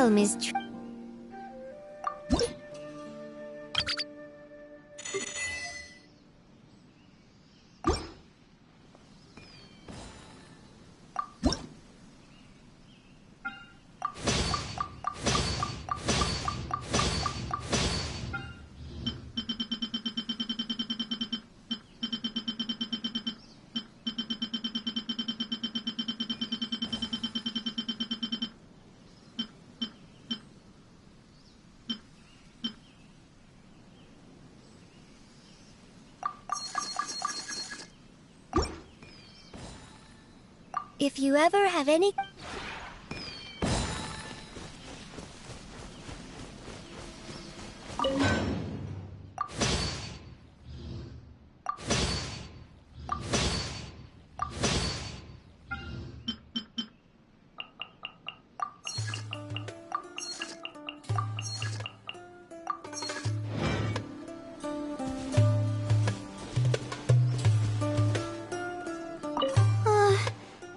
realm is If you ever have any...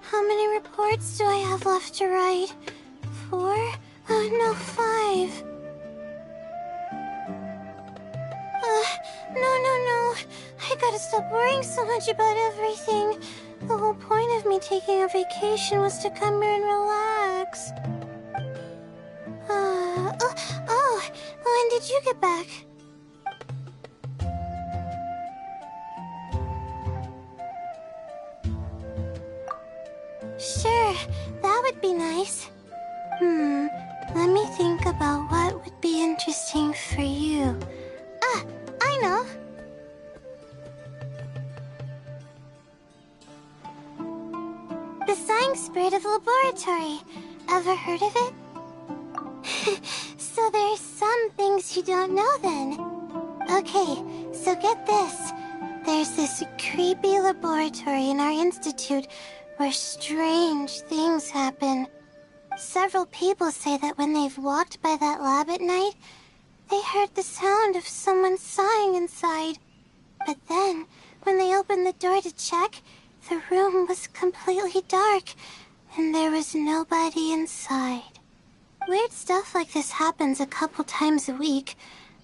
How many reports do I have left to write? 4? No, 5. No. I gotta stop worrying so much about everything. The whole point of me taking a vacation was to come here and relax. When did you get back? Sure, that would be nice. Let me think about what would be interesting for you. I know. The sighing spirit of the laboratory. Ever heard of it? So there's some things you don't know then. Okay, so get this. There's this creepy laboratory in our institute where strange things happen. Several people say that when they've walked by that lab at night, they heard the sound of someone sighing inside. But then, when they opened the door to check, the room was completely dark, and there was nobody inside. Weird stuff like this happens a couple times a week,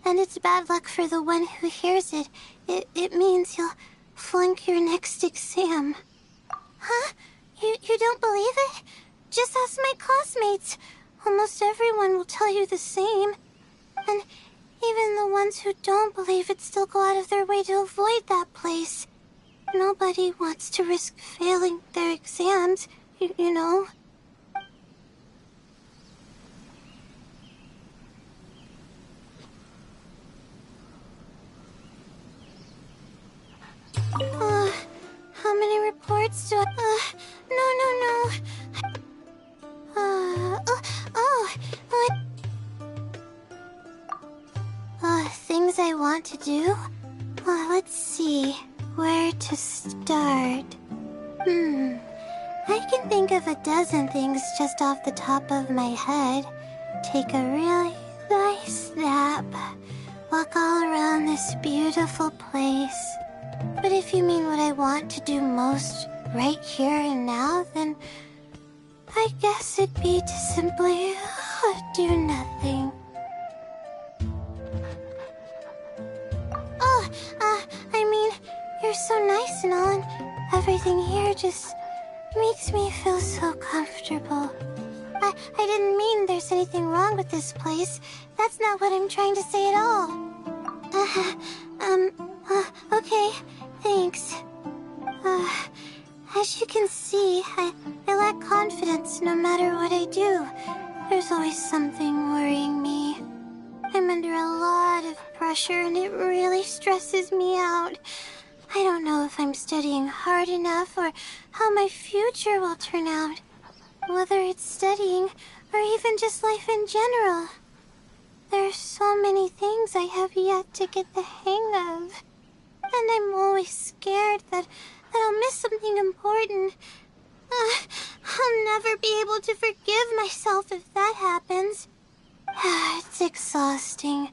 and it's bad luck for the one who hears it. It means you'll flunk your next exam. Huh? You don't believe it? Just ask my classmates. Almost everyone will tell you the same. And even the ones who don't believe it still go out of their way to avoid that place. Nobody wants to risk failing their exams, you know? How many reports do I... Things I want to do? Let's see. Where to start? I can think of a dozen things just off the top of my head. Take a really nice nap. Walk all around this beautiful place. But if you mean what I want to do most right here and now, then I guess it'd be to simply do nothing. You're so nice and all, and everything here just makes me feel so comfortable. I didn't mean there's anything wrong with this place. That's not what I'm trying to say at all. Okay, thanks. As you can see, I lack confidence no matter what I do. There's always something worrying me. I'm under a lot of pressure and it really stresses me out. I don't know if I'm studying hard enough or how my future will turn out. Whether it's studying or even just life in general. There are so many things I have yet to get the hang of. And I'm always scared that I'll miss something important. I'll never be able to forgive myself if that happens. It's exhausting,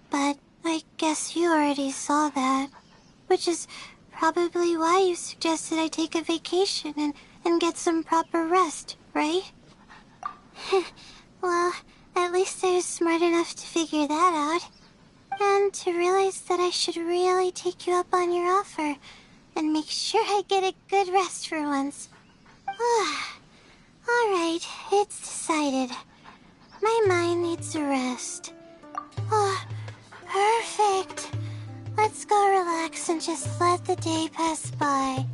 but I guess you already saw that. Which is probably why you suggested I take a vacation and get some proper rest, right? Well, At least I was smart enough to figure that out. And to realize that I should really take you up on your offer and make sure I get a good rest for once. Alright, it's decided. My mind needs a rest. Oh, perfect. Let's go relax and just let the day pass by.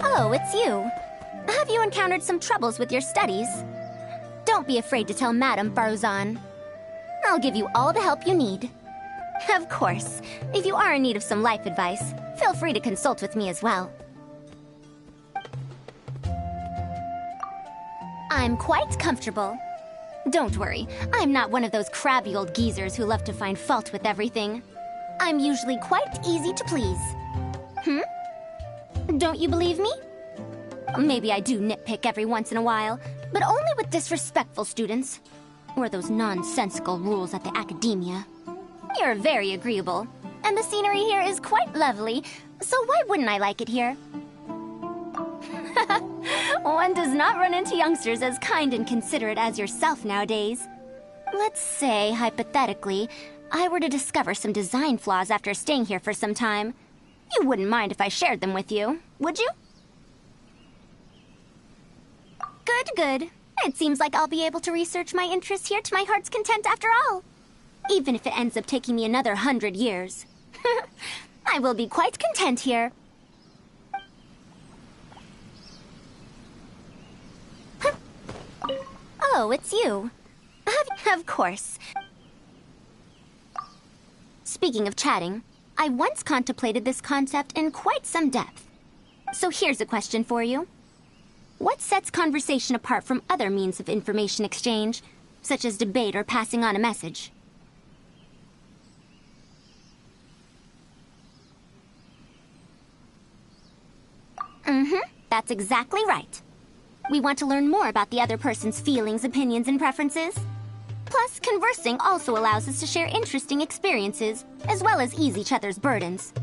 Oh, it's you. Have you encountered some troubles with your studies? Don't be afraid to tell Madame Farzan. I'll give you all the help you need. Of course, if you are in need of some life advice, feel free to consult with me as well. I'm quite comfortable. Don't worry, I'm not one of those crabby old geezers who love to find fault with everything. I'm usually quite easy to please. Don't you believe me? Maybe I do nitpick every once in a while, but only with disrespectful students. Or those nonsensical rules at the academia. You're very agreeable, and the scenery here is quite lovely, so why wouldn't I like it here? One does not run into youngsters as kind and considerate as yourself nowadays. Let's say, hypothetically, I were to discover some design flaws after staying here for some time. You wouldn't mind if I shared them with you, would you? Good, good. It seems like I'll be able to research my interests here to my heart's content after all. Even if it ends up taking me another 100 years. I will be quite content here. Oh, it's you. Of course. Speaking of chatting, I once contemplated this concept in quite some depth. So here's a question for you. What sets conversation apart from other means of information exchange, such as debate or passing on a message? That's exactly right. We want to learn more about the other person's feelings, opinions, and preferences. Plus, conversing also allows us to share interesting experiences, as well as ease each other's burdens.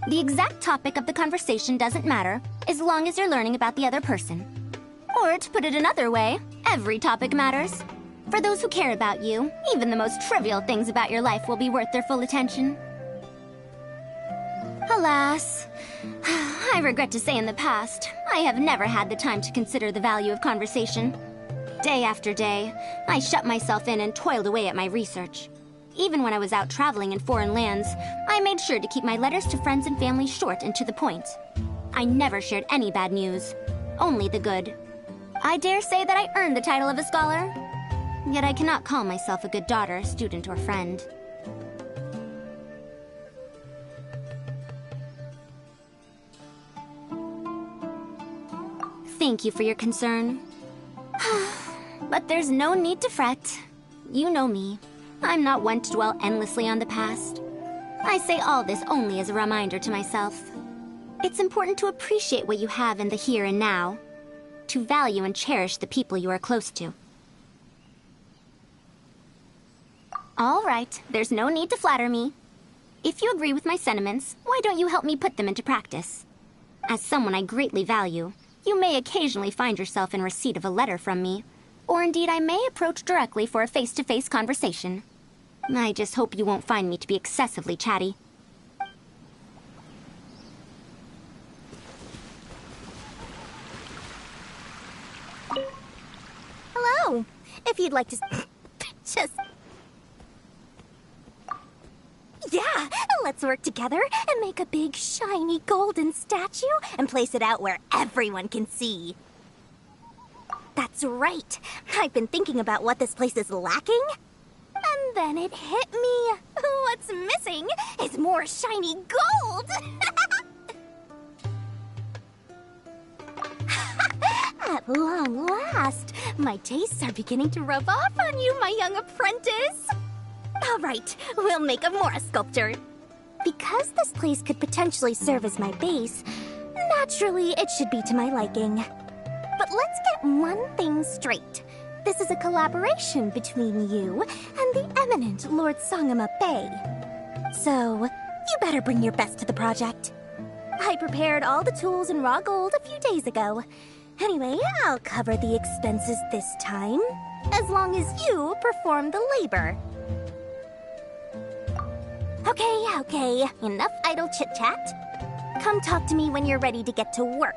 The exact topic of the conversation doesn't matter, as long as you're learning about the other person. Or, to put it another way, every topic matters. For those who care about you, even the most trivial things about your life will be worth their full attention. Alas, I regret to say in the past, I have never had the time to consider the value of conversation. Day after day, I shut myself in and toiled away at my research. Even when I was out traveling in foreign lands, I made sure to keep my letters to friends and family short and to the point. I never shared any bad news, only the good. I dare say that I earned the title of a scholar, yet I cannot call myself a good daughter, student, or friend. Thank you for your concern. But there's no need to fret. You know me. I'm not one to dwell endlessly on the past. I say all this only as a reminder to myself. It's important to appreciate what you have in the here and now, to value and cherish the people you are close to. All right, there's no need to flatter me. If you agree with my sentiments, why don't you help me put them into practice? As someone I greatly value, you may occasionally find yourself in receipt of a letter from me, or indeed I may approach directly for a face-to-face conversation. I just hope you won't find me to be excessively chatty. Hello. If you'd like to just... Yeah, let's work together and make a big, shiny, golden statue and place it out where everyone can see. That's right. I've been thinking about what this place is lacking. And then it hit me. What's missing is more shiny gold. At long last, my tastes are beginning to rub off on you, my young apprentice. All right, we'll make a Mora sculpture. Because this place could potentially serve as my base, naturally it should be to my liking. But let's get one thing straight. This is a collaboration between you and the eminent Lord Sangama Bay. So, You better bring your best to the project. I prepared all the tools and raw gold a few days ago. Anyway, I'll cover the expenses this time, as long as you perform the labor. Okay, enough idle chit-chat. Come talk to me when you're ready to get to work.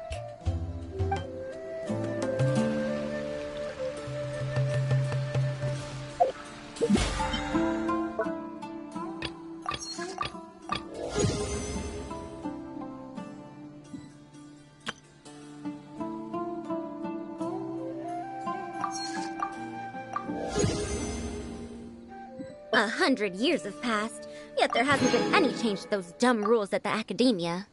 100 years have passed, yet there hasn't been any change to those dumb rules at the academia.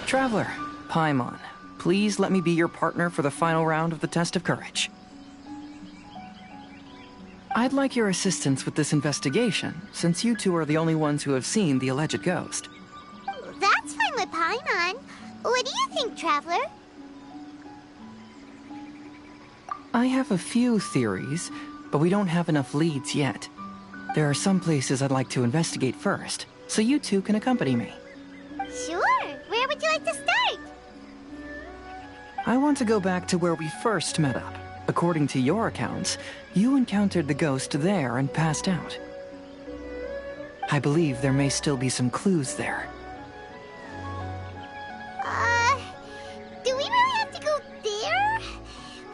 Traveler, Paimon, please let me be your partner for the final round of the test of courage. I'd like your assistance with this investigation, since you two are the only ones who have seen the alleged ghost. That's fine with Paimon. What do you think, Traveler? I have a few theories, but we don't have enough leads yet. There are some places I'd like to investigate first, so you two can accompany me. Sure. Where would you like to start? I want to go back to where we first met up. According to your accounts, you encountered the ghost there and passed out. I believe there may still be some clues there. Do we really have to go there?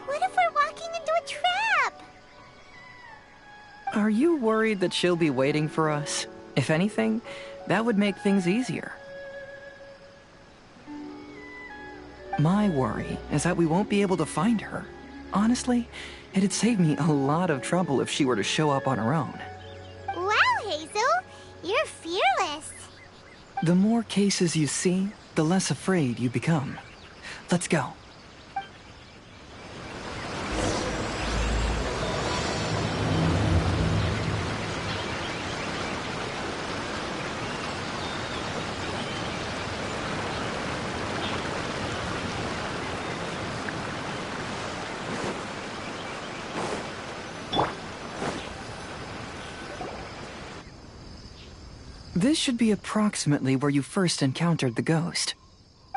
What if we're walking into a trap? Are you worried that she'll be waiting for us? If anything, that would make things easier. My worry is that we won't be able to find her. Honestly, it'd save me a lot of trouble if she were to show up on her own. Wow, Hazel, you're fearless. The more cases you see, the less afraid you become. Let's go. This should be approximately where you first encountered the ghost.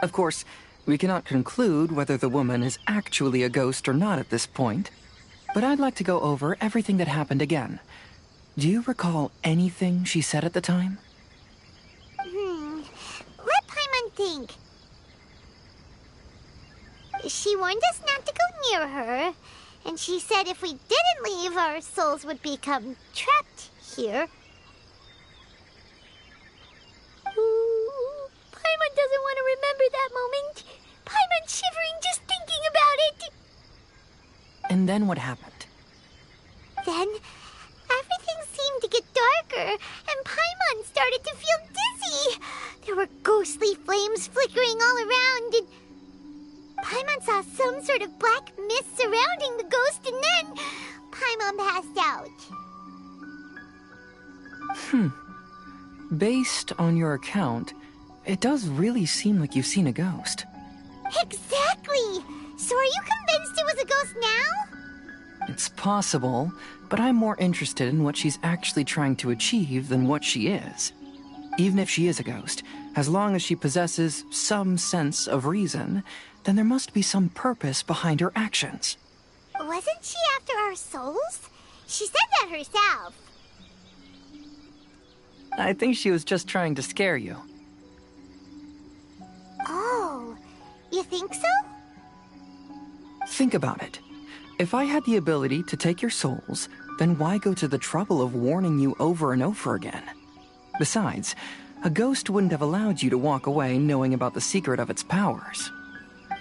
Of course, we cannot conclude whether the woman is actually a ghost or not at this point, but I'd like to go over everything that happened again. Do you recall anything she said at the time? Let Paimon think. She warned us not to go near her, and she said if we didn't leave, our souls would become trapped here. Paimon doesn't want to remember that moment. Paimon's shivering just thinking about it. And then what happened? Then, everything seemed to get darker, and Paimon started to feel dizzy. There were ghostly flames flickering all around, and Paimon saw some sort of black mist surrounding the ghost, and then Paimon passed out. Based on your account, it does really seem like you've seen a ghost. Exactly! So are you convinced it was a ghost now? It's possible, but I'm more interested in what she's actually trying to achieve than what she is. Even if she is a ghost, as long as she possesses some sense of reason, then there must be some purpose behind her actions. Wasn't she after our souls? She said that herself. I think she was just trying to scare you. Oh, you think so? Think about it. If I had the ability to take your souls, then why go to the trouble of warning you over and over again? Besides, a ghost wouldn't have allowed you to walk away knowing about the secret of its powers.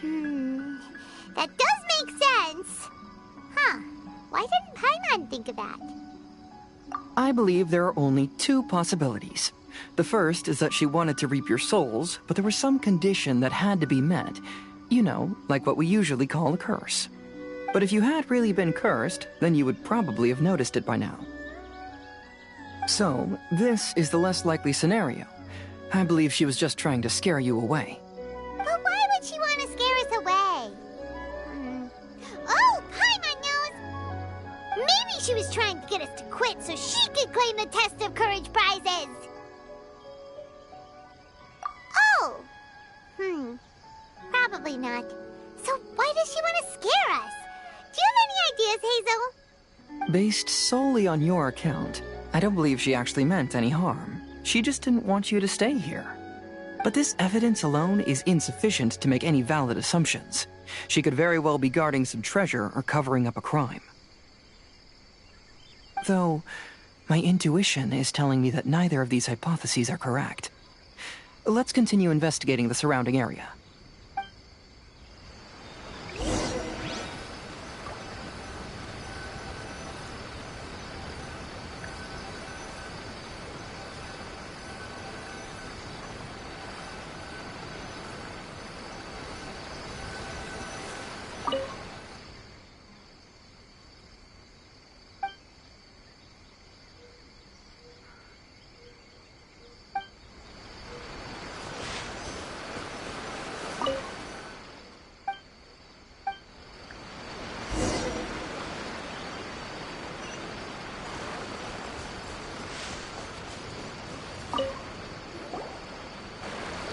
That does make sense. Huh. Why didn't Paimon think of that? I believe there are only two possibilities. The first is that she wanted to reap your souls, but there was some condition that had to be met. You know, like what we usually call a curse. But if you had really been cursed, then you would probably have noticed it by now. So, this is the less likely scenario. I believe she was just trying to scare you away. But why would she want to scare us away? Oh, Paimon knows! Maybe she was trying to get us to quit so she could claim the Test of Courage prizes! Oh! Probably not. So why does she want to scare us? Do you have any ideas, Hazel? Based solely on your account, I don't believe she actually meant any harm. She just didn't want you to stay here. But this evidence alone is insufficient to make any valid assumptions. She could very well be guarding some treasure or covering up a crime. Though, my intuition is telling me that neither of these hypotheses are correct. Let's continue investigating the surrounding area.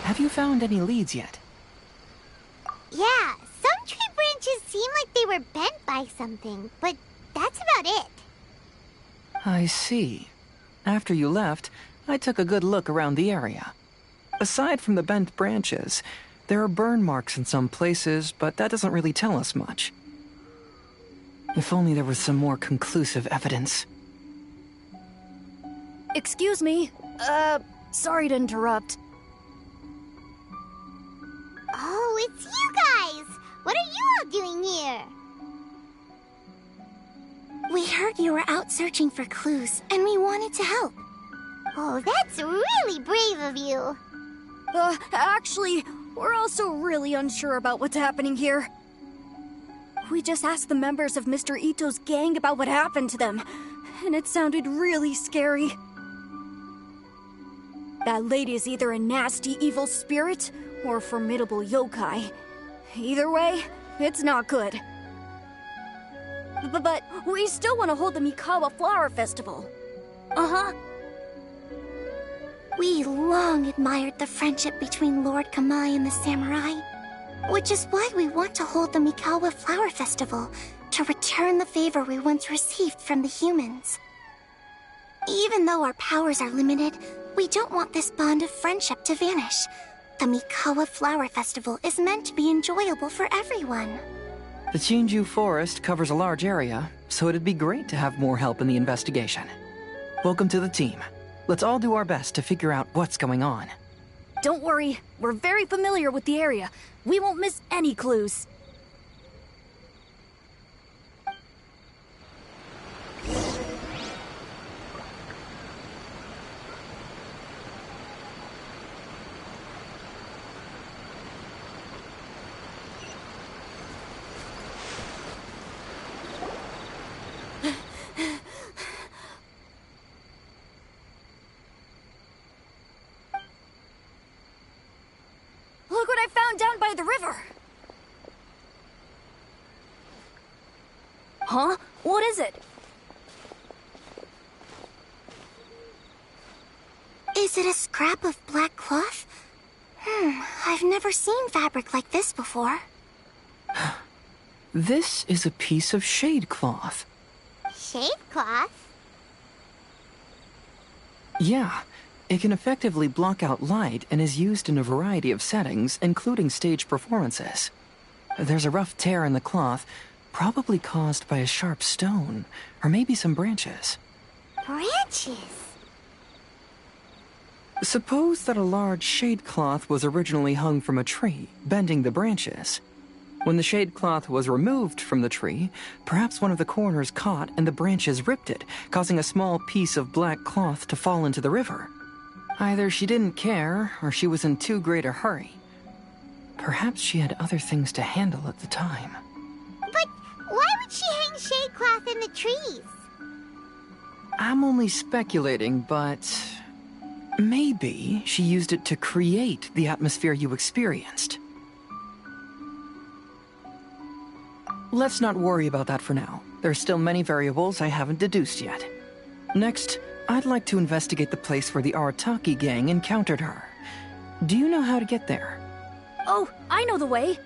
Have you found any leads yet? Yeah, some tree branches seem like they were bent by something, but that's about it. I see. After you left, I took a good look around the area. Aside from the bent branches, there are burn marks in some places, but that doesn't really tell us much. If only there was some more conclusive evidence. Excuse me. Sorry to interrupt. Oh, it's you guys! What are you all doing here? We heard you were out searching for clues, and we wanted to help. Oh, that's really brave of you. Actually, we're also really unsure about what's happening here. We just asked the members of Mr. Ito's gang about what happened to them, and it sounded really scary. That lady is either a nasty evil spirit or a formidable yokai. Either way, it's not good. But we still want to hold the Mikawa Flower Festival. Uh-huh. We long admired the friendship between Lord Kamai and the samurai, which is why we want to hold the Mikawa Flower Festival, to return the favor we once received from the humans. Even though our powers are limited, we don't want this bond of friendship to vanish. The Mikawa Flower Festival is meant to be enjoyable for everyone. The Chinju Forest covers a large area, so it'd be great to have more help in the investigation. Welcome to the team. Let's all do our best to figure out what's going on. Don't worry, we're very familiar with the area. We won't miss any clues. Look what I found down by the river! Huh? What is it? Is it a scrap of black cloth? I've never seen fabric like this before. This is a piece of shade cloth. Shade cloth? Yeah, it can effectively block out light and is used in a variety of settings, including stage performances. There's a rough tear in the cloth, probably caused by a sharp stone, or maybe some branches. Branches? Suppose that a large shade cloth was originally hung from a tree, bending the branches. When the shade cloth was removed from the tree, perhaps one of the corners caught and the branches ripped it, causing a small piece of black cloth to fall into the river. Either she didn't care, or she was in too great a hurry. Perhaps she had other things to handle at the time. But why would she hang shade cloth in the trees? I'm only speculating, but maybe she used it to create the atmosphere you experienced. Let's not worry about that for now. There's still many variables I haven't deduced yet. Next, I'd like to investigate the place where the Arataki gang encountered her. Do you know how to get there? Oh, I know the way.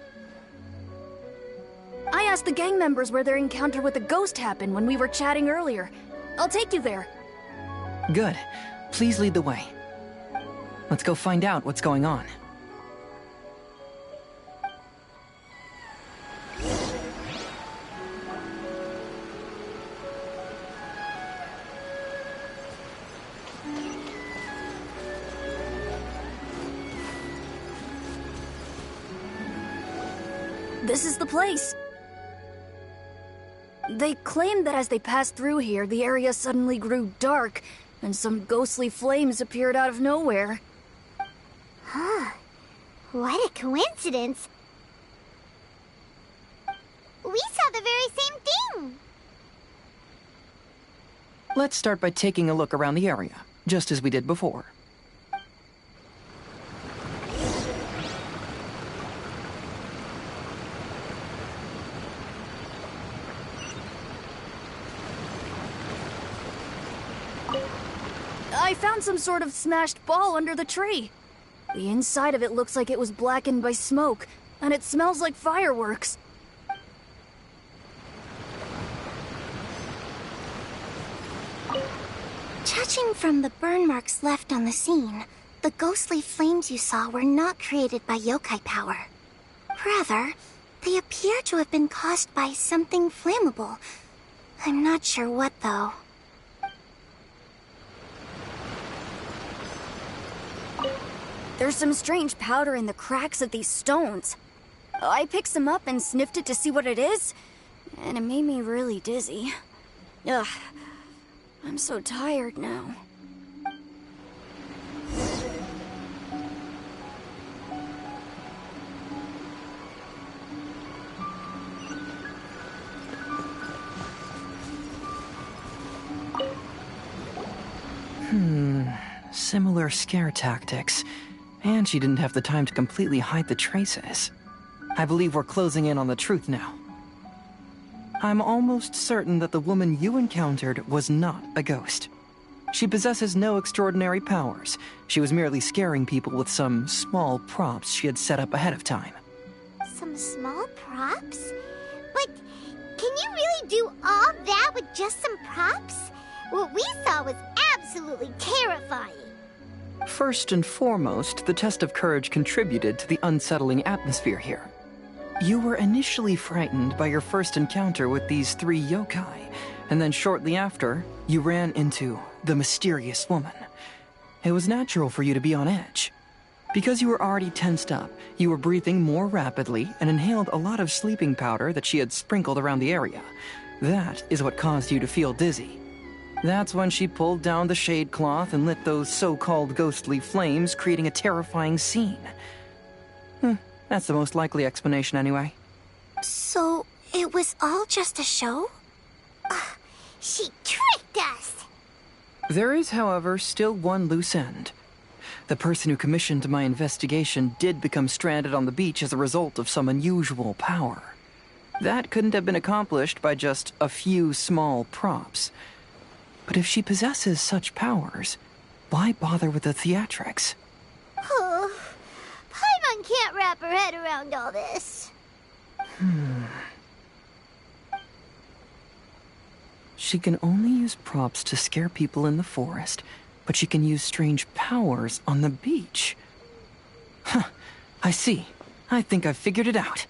I asked the gang members where their encounter with the ghost happened when we were chatting earlier. I'll take you there. Good. Please lead the way. Let's go find out what's going on. This is the place. They claimed that as they passed through here, the area suddenly grew dark, and some ghostly flames appeared out of nowhere. What a coincidence. We saw the very same thing. Let's start by taking a look around the area, just as we did before. I found some sort of smashed ball under the tree. The inside of it looks like it was blackened by smoke, and it smells like fireworks. Judging from the burn marks left on the scene, the ghostly flames you saw were not created by yokai power. Rather, they appear to have been caused by something flammable. I'm not sure what, though. There's some strange powder in the cracks of these stones. I picked some up and sniffed it to see what it is, and it made me really dizzy. Ugh, I'm so tired now. Similar scare tactics. And she didn't have the time to completely hide the traces. I believe we're closing in on the truth now. I'm almost certain that the woman you encountered was not a ghost. She possesses no extraordinary powers. She was merely scaring people with some small props she had set up ahead of time. Some small props? But can you really do all that with just some props? What we saw was absolutely terrifying. First and foremost, the test of courage contributed to the unsettling atmosphere here. You were initially frightened by your first encounter with these three yokai, and then shortly after, you ran into the mysterious woman. It was natural for you to be on edge. Because you were already tensed up, you were breathing more rapidly and inhaled a lot of sleeping powder that she had sprinkled around the area. That is what caused you to feel dizzy. That's when she pulled down the shade cloth and lit those so-called ghostly flames, creating a terrifying scene. That's the most likely explanation anyway. So, it was all just a show? She tricked us. There is, however, still one loose end. The person who commissioned my investigation did become stranded on the beach as a result of some unusual power. That couldn't have been accomplished by just a few small props. But if she possesses such powers, why bother with the theatrics? Oh, Paimon can't wrap her head around all this. She can only use props to scare people in the forest, but she can use strange powers on the beach. Huh, I see. I think I've figured it out.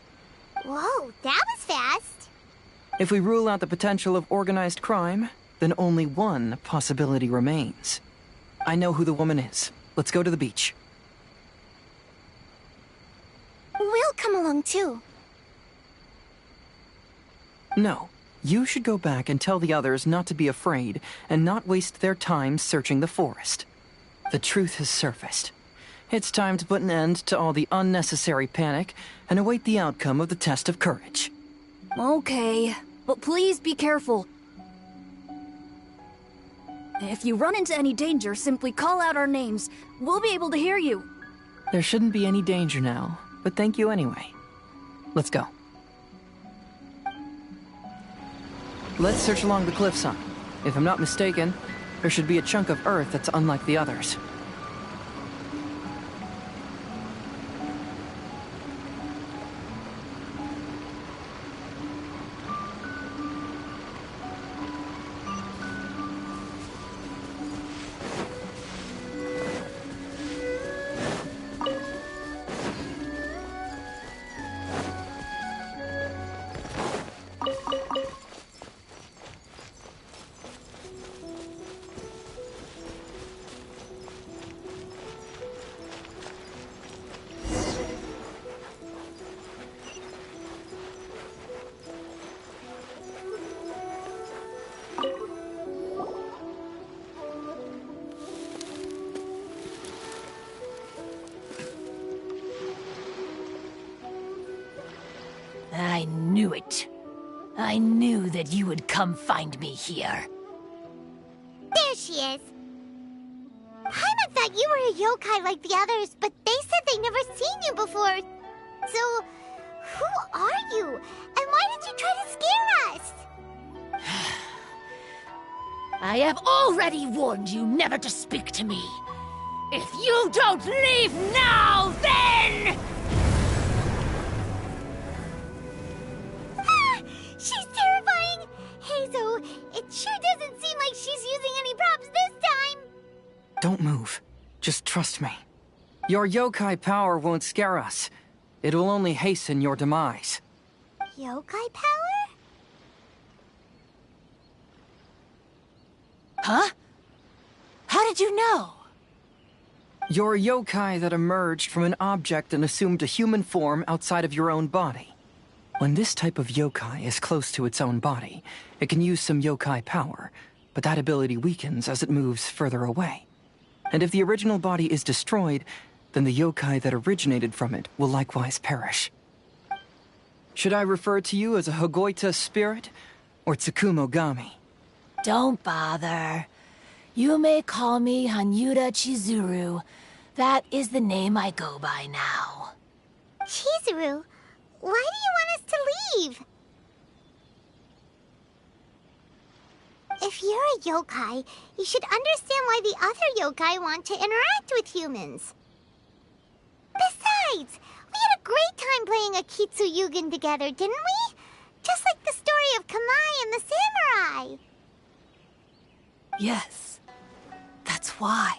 Whoa, that was fast. If we rule out the potential of organized crime, then only one possibility remains. I know who the woman is. Let's go to the beach. We'll come along too. No. You should go back and tell the others not to be afraid and not waste their time searching the forest. The truth has surfaced. It's time to put an end to all the unnecessary panic and await the outcome of the test of courage. Okay, but please be careful. If you run into any danger, simply call out our names. We'll be able to hear you. There shouldn't be any danger now, but thank you anyway. Let's go. Let's search along the cliffside. If I'm not mistaken, there should be a chunk of earth that's unlike the others. I knew it. I knew that you would come find me here. There she is. Paimon thought you were a yokai like the others, but they said they never seen you before. So, who are you? And why did you try to scare us? I have already warned you never to speak to me. If you don't leave now, then... She's terrifying! Hazel, it sure doesn't seem like she's using any props this time! Don't move. Just trust me. Your yokai power won't scare us. It will only hasten your demise. Yokai power? Huh? How did you know? You're a yokai that emerged from an object and assumed a human form outside of your own body. When this type of yokai is close to its own body, it can use some yokai power, but that ability weakens as it moves further away. And if the original body is destroyed, then the yokai that originated from it will likewise perish. Should I refer to you as a Hagoita spirit or Tsukumogami? Don't bother. You may call me Hanyuda Chizuru. That is the name I go by now. Chizuru, why do you want us to leave? If you're a yokai, you should understand why the other yokai want to interact with humans. Besides, we had a great time playing a Kitsuyugen together, didn't we? Just like the story of Kamai and the samurai. Yes, that's why.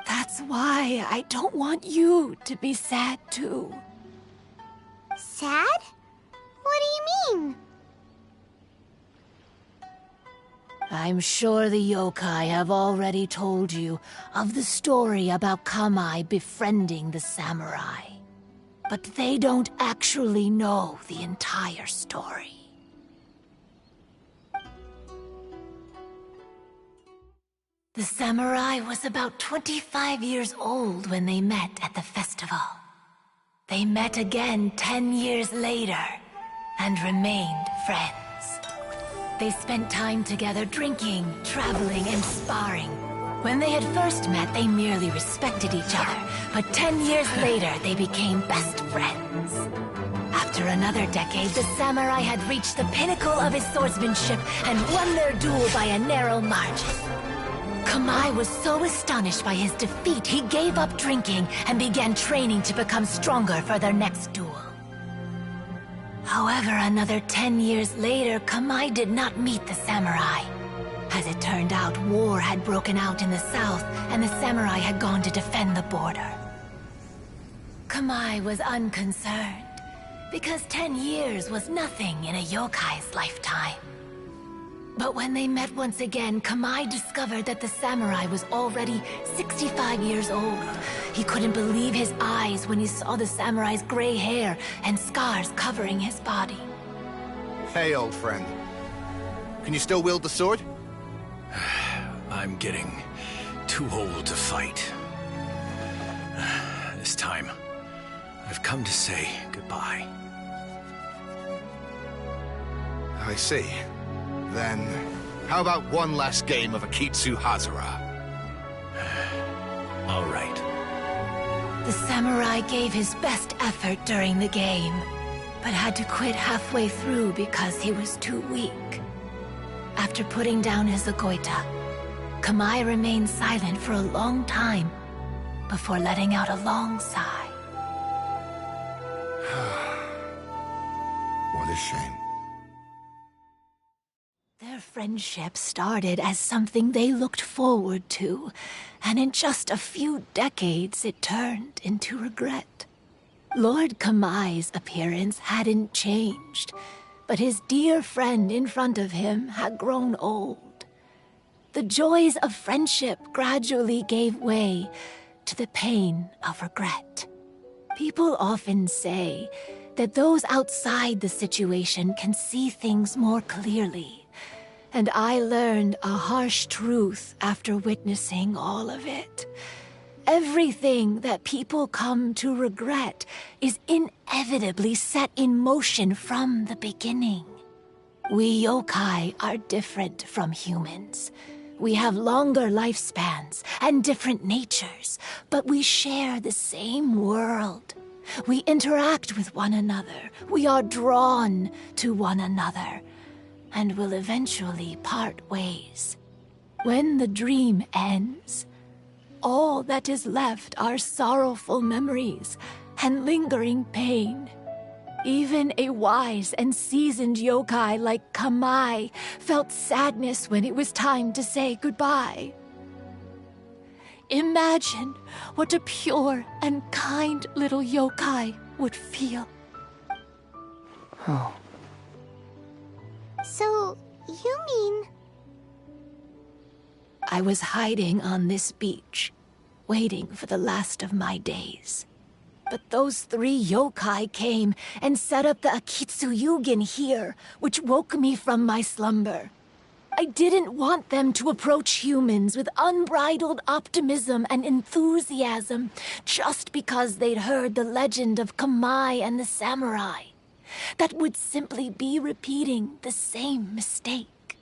That's why I don't want you to be sad too. Sad? What do you mean? I'm sure the yokai have already told you of the story about Kamai befriending the samurai. But they don't actually know the entire story. The samurai was about 25 years old when they met at the festival. They met again 10 years later and remained friends. They spent time together drinking, traveling, and sparring. When they had first met, they merely respected each other, but 10 years later, they became best friends. After After another decade, the samurai had reached the pinnacle of his swordsmanship and won their duel by a narrow margin. Kamai was so astonished by his defeat, he gave up drinking and began training to become stronger for their next duel. However, another 10 years later, Kamai did not meet the samurai. As it turned out, war had broken out in the south, and the samurai had gone to defend the border. Kamai was unconcerned, because 10 years was nothing in a yokai's lifetime. But when they met once again, Kamai discovered that the samurai was already 65 years old. He couldn't believe his eyes when he saw the samurai's gray hair and scars covering his body. Hey, old friend. Can you still wield the sword? I'm getting too old to fight. This time, I've come to say goodbye. I see. Then, how about one last game of Akitsu Hazara? All right. The samurai gave his best effort during the game, but had to quit halfway through because he was too weak. After putting down his agoita, Kamai remained silent for a long time before letting out a long sigh. What a shame. Their friendship started as something they looked forward to, and in just a few decades it turned into regret. Lord Kamai's appearance hadn't changed, but his dear friend in front of him had grown old. The joys of friendship gradually gave way to the pain of regret. People often say that those outside the situation can see things more clearly, and I learned a harsh truth after witnessing all of it. Everything that people come to regret is inevitably set in motion from the beginning. We yokai are different from humans. We have longer lifespans and different natures, but we share the same world. We interact with one another. We are drawn to one another, and will eventually part ways. When the dream ends, all that is left are sorrowful memories and lingering pain. Even a wise and seasoned yokai like Kamai felt sadness when it was time to say goodbye. Imagine what a pure and kind little yokai would feel. Oh. So, you mean... I was hiding on this beach, waiting for the last of my days. But those 3 yokai came and set up the Akitsu Yugen here, which woke me from my slumber. I didn't want them to approach humans with unbridled optimism and enthusiasm just because they'd heard the legend of Kamai and the samurai. That would simply be repeating the same mistake.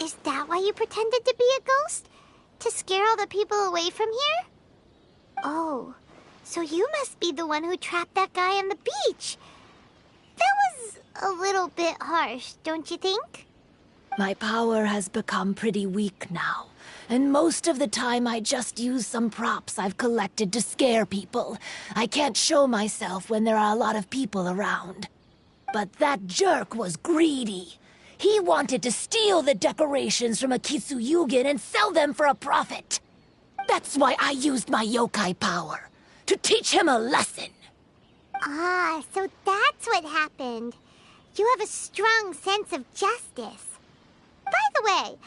Is that why you pretended to be a ghost? To scare all the people away from here? Oh, so you must be the one who trapped that guy on the beach. That was a little bit harsh, don't you think? My power has become pretty weak now, and most of the time I just use some props I've collected to scare people. I can't show myself when there are a lot of people around. But that jerk was greedy. He wanted to steal the decorations from Akitsu Yugen and sell them for a profit. That's why I used my yokai power, to teach him a lesson. Ah, so that's what happened. You have a strong sense of justice. By the way,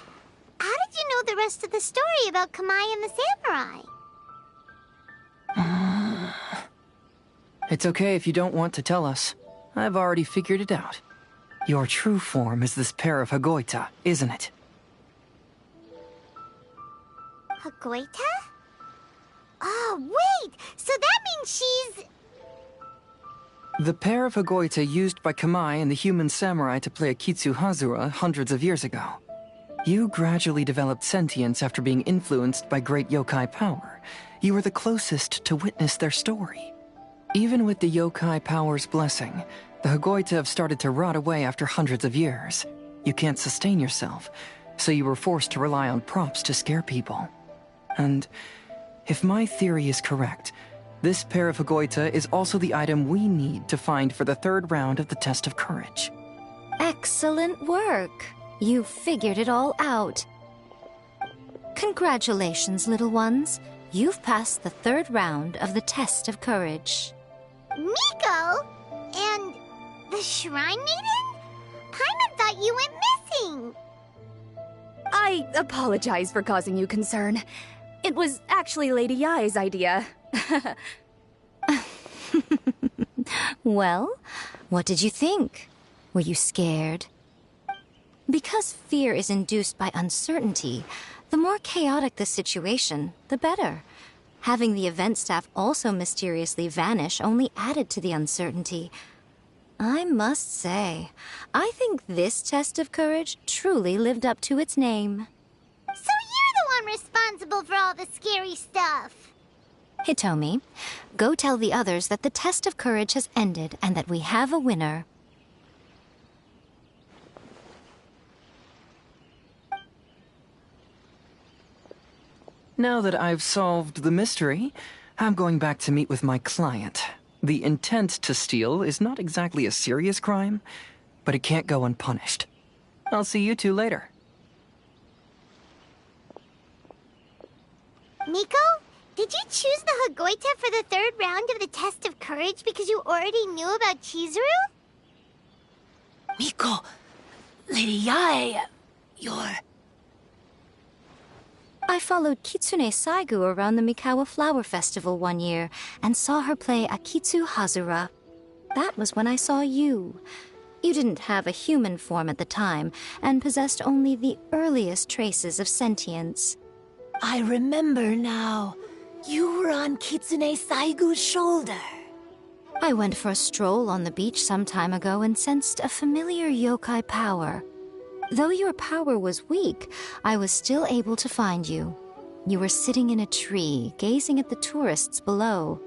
how did you know the rest of the story about Kamai and the samurai? It's okay if you don't want to tell us. I've already figured it out. Your true form is this pair of Hagoita, isn't it? Hagoita? Oh, wait! So that means she's... The pair of Hagoita used by Kamai and the human samurai to play Akitsu Hazura hundreds of years ago. You gradually developed sentience after being influenced by great yokai power. You were the closest to witness their story. Even with the yokai power's blessing, The Hagoita have started to rot away after hundreds of years. You can't sustain yourself, so you were forced to rely on props to scare people. And if my theory is correct, this pair of Hagoita is also the item we need to find for the third round of the test of courage. Excellent work. You figured it all out. Congratulations, little ones. You've passed the third round of the test of courage. Miko? And the Shrine Maiden? Paimon thought you went missing! I apologize for causing you concern. It was actually Lady Yai's idea. Well, what did you think? Were you scared? Because fear is induced by uncertainty, the more chaotic the situation, the better. Having the event staff also mysteriously vanish only added to the uncertainty. I must say, I think this test of courage truly lived up to its name. So you're the one responsible for all the scary stuff! Hitomi, go tell the others that the test of courage has ended and that we have a winner. Now that I've solved the mystery, I'm going back to meet with my client. The intent to steal is not exactly a serious crime, but it can't go unpunished. I'll see you two later. Miko, did you choose the Hagoita for the third round of the test of courage because you already knew about Chizuru? Miko, Lady Yae, you're... I followed Kitsune Saigu around the Mikawa Flower Festival one year and saw her play Akitsu Hazura. That was when I saw you. You didn't have a human form at the time and possessed only the earliest traces of sentience. I remember now. You were on Kitsune Saigu's shoulder. I went for a stroll on the beach some time ago and sensed a familiar yokai power. Though your power was weak, I was still able to find you. You were sitting in a tree, gazing at the tourists below.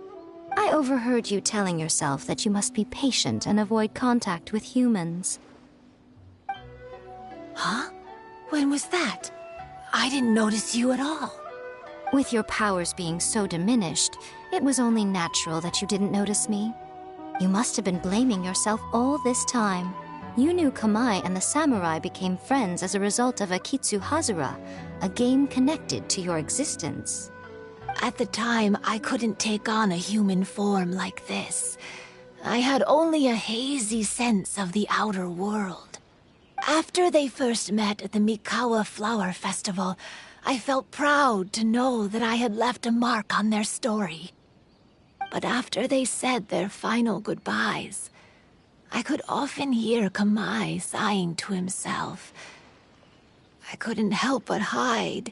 I overheard you telling yourself that you must be patient and avoid contact with humans. Huh? When was that? I didn't notice you at all. With your powers being so diminished, it was only natural that you didn't notice me. You must have been blaming yourself all this time. You knew Kamai and the samurai became friends as a result of Akitsu Hazura, a game connected to your existence. At the time, I couldn't take on a human form like this. I had only a hazy sense of the outer world. After they first met at the Mikawa Flower Festival, I felt proud to know that I had left a mark on their story. But after they said their final goodbyes, I could often hear Kamai sighing to himself. I couldn't help but hide,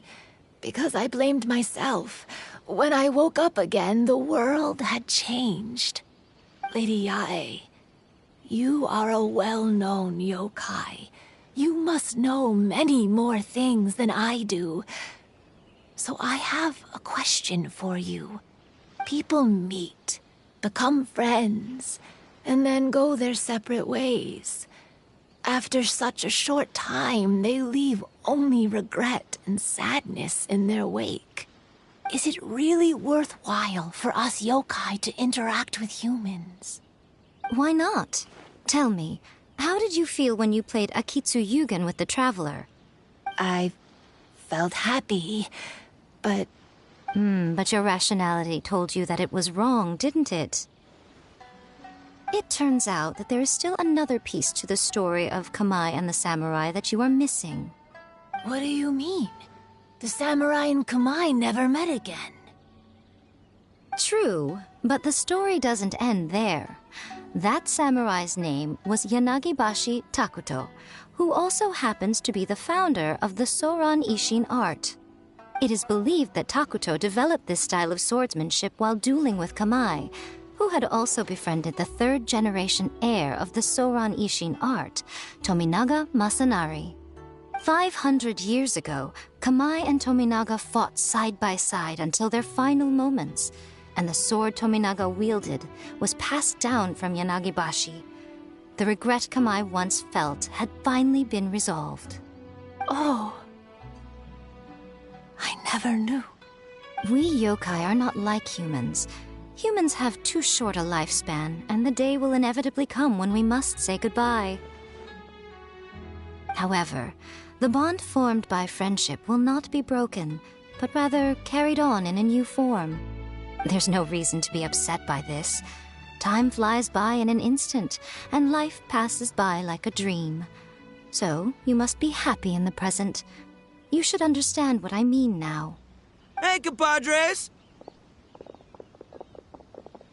because I blamed myself. When I woke up again, the world had changed. Lady Yae, you are a well-known yokai. You must know many more things than I do. So I have a question for you. People meet, become friends, and then go their separate ways. After such a short time, they leave only regret and sadness in their wake. Is it really worthwhile for us yokai to interact with humans? Why not? Tell me, how did you feel when you played Akitsu Yugen with the Traveler? I felt happy, but... But your rationality told you that it was wrong, didn't it? It turns out that there is still another piece to the story of Kamai and the samurai that you are missing. What do you mean? The samurai and Kamai never met again. True, but the story doesn't end there. That samurai's name was Yanagibashi Takuto, who also happens to be the founder of the Soran Ishin art. It is believed that Takuto developed this style of swordsmanship while dueling with Kamai, who had also befriended the third-generation heir of the Soran Ishin art, Tominaga Masanari. 500 years ago, Kamai and Tominaga fought side by side until their final moments, and the sword Tominaga wielded was passed down from Yanagibashi. the regret Kamai once felt had finally been resolved. Oh. I never knew. We yokai are not like humans. Humans have too short a lifespan, and the day will inevitably come when we must say goodbye. However, the bond formed by friendship will not be broken, but rather carried on in a new form. There's no reason to be upset by this. Time flies by in an instant, and life passes by like a dream. So, you must be happy in the present. You should understand what I mean now. Hey, compadres!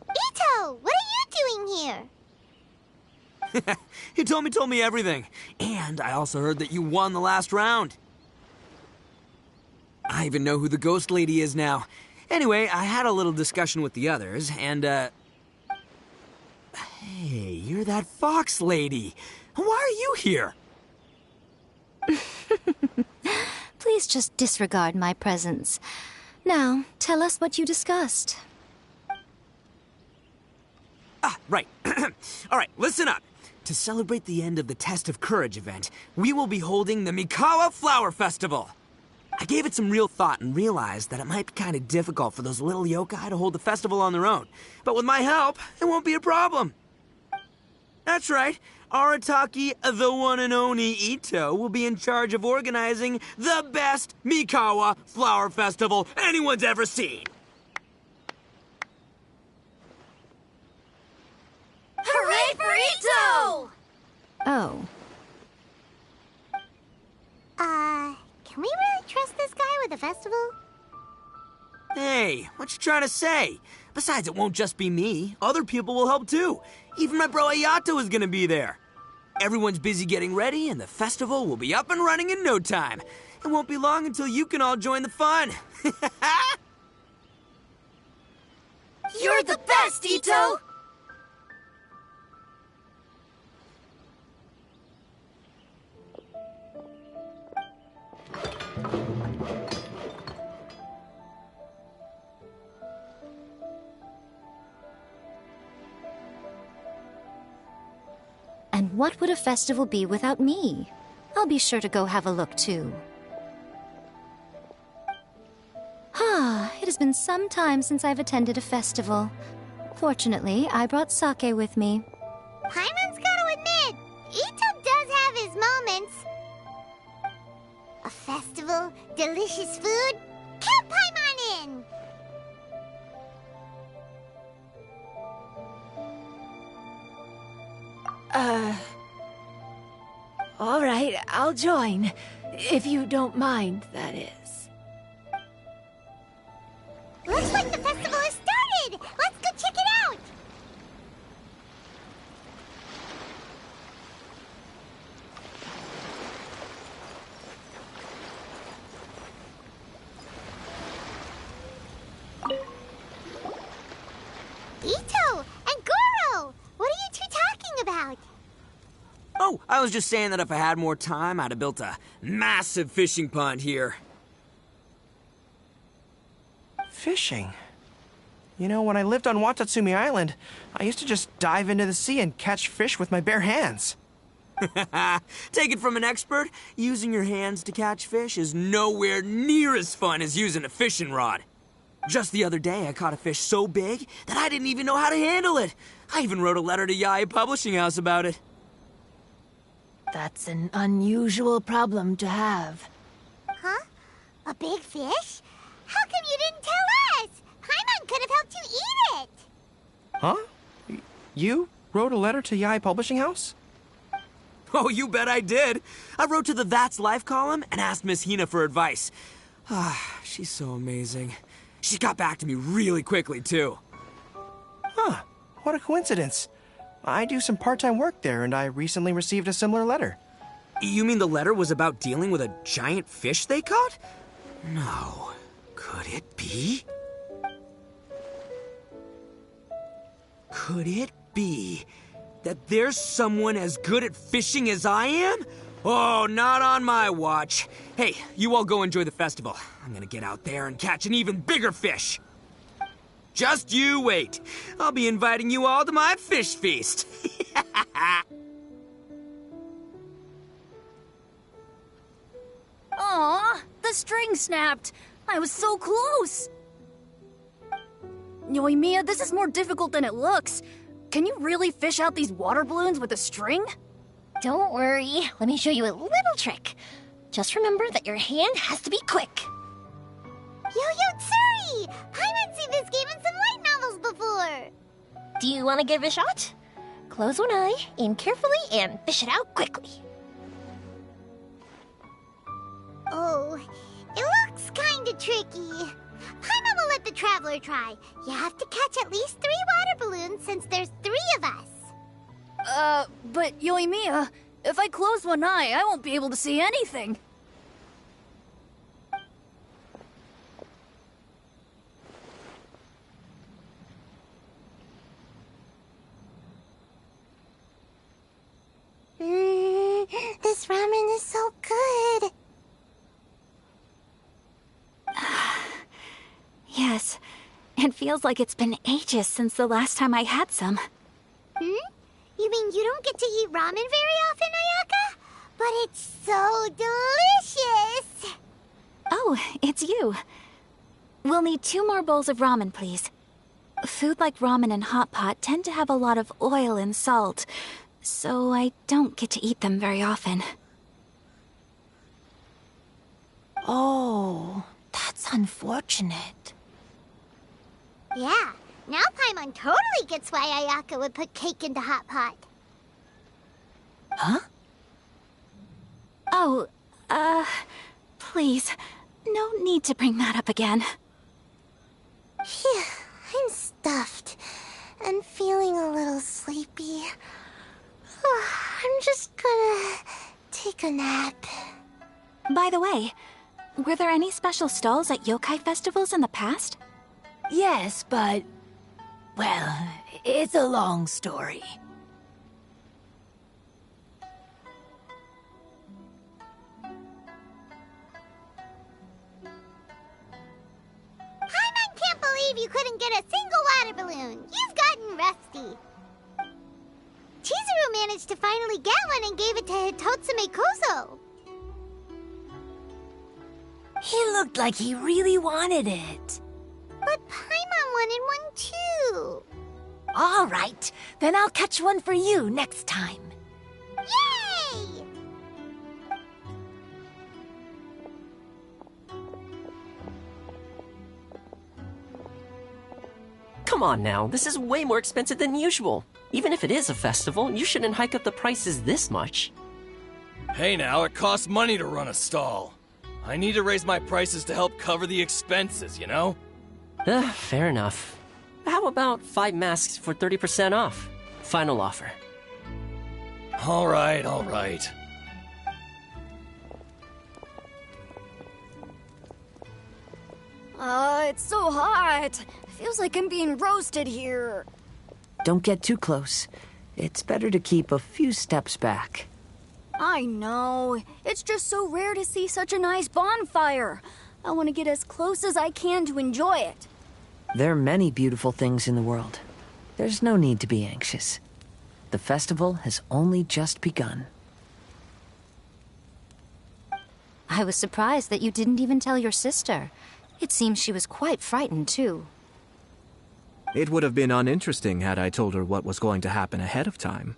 Ito, what are you doing here? Hitomi told me everything. And I also heard that you won the last round. I even know who the ghost lady is now. Anyway, I had a little discussion with the others, and, Hey, you're that fox lady. Why are you here? Please just disregard my presence. Now, tell us what you discussed. Ah, right. All right, listen up. To celebrate the end of the Test of Courage event, we will be holding the Mikawa Flower Festival. I gave it some real thought and realized that it might be kind of difficult for those little yokai to hold the festival on their own. But with my help, it won't be a problem. That's right. Arataki, the one and only Ito, will be in charge of organizing the best Mikawa Flower Festival anyone's ever seen. Hooray for Ito! Oh. Can we really trust this guy with the festival? Hey, what you trying to say? Besides, it won't just be me. Other people will help too. Even my bro Ayato is gonna be there. Everyone's busy getting ready, and the festival will be up and running in no time. It won't be long until you can all join the fun. You're the best, Ito! And what would a festival be without me? I'll be sure to go have a look, too. It has been some time since I've attended a festival. Fortunately, I brought sake with me. Paimon's gotta admit, Ito does have his moments. A festival, delicious food, count Paimon in! All right, I'll join. If you don't mind, that is. Looks like the festival has started! Let's go check it out! Ito and Goro! What are you two talking about? Oh, I was just saying that if I had more time, I'd have built a massive fishing pond here. Fishing? You know, when I lived on Watatsumi Island, I used to just dive into the sea and catch fish with my bare hands. Take it from an expert, using your hands to catch fish is nowhere near as fun as using a fishing rod. Just the other day, I caught a fish so big that I didn't even know how to handle it. I even wrote a letter to Yae Publishing House about it. That's an unusual problem to have. Huh? A big fish? How come you didn't tell us? Paimon could have helped you eat it! Huh? You wrote a letter to Yae Publishing House? Oh, you bet I did. I wrote to the That's Life column and asked Miss Hina for advice. She's so amazing. She got back to me really quickly, too. Huh. What a coincidence. I do some part-time work there, and I recently received a similar letter. You mean the letter was about dealing with a giant fish they caught? No. Could it be? Could it be that there's someone as good at fishing as I am? Oh, not on my watch. Hey, you all go enjoy the festival. I'm gonna get out there and catch an even bigger fish. Just you wait. I'll be inviting you all to my fish feast. the string snapped. I was so close. Yoimiya, this is more difficult than it looks. Can you really fish out these water balloons with a string? Don't worry. Let me show you a little trick. Just remember that your hand has to be quick. Yo-Yo Tsuri! Paimon's seen this game in some light novels before. Do you want to give it a shot? Close one eye, aim carefully, and fish it out quickly. Oh, it looks kinda tricky. Paimon will let the traveler try. You have to catch at least 3 water balloons since there's 3 of us. But Yoimiya, if I close one eye, I won't be able to see anything. This ramen is so good. Yes, it feels like it's been ages since the last time I had some. You mean you don't get to eat ramen very often, Ayaka? But it's so delicious! Oh, it's you. We'll need 2 more bowls of ramen, please. Food like ramen and hot pot tend to have a lot of oil and salt, so I don't get to eat them very often. Oh, that's unfortunate. Yeah, now Paimon totally gets why Ayaka would put cake into hot pot. Huh? Oh, please, no need to bring that up again. Phew, I'm stuffed and feeling a little sleepy. I'm just gonna take a nap. By the way, were there any special stalls at yokai festivals in the past? Yes, but... well, it's a long story. Paimon can't believe you couldn't get a single water balloon. You've gotten rusty. Chizuru managed to finally get one and gave it to Hitotsume Kozo. He looked like he really wanted it. But Paimon wanted one too. All right, then I'll catch one for you next time. Yay! Come on now, this is way more expensive than usual. Even if it is a festival, you shouldn't hike up the prices this much. Hey now, it costs money to run a stall. I need to raise my prices to help cover the expenses, you know? Fair enough. How about 5 masks for 30% off? Final offer. All right, all right. It's so hot. Feels like I'm being roasted here. Don't get too close. It's better to keep a few steps back. I know. It's just so rare to see such a nice bonfire. I want to get as close as I can to enjoy it. There are many beautiful things in the world. There's no need to be anxious. The festival has only just begun. I was surprised that you didn't even tell your sister. It seems she was quite frightened, too. It would have been uninteresting had I told her what was going to happen ahead of time.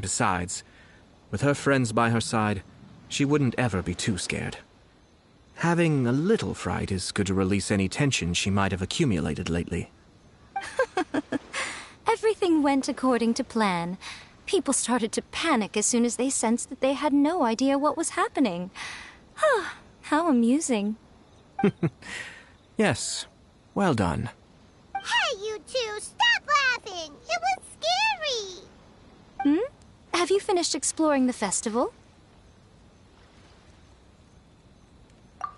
Besides, with her friends by her side, she wouldn't ever be too scared. Having a little fright is good to release any tension she might have accumulated lately. Everything went according to plan. People started to panic as soon as they sensed that they had no idea what was happening. How amusing. Yes, well done. Hey, you two, stop laughing! It was scary! Have you finished exploring the festival?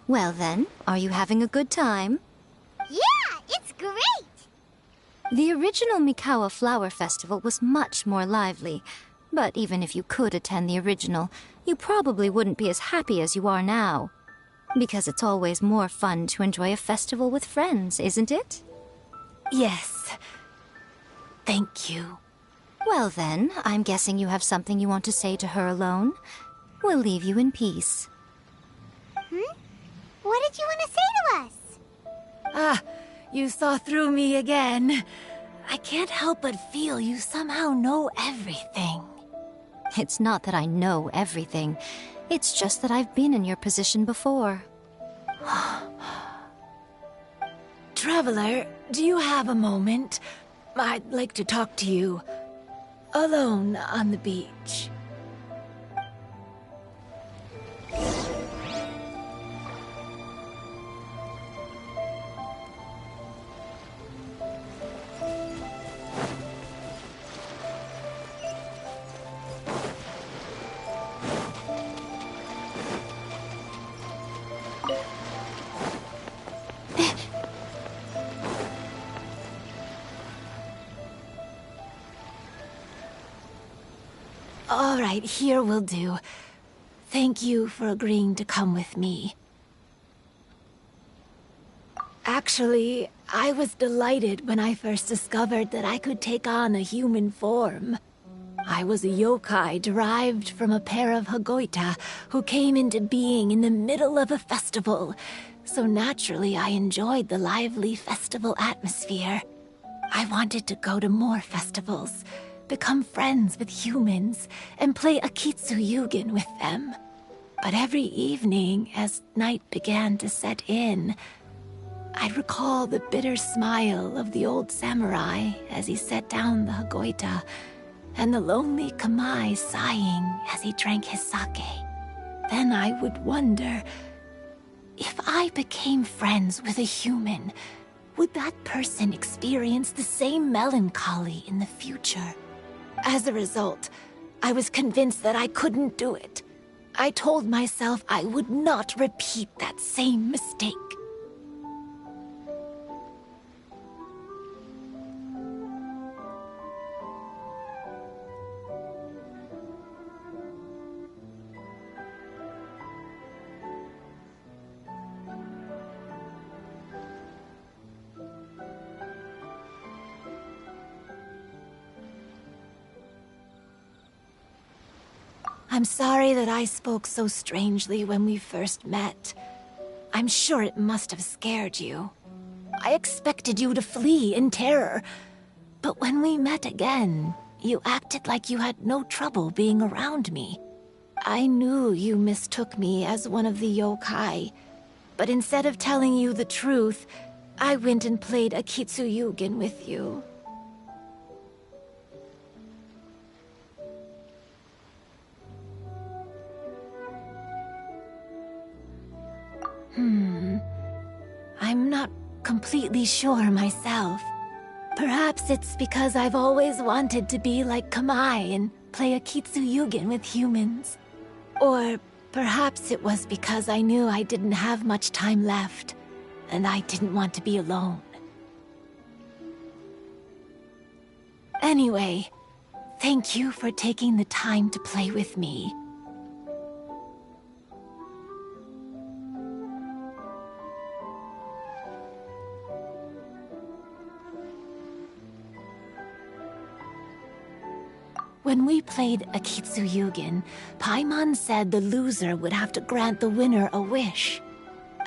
Well then, are you having a good time? Yeah, it's great! The original Mikawa Flower Festival was much more lively. But even if you could attend the original, you probably wouldn't be as happy as you are now. Because it's always more fun to enjoy a festival with friends, isn't it? Yes. Thank you. Well then, I'm guessing you have something you want to say to her alone. We'll leave you in peace. What did you want to say to us? Ah, you saw through me again. I can't help but feel you somehow know everything. It's not that I know everything. It's just that I've been in your position before. Traveler, do you have a moment? I'd like to talk to you. Alone on the beach. All right, here will do. Thank you for agreeing to come with me. Actually, I was delighted when I first discovered that I could take on a human form. I was a yokai derived from a pair of Hagoita who came into being in the middle of a festival, so naturally I enjoyed the lively festival atmosphere. I wanted to go to more festivals, become friends with humans, and play Akitsu Yugen with them. But every evening, as night began to set in, I'd recall the bitter smile of the old samurai as he set down the Hagoita, and the lonely Kamai sighing as he drank his sake. Then I would wonder, if I became friends with a human, would that person experience the same melancholy in the future? As a result, I was convinced that I couldn't do it. I told myself I would not repeat that same mistake. I'm sorry that I spoke so strangely when we first met. I'm sure it must have scared you. I expected you to flee in terror. But when we met again, you acted like you had no trouble being around me. I knew you mistook me as one of the yokai, but instead of telling you the truth, I went and played Akitsu Yugen with you. I'm not completely sure myself. Perhaps it's because I've always wanted to be like Kamai and play Akitsu Yugen with humans. Or perhaps it was because I knew I didn't have much time left, and I didn't want to be alone. Anyway, thank you for taking the time to play with me. When we played Akitsu Yugen, Paimon said the loser would have to grant the winner a wish.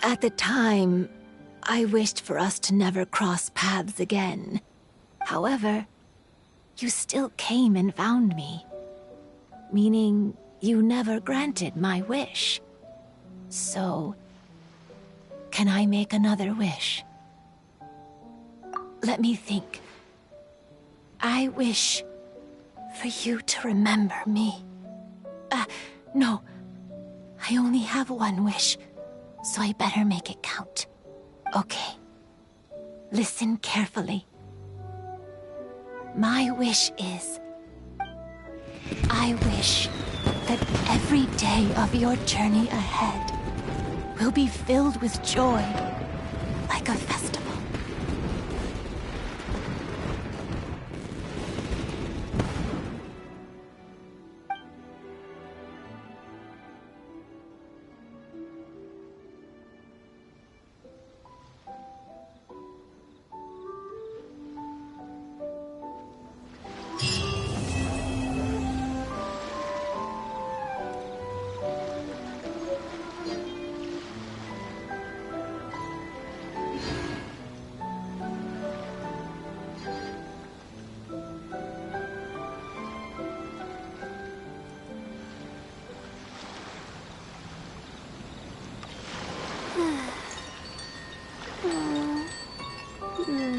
At the time, I wished for us to never cross paths again. However, you still came and found me. Meaning, you never granted my wish. So, can I make another wish? Let me think. I wish for you to remember me. No. I only have one wish, so I better make it count. Okay. Listen carefully. My wish is, I wish that every day of your journey ahead will be filled with joy, like a festival. Okay.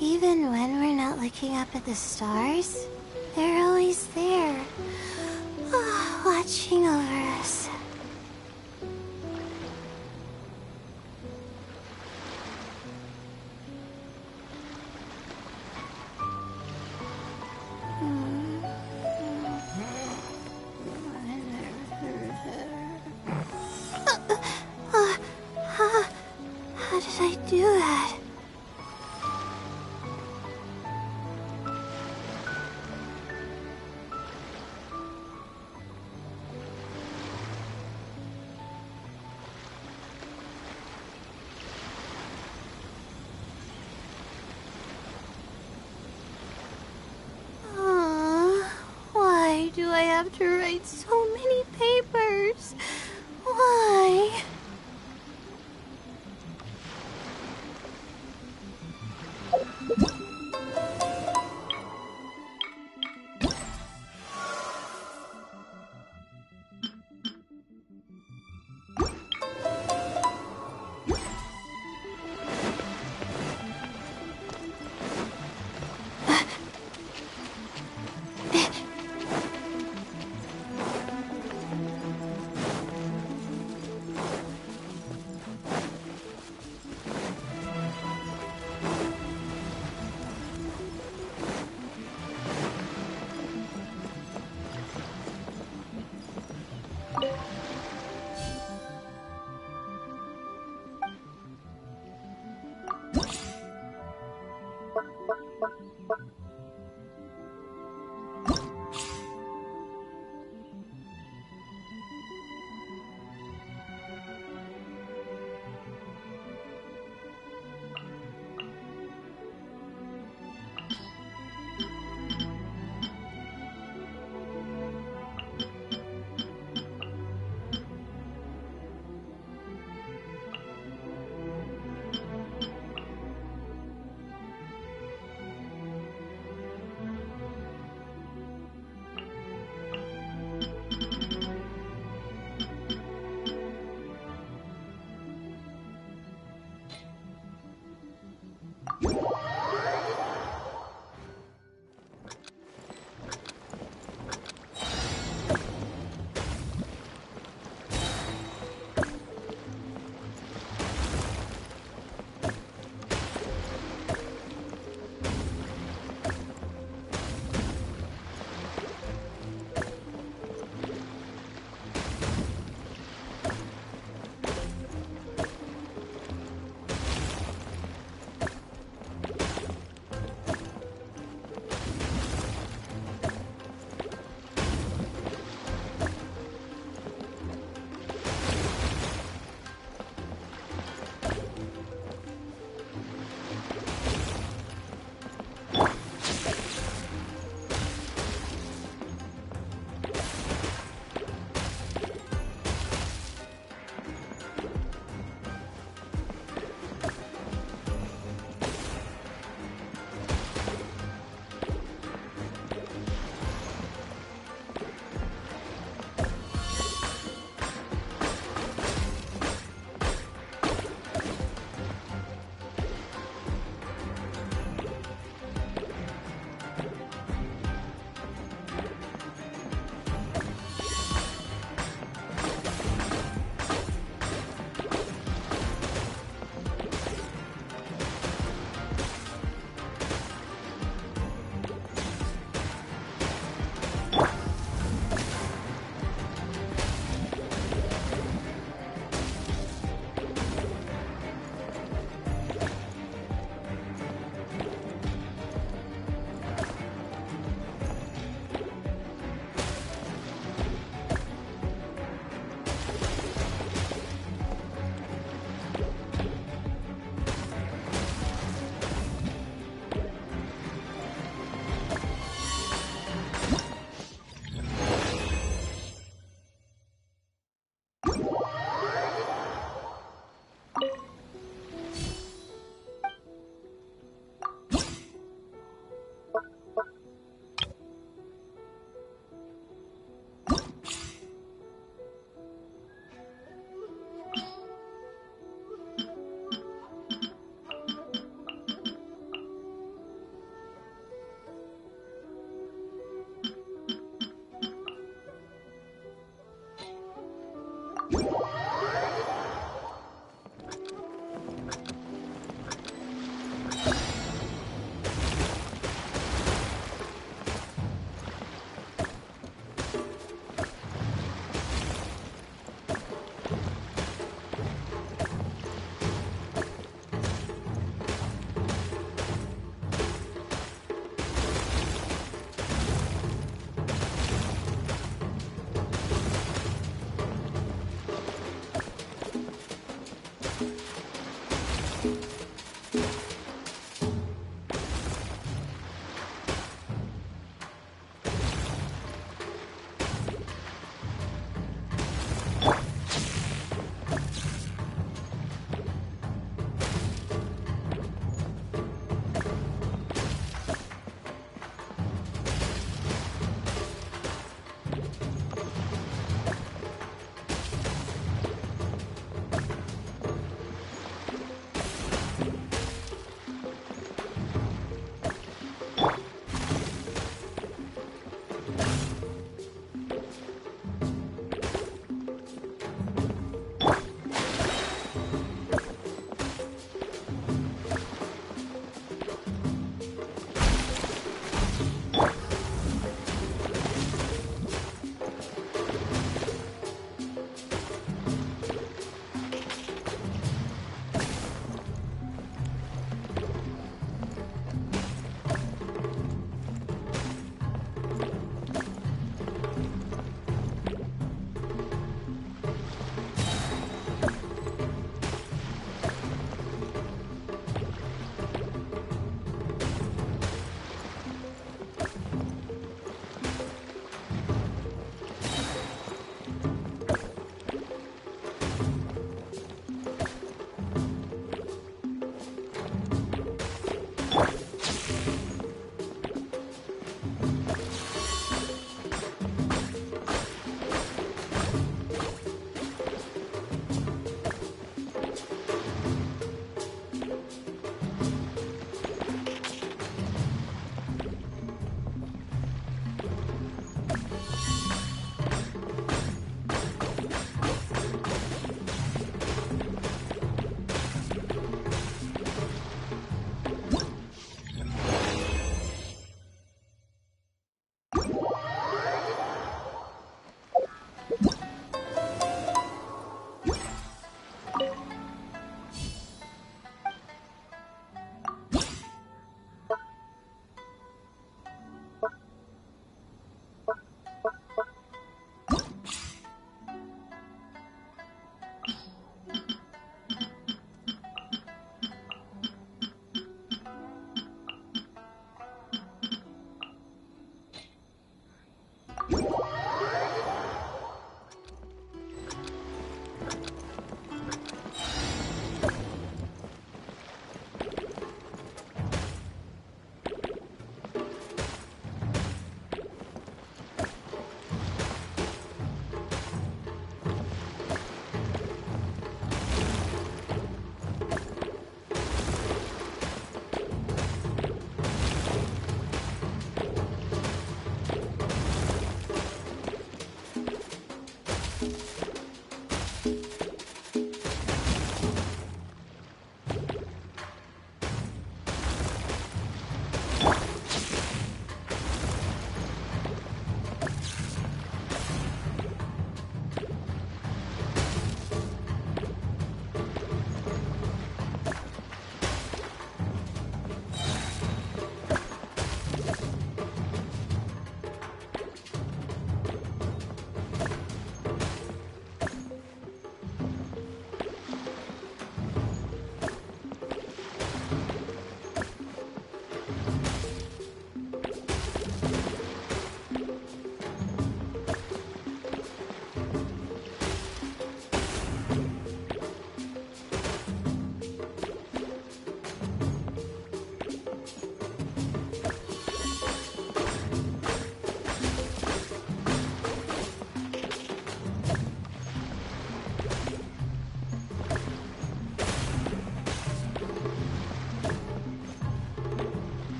Even when we're not looking up at the stars, they're always there, watching over us. How did I do that? Why do I have to write so many papers? Why?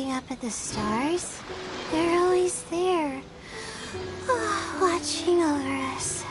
looking up at the stars? They're always there, watching over us.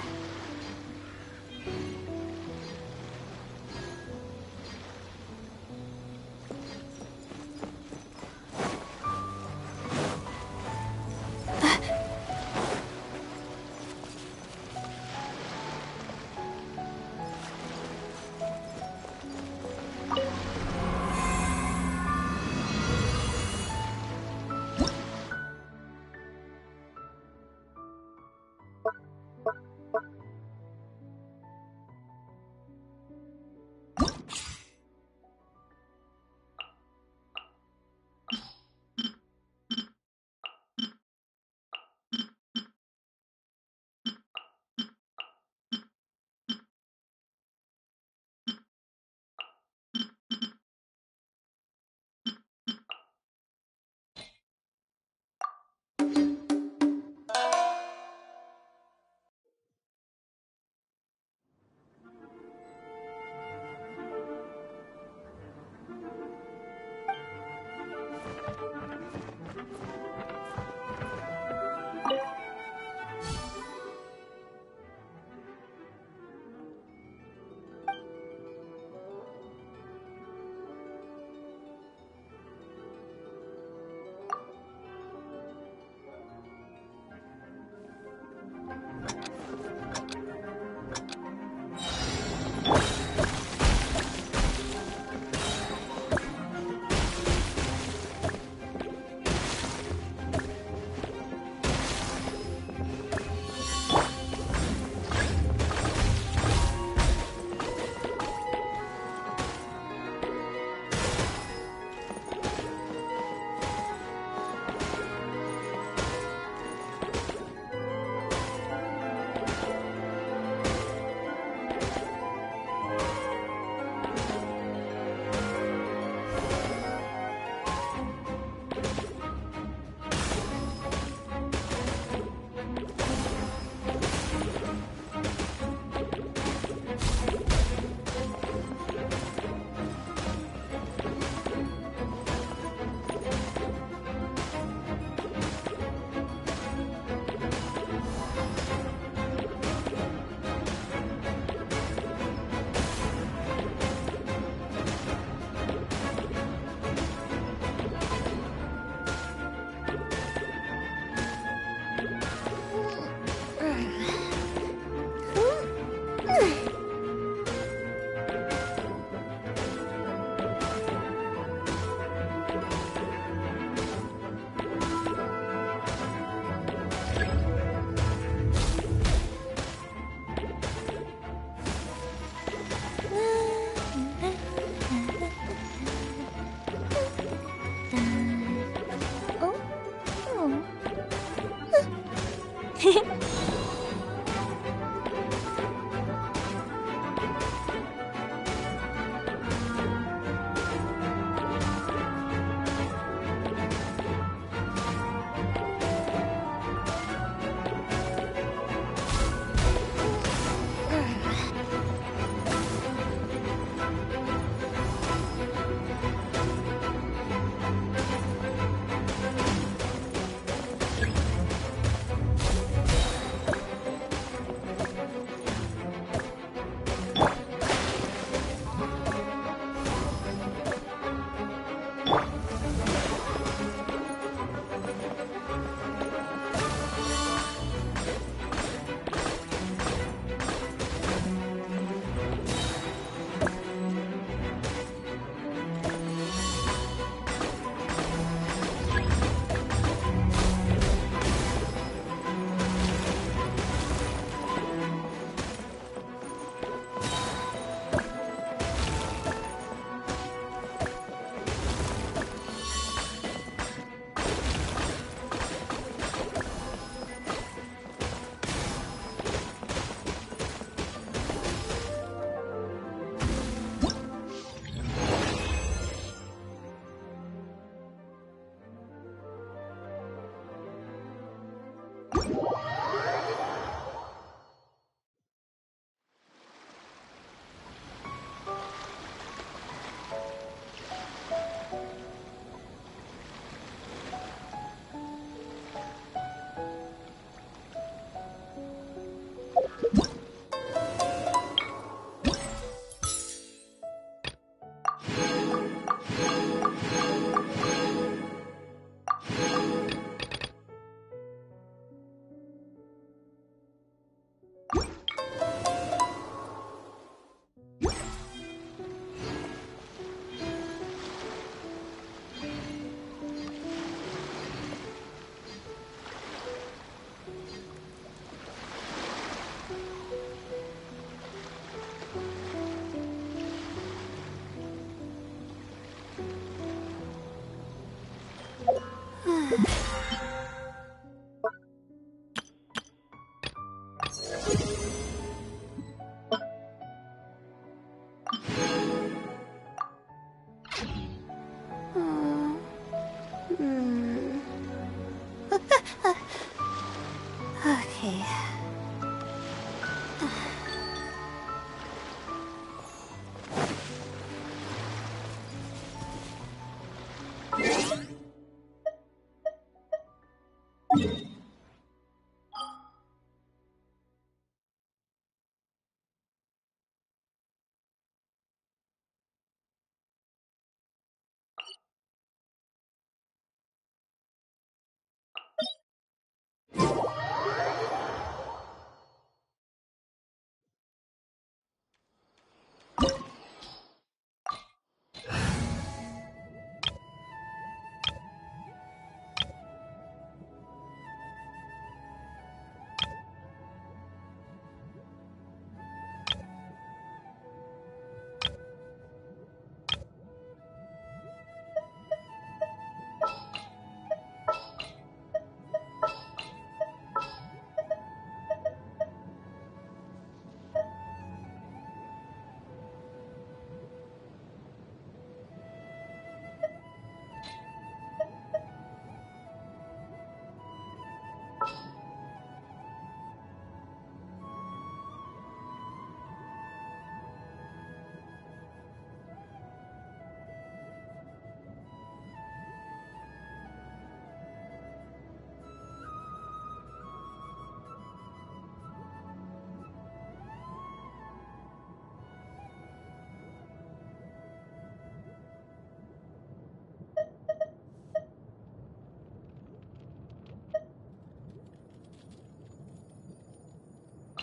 Okay.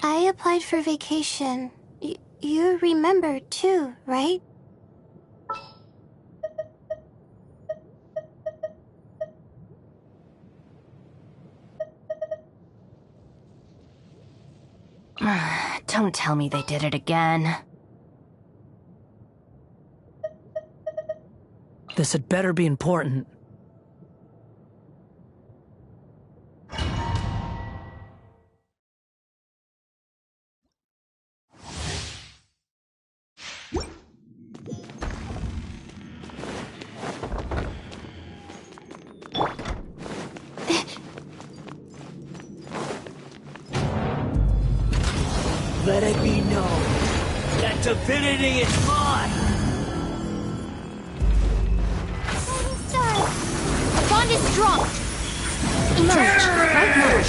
I applied for vacation. You remember too, right? Don't tell me they did it again. This had better be important. Let it be known that divinity is mine! The bond is strong! Emerge, right now. A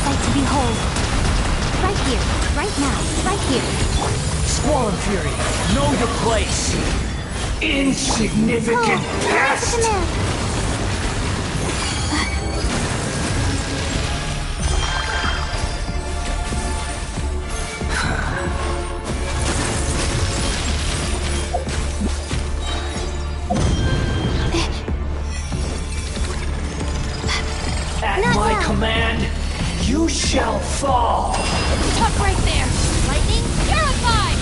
sight to behold. Right here, right now, right here. Squall and Fury, know your place! Insignificant pest! At my command, you shall fall! Tuck right there! Lightning, purified!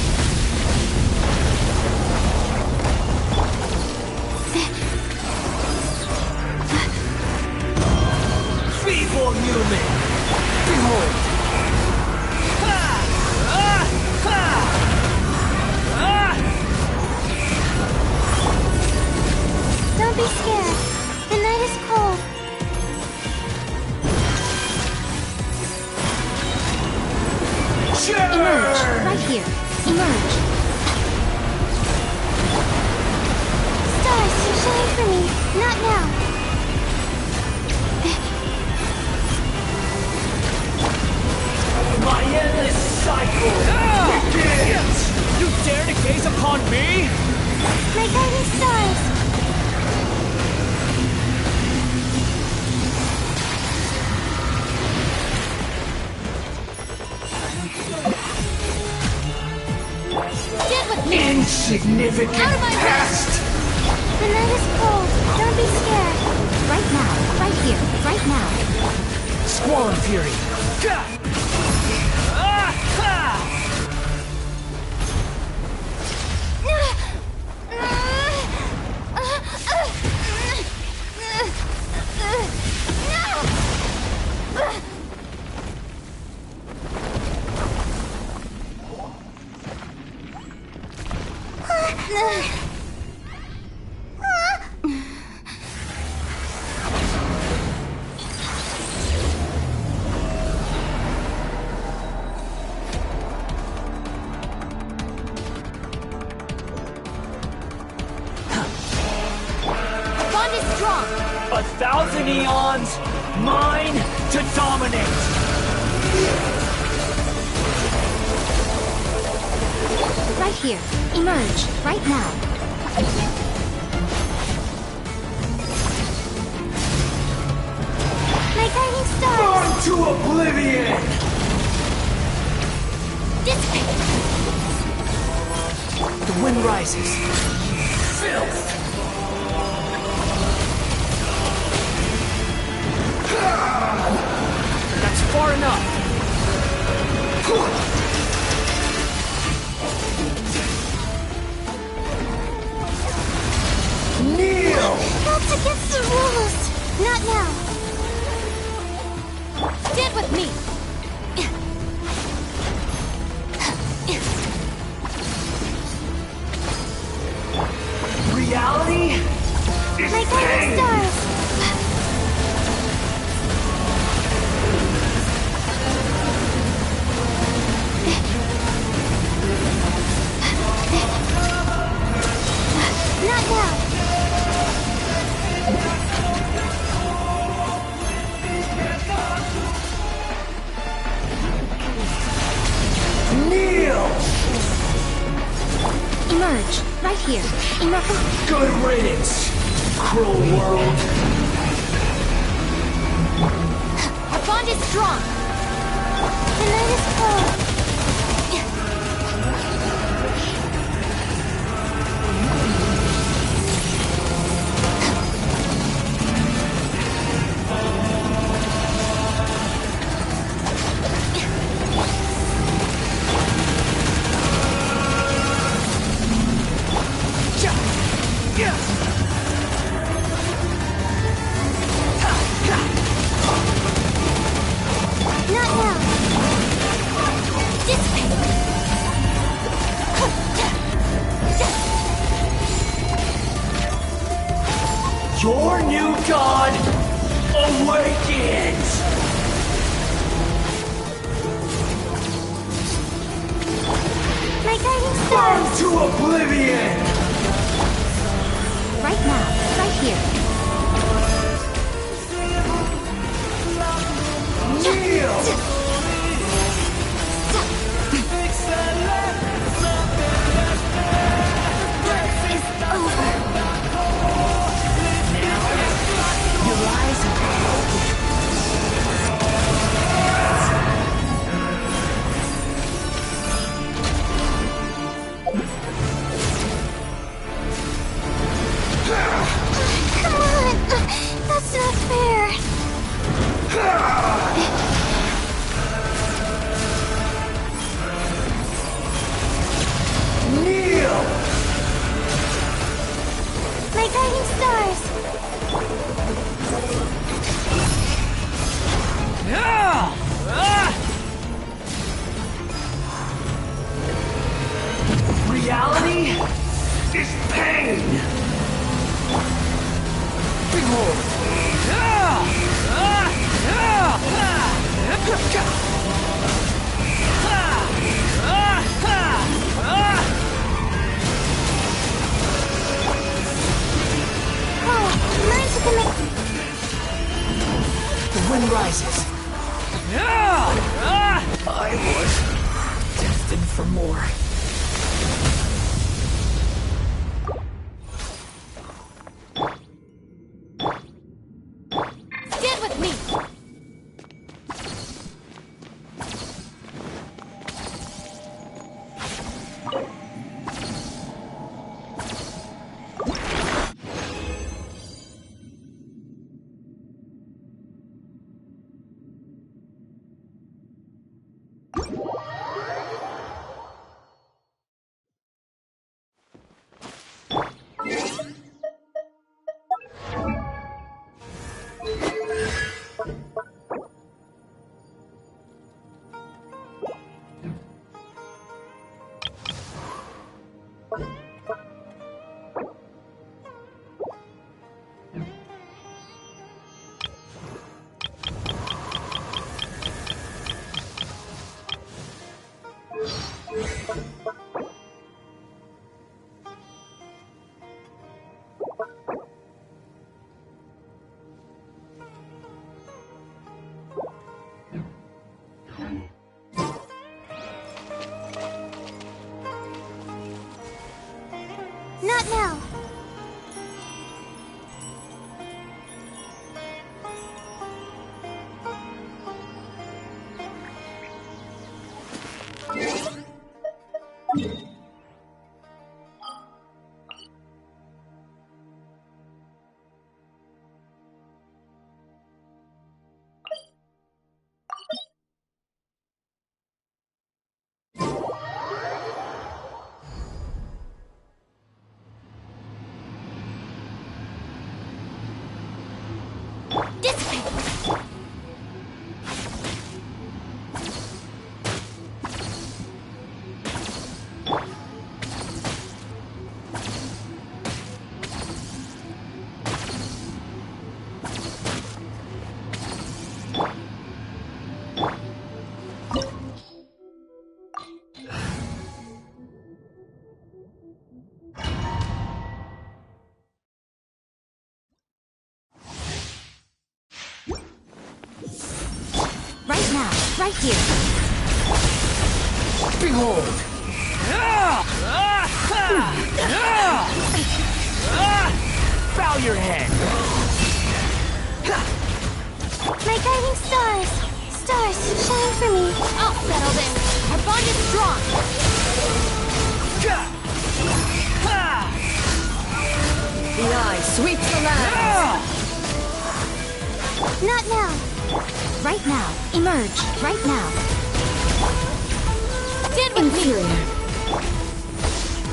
Feeble human! Behold! Don't be scared. The night is cold. Emerge, right here. Emerge. Stars, you shine for me. Not now. My endless cycle begins! You dare to gaze upon me? My guiding stars. Get with me! Insignificant Out of my pest! The night is cold. Don't be scared. Right now, right here, right now. Squall and Fury! 7 eons, mine to dominate! Right here. Emerge. Right now. My guiding stars! Burn to oblivion! Dissipate! The wind rises. Filth! That's far enough! Kneel! That's against the rules! Not now! Stand with me! Reality is My guiding pain! stars! Not now! Kneel! Emerge. Right here. Emerge. Good riddance, cruel world. Our bond is strong! The night is cold! Not now! Dissipate! Your new god awakens! My guiding Burn stars! to oblivion! Right now. Right here. Kneel! Your eyes are Come on! That's not fair! Kneel! My guiding stars! Reality is pain! Behold! Oh, mine to commit. The wind rises. I was destined for more. Stand with me! right now, right here. Behold! Bow your head! My guiding stars! Stars, shine for me! I'll settle this. Our bond is strong. The eye sweeps the land! Not now! Right now, emerge, right now. Stand with Inferior. me.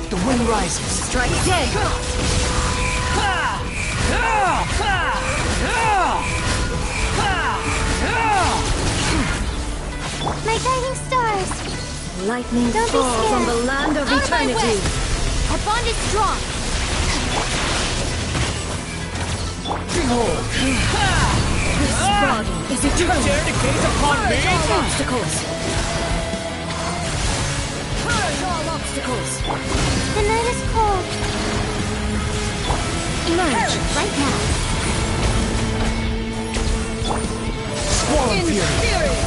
The wind rises. Strike dead! My guiding stars! Lightning Don't be falls scared. on the land of Out of my eternity! way. Our bond is strong. Behold! This body is eternal! Dare to gaze upon me? Purge all obstacles! Purge all obstacles! The night is cold. Emerge, right now. Squall Fury! Inferior!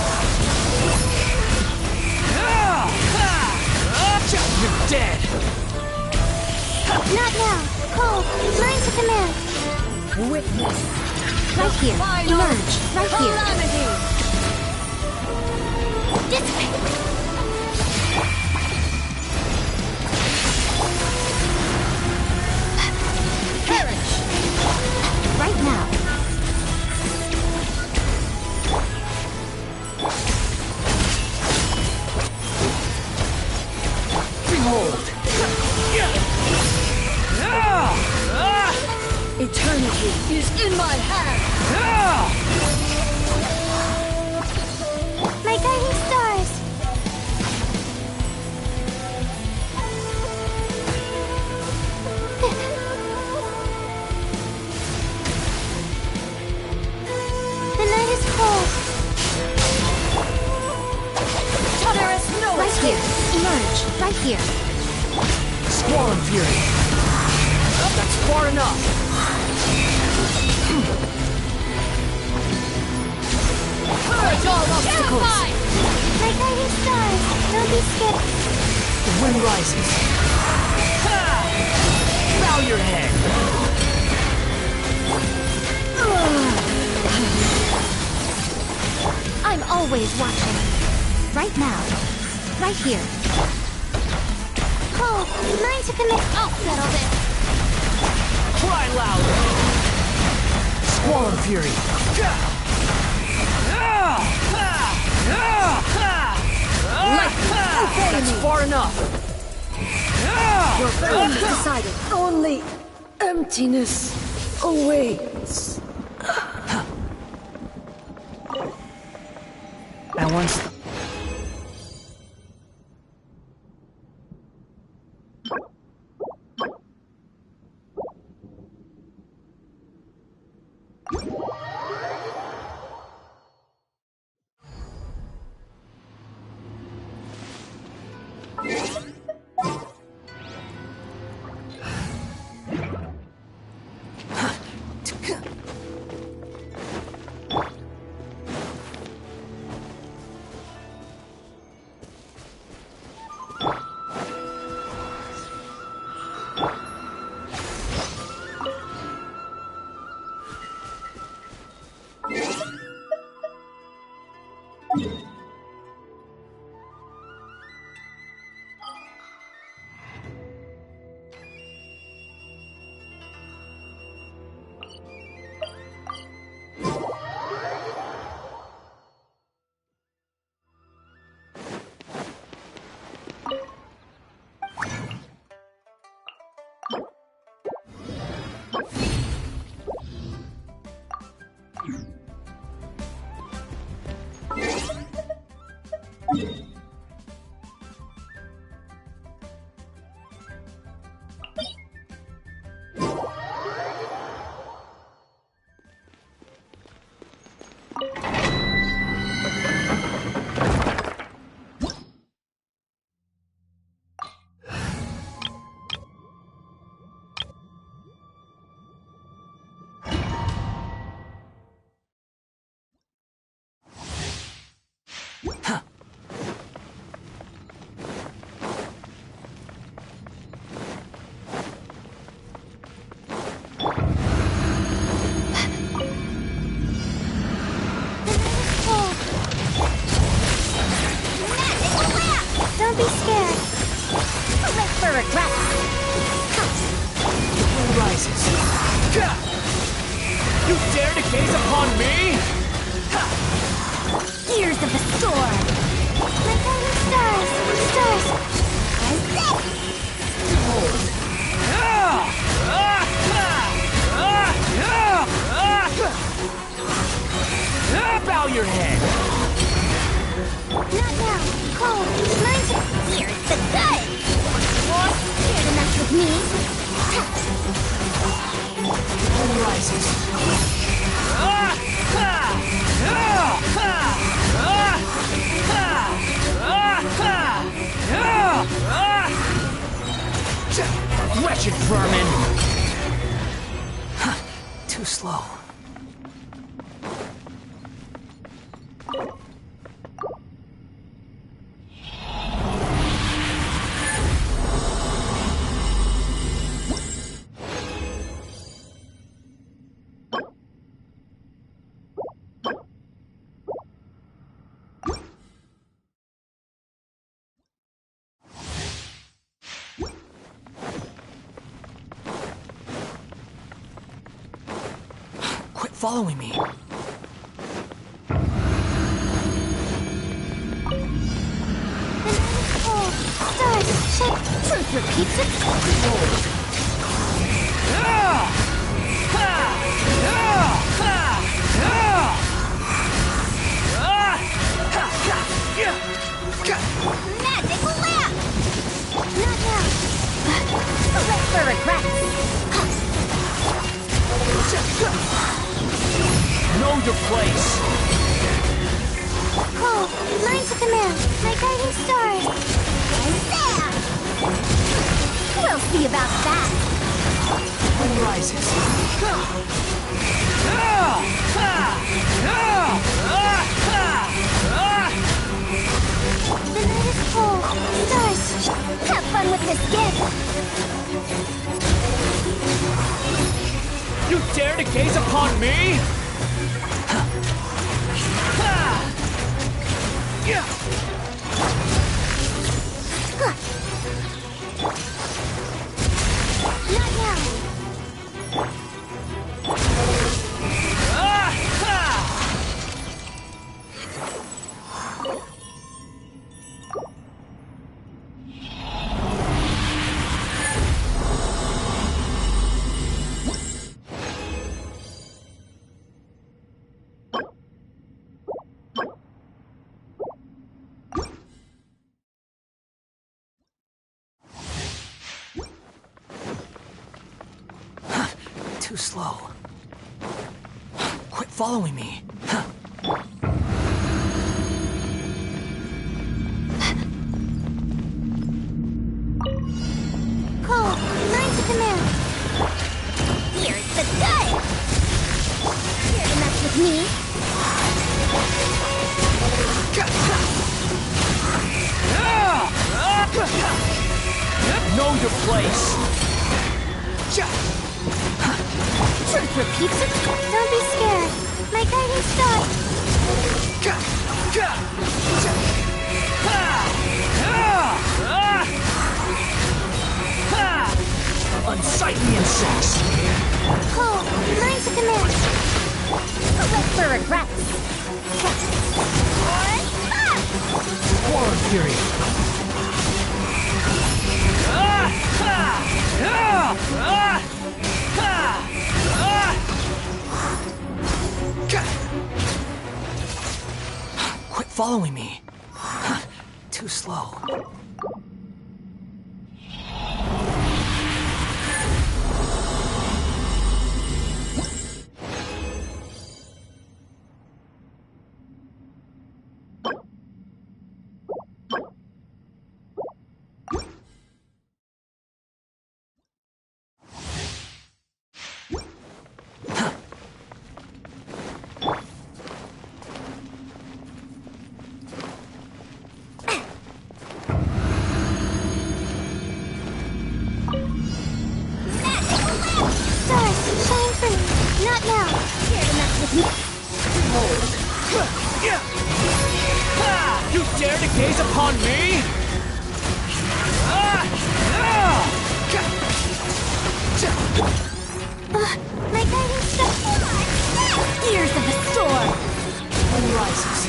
You're dead! Not now! Cold! Mine to command! Witness! Right here, Final emerge, right here. calamity! Dissipate. Perish! Right now. Behold! Eternity is in my hand! My guiding stars! The night is cold. There is no Right escape! here. Emerge, right here. Squall Fury! That's far enough! Purge all obstacles! My guiding stars! Don't be scared. The wind rises. Bow your head! I'm always watching. Right now. Right here. Cold! Mine to command! I'll settle this. Cry loud! Squall Fury! That's far enough! Your fate is decided. Only emptiness awaits. And once Ears of the storm! My guiding stars! Stars! Bow your head! Not now! Cold! Mine's... Here's the good! Here to mess with me? Moon rises. Wretched vermin! Too slow. Quit following me. Cold! Stars! Shine! Truth repeats itself! Magic lamp! Not now! Wait for regrets! Know your place! Cold! Mine's a command! My guiding stars! There! We'll see about that! Moon rises. The night is cold! Stars! Have fun with this gift! You dare to gaze upon me? Not now! Too slow. Quit following me. Cold! Mine's a command! Here's the good! Here to mess with me? Know your place! Truth repeats itself! Don't be scared! My guiding star! Unsightly insects! Cold! Mine's a command! Wait for regrets! War and fury! Quit following me. Too slow. Not now! Here to mess with me? You dare to gaze upon me? My guiding star! Ears of the storm! Moon rises.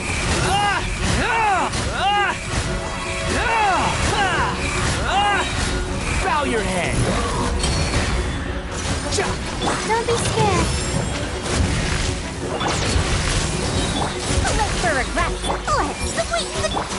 Let's swing the...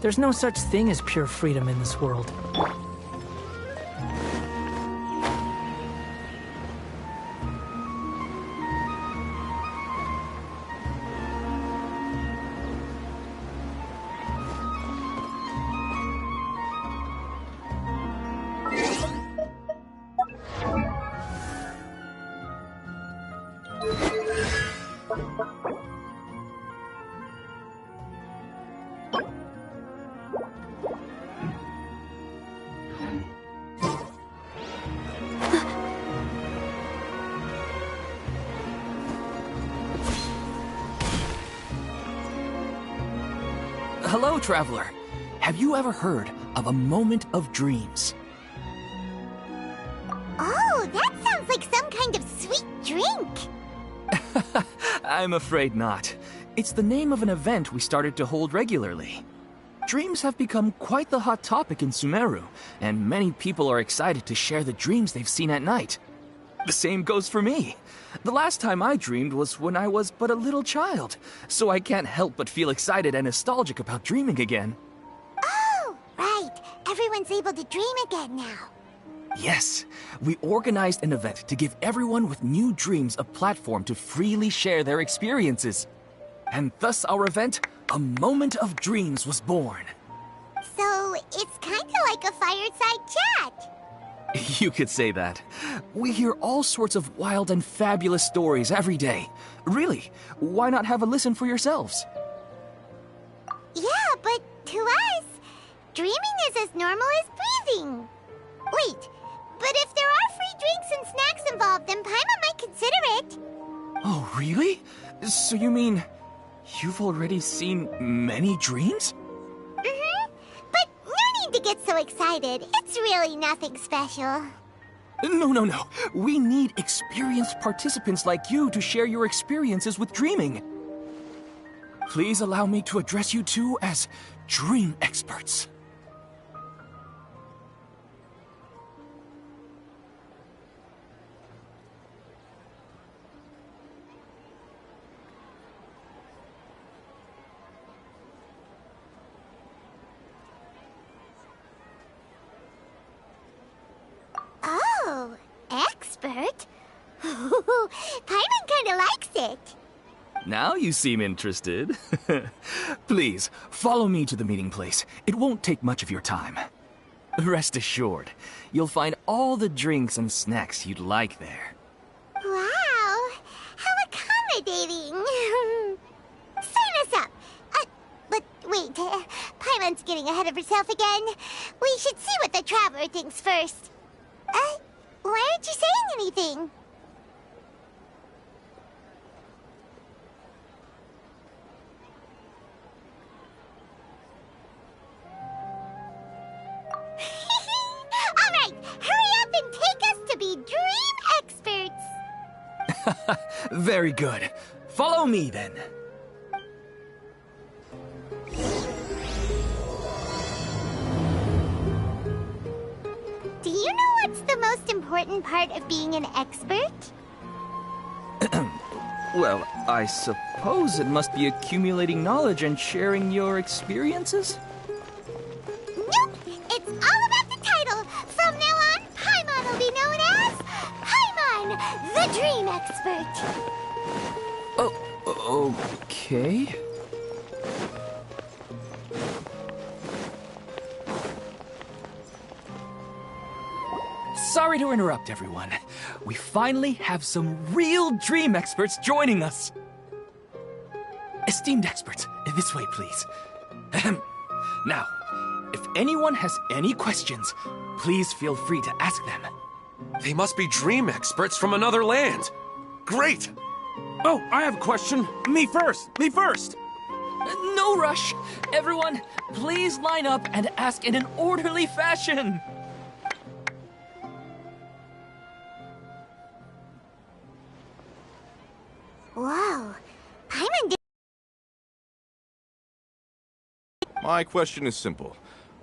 There's no such thing as pure freedom in this world. Hello, traveler. Have you ever heard of a moment of dreams? Oh, that sounds like some kind of sweet drink. I'm afraid not. It's the name of an event we started to hold regularly. Dreams have become quite the hot topic in Sumeru, and many people are excited to share the dreams they've seen at night. The same goes for me. The last time I dreamed was when I was but a little child, so I can't help but feel excited and nostalgic about dreaming again. Oh, right. Everyone's able to dream again now. Yes, we organized an event to give everyone with new dreams a platform to freely share their experiences. And thus our event, A Moment of Dreams, was born. So, it's kind of like a fireside chat. You could say that. We hear all sorts of wild and fabulous stories every day. Really, why not have a listen for yourselves? Yeah, but to us, dreaming is as normal as breathing. Wait, but if there are free drinks and snacks involved, then Paimon might consider it. Oh, really? So you mean you've already seen many dreams? But no need to get so excited. It's really nothing special. No. We need experienced participants like you to share your experiences with dreaming. Please allow me to address you two as dream experts. Oh, expert? Paimon kinda likes it. Now you seem interested. Please, follow me to the meeting place. It won't take much of your time. Rest assured, you'll find all the drinks and snacks you'd like there. Wow, how accommodating. Sign us up. But wait, Paimon's getting ahead of herself again. We should see what the traveler thinks first. Why aren't you saying anything? Alright, hurry up and take us to be dream experts! Very good. Follow me then. Do you know what's the most important part of being an expert? Well, I suppose it must be accumulating knowledge and sharing your experiences? Nope! It's all about the title! From now on, Paimon will be known as Paimon, the Dream Expert! Oh, okay. Sorry to interrupt, everyone. We finally have some real dream experts joining us. Esteemed experts, this way, please. Now, if anyone has any questions, please feel free to ask them. They must be dream experts from another land. Great! Oh, I have a question. Me first! No rush. Everyone, please line up and ask in an orderly fashion. Whoa, Paimon did... My question is simple.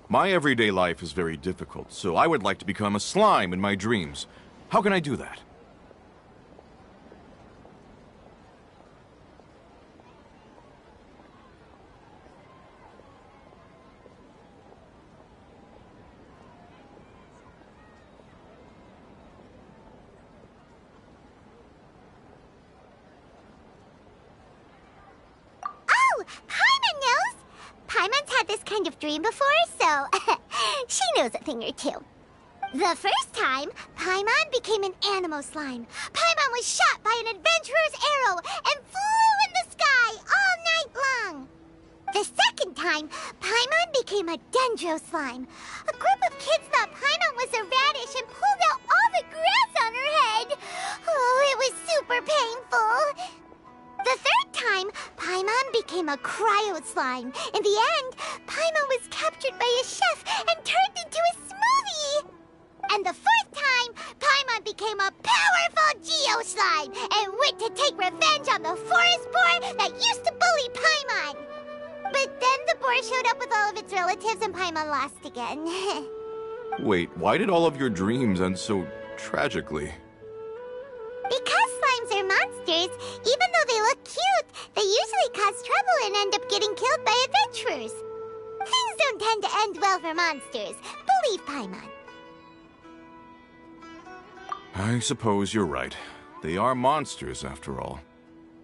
My everyday life is very difficult, so I would like to become a slime in my dreams. How can I do that? Oh, Paimon knows! Paimon's had this kind of dream before, so she knows a thing or two. The first time, Paimon became an animal slime. Paimon was shot by an adventurer's arrow and flew in the sky all night long. The second time, Paimon became a dendro slime. A group of kids thought Paimon was a radish and pulled out all the grass on her head. Oh, it was super painful. The third time, Paimon became a cryo slime. In the end, Paimon was captured by a chef and turned into a smoothie. And the fourth time, Paimon became a powerful Geo slime and went to take revenge on the forest boar that used to bully Paimon. But then the boar showed up with all of its relatives and Paimon lost again. Wait, why did all of your dreams end so tragically? Because slimes are monsters, even though they look cute, they usually cause trouble and end up getting killed by adventurers. Things don't tend to end well for monsters. Believe Paimon. I suppose you're right. They are monsters, after all.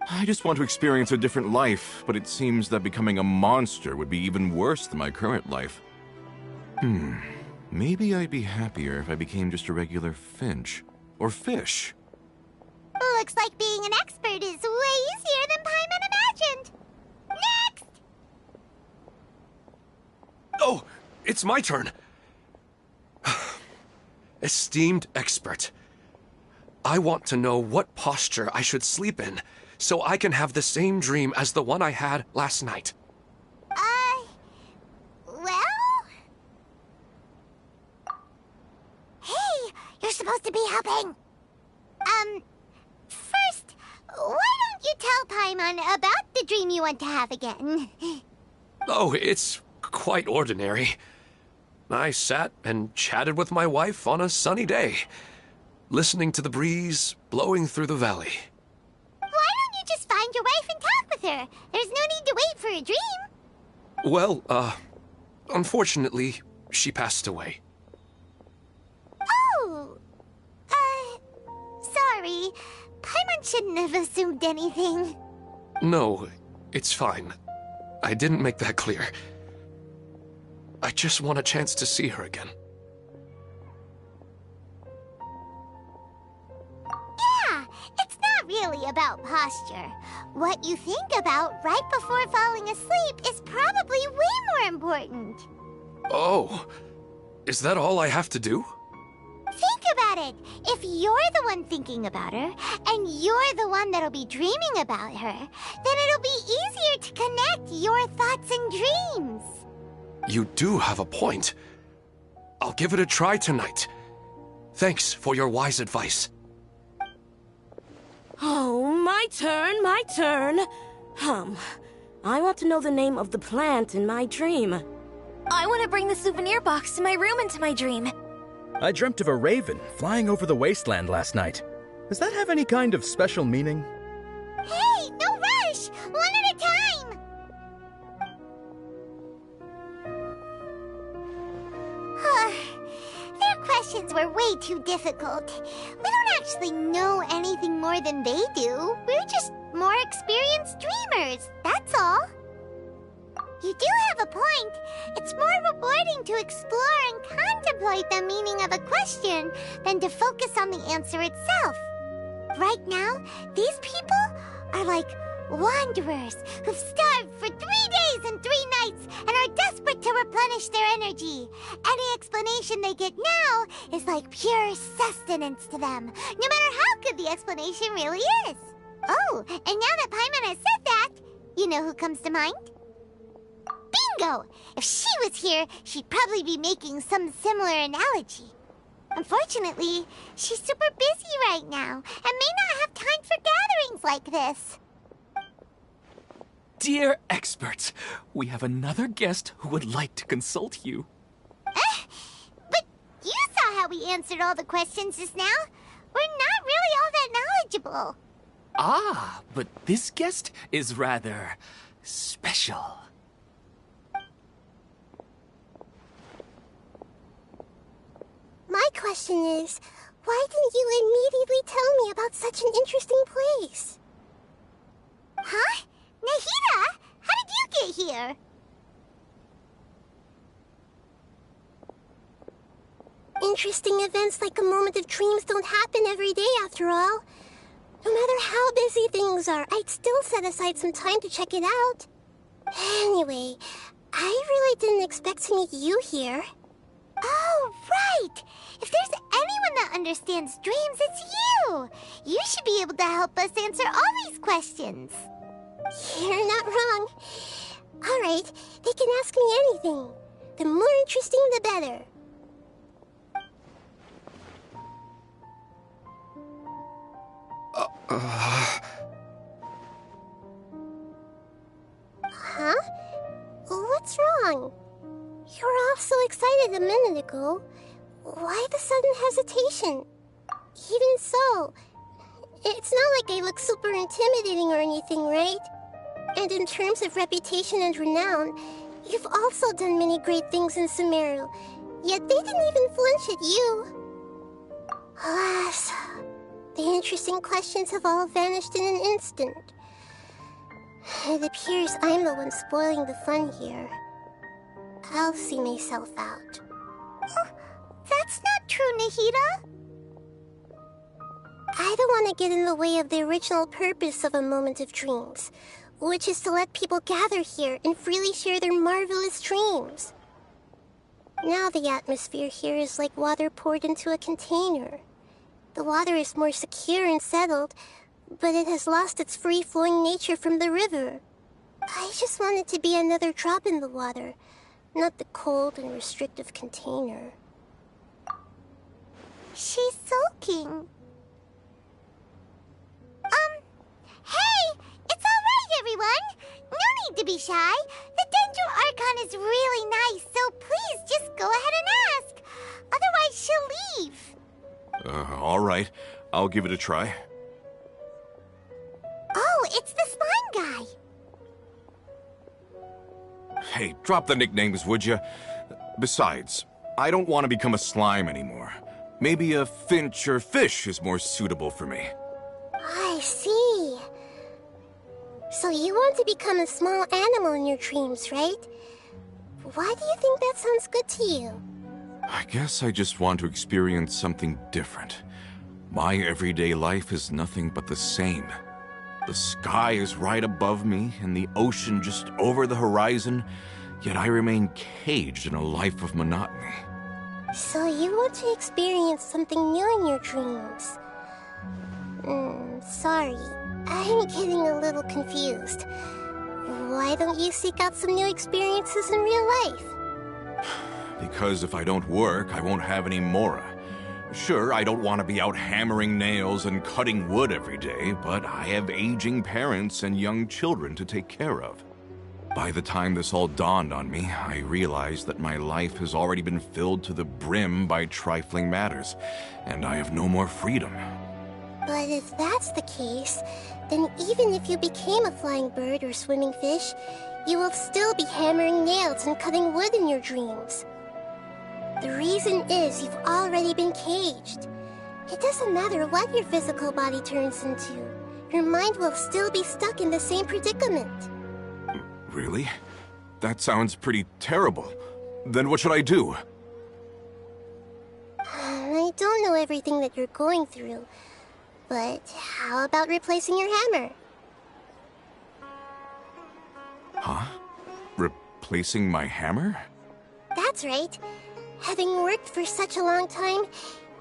I just want to experience a different life, but it seems that becoming a monster would be even worse than my current life. Maybe I'd be happier if I became just a regular finch. Or fish. Looks like being an expert is way easier than Paimon imagined. Next! Oh, it's my turn. Esteemed expert, I want to know what posture I should sleep in so I can have the same dream as the one I had last night. Well? Hey, you're supposed to be helping. First, why don't you tell Paimon about the dream you want to have again? Oh, it's quite ordinary. I sat and chatted with my wife on a sunny day, listening to the breeze blowing through the valley. Why don't you just find your wife and talk with her? There's no need to wait for a dream. Well, unfortunately, she passed away. Oh! Sorry. Paimon shouldn't have assumed anything. No, it's fine. I didn't make that clear. I just want a chance to see her again. Yeah, it's not really about posture. What you think about right before falling asleep is probably way more important. Oh, is that all I have to do? Think about it. If you're the one thinking about her, and you're the one that'll be dreaming about her, then it'll be easier to connect your thoughts and dreams. You do have a point. I'll give it a try tonight. Thanks for your wise advice. Oh, my turn. I want to know the name of the plant in my dream. I want to bring the souvenir box to my room into my dream. I dreamt of a raven flying over the wasteland last night. Does that have any kind of special meaning? Hey, no rush! One at a time! Their questions were way too difficult. We don't actually know anything more than they do. We're just more experienced dreamers, that's all. You do have a point. It's more rewarding to explore and contemplate the meaning of a question than to focus on the answer itself. Right now, these people are like wanderers who've starved for 3 days and 3 nights and are desperate to replenish their energy. Any explanation they get now is like pure sustenance to them, no matter how good the explanation really is. Oh, and now that Paimon has said that, you know who comes to mind? Bingo! If she was here, she'd probably be making some similar analogy. Unfortunately, she's super busy right now and may not have time for gatherings like this. Dear experts, we have another guest who would like to consult you. But you saw how we answered all the questions just now. We're not really all that knowledgeable. Ah, but this guest is rather special. My question is, why didn't you immediately tell me about such an interesting place? Huh? Nahida, how did you get here? Interesting events like a moment of dreams don't happen every day after all. No matter how busy things are, I'd still set aside some time to check it out. Anyway, I really didn't expect to meet you here. Oh, right! If there's anyone that understands dreams, it's you! You should be able to help us answer all these questions. You're not wrong. All right, they can ask me anything. The more interesting, the better. Huh? What's wrong? You were all so excited a minute ago. Why the sudden hesitation? Even so, it's not like I look super intimidating or anything, right? And in terms of reputation and renown, you've also done many great things in Sumeru, yet they didn't even flinch at you. Alas, the interesting questions have all vanished in an instant. It appears I'm the one spoiling the fun here. I'll see myself out. That's not true, Nahida. I don't want to get in the way of the original purpose of a Moment of Dreams, which is to let people gather here and freely share their marvelous dreams. Now the atmosphere here is like water poured into a container. The water is more secure and settled, but it has lost its free-flowing nature from the river. I just want it to be another drop in the water, not the cold and restrictive container. She's sulking. Hey! It's all right, everyone! No need to be shy. The Dendro Archon is really nice, so please just go ahead and ask. Otherwise, she'll leave. All right. I'll give it a try. Oh, it's the spine guy. Hey, drop the nicknames, would you? Besides, I don't want to become a slime anymore. Maybe a finch or fish is more suitable for me. I see. So you want to become a small animal in your dreams, right? Why do you think that sounds good to you? I guess I just want to experience something different. My everyday life is nothing but the same. The sky is right above me and the ocean just over the horizon, yet I remain caged in a life of monotony. So you want to experience something new in your dreams? Sorry, I'm getting a little confused. Why don't you seek out some new experiences in real life? Because if I don't work, I won't have any Mora. Sure, I don't want to be out hammering nails and cutting wood every day, but I have aging parents and young children to take care of. By the time this all dawned on me, I realized that my life has already been filled to the brim by trifling matters, and I have no more freedom. But if that's the case, then even if you became a flying bird or swimming fish, you will still be hammering nails and cutting wood in your dreams. The reason is you've already been caged. It doesn't matter what your physical body turns into. Your mind will still be stuck in the same predicament. Really? That sounds pretty terrible. Then what should I do? I don't know everything that you're going through, but how about replacing your hammer? Huh? Replacing my hammer? That's right. Having worked for such a long time,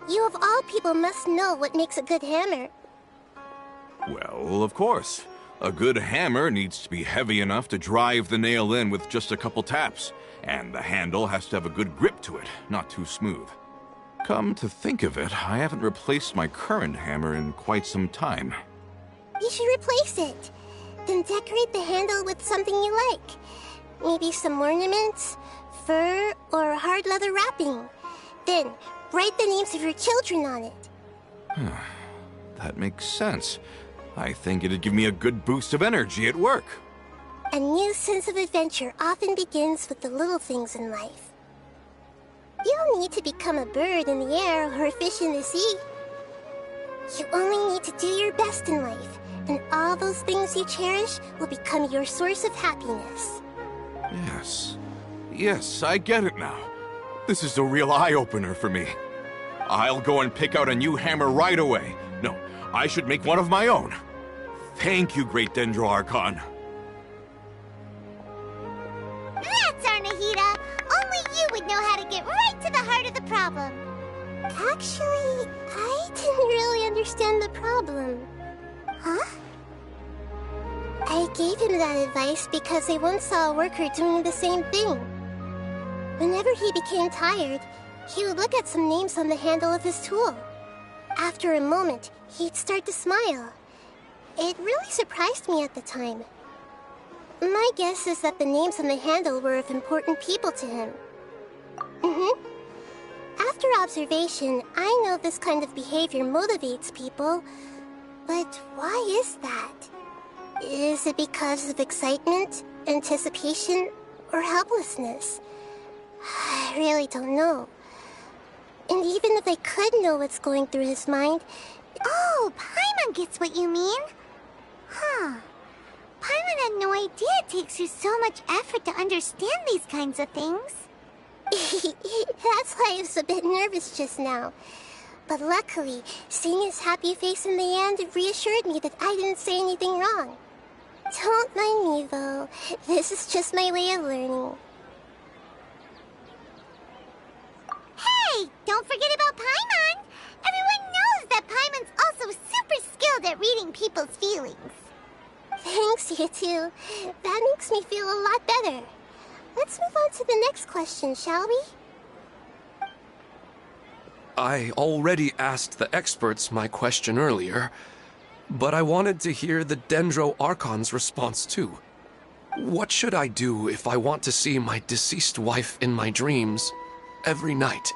you of all people must know what makes a good hammer. Well, of course. A good hammer needs to be heavy enough to drive the nail in with just a couple taps, and the handle has to have a good grip to it, not too smooth. Come to think of it, I haven't replaced my current hammer in quite some time. You should replace it. Then decorate the handle with something you like. Maybe some ornaments, fur, or hard leather wrapping. Then, write the names of your children on it. That makes sense. I think it'd give me a good boost of energy at work. A new sense of adventure often begins with the little things in life. You don't need to become a bird in the air or a fish in the sea. You only need to do your best in life, and all those things you cherish will become your source of happiness. Yes. Yes, I get it now. This is a real eye-opener for me. I'll go and pick out a new hammer right away. No, I should make one of my own. Thank you, Great Dendro Archon. That's our Nahida. Only you would know how to get right to the heart of the problem. Actually, I didn't really understand the problem. Huh? I gave him that advice because I once saw a worker doing the same thing. Whenever he became tired, he would look at some names on the handle of his tool. After a moment, he'd start to smile. It really surprised me at the time. My guess is that the names on the handle were of important people to him. After observation, I know this kind of behavior motivates people. But why is that? Is it because of excitement, anticipation, or helplessness? I really don't know. And even if I could know what's going through his mind... Oh, Paimon gets what you mean. Huh. Paimon had no idea it takes you so much effort to understand these kinds of things. That's why I was a bit nervous just now. But luckily, seeing his happy face in the end reassured me that I didn't say anything wrong. Don't mind me, though. This is just my way of learning. Hey, don't forget about Paimon! Everyone knows that Paimon's also super skilled at reading people's feelings. Thanks, you two. That makes me feel a lot better. Let's move on to the next question, shall we? I already asked the experts my question earlier, but I wanted to hear the Dendro Archon's response too. What should I do if I want to see my deceased wife in my dreams every night?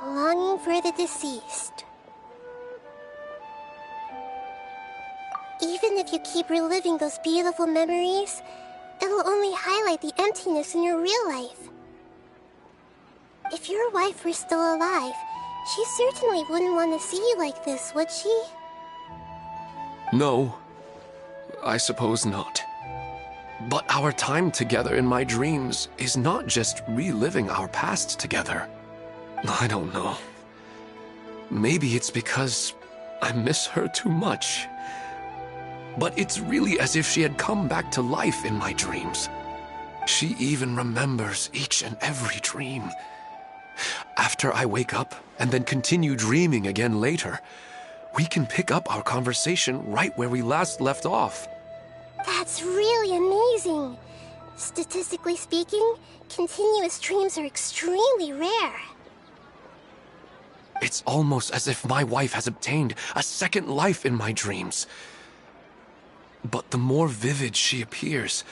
Longing for the deceased. Even if you keep reliving those beautiful memories, it'll only highlight the emptiness in your real life. If your wife were still alive, she certainly wouldn't want to see you like this, would she? No, I suppose not. But our time together in my dreams is not just reliving our past together. I don't know. Maybe it's because I miss her too much. But it's really as if she had come back to life in my dreams. She even remembers each and every dream. After I wake up and then continue dreaming again later, we can pick up our conversation right where we last left off. That's really amazing. Statistically speaking, continuous dreams are extremely rare. It's almost as if my wife has obtained a second life in my dreams. But the more vivid she appears,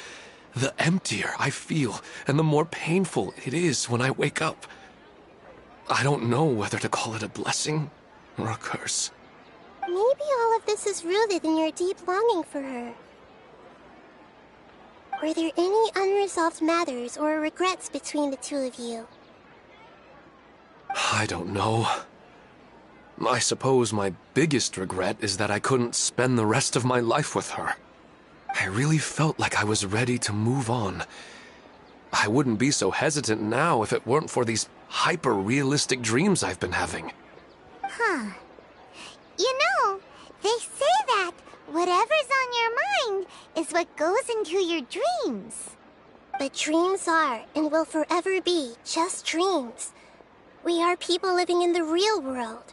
the emptier I feel, and the more painful it is when I wake up. I don't know whether to call it a blessing or a curse. Maybe all of this is rooted in your deep longing for her. Were there any unresolved matters or regrets between the two of you? I don't know. I suppose my biggest regret is that I couldn't spend the rest of my life with her. I really felt like I was ready to move on. I wouldn't be so hesitant now if it weren't for these hyper-realistic dreams I've been having. Huh. You know, they say that whatever's on your mind is what goes into your dreams. But dreams are, and will forever be, just dreams. We are people living in the real world.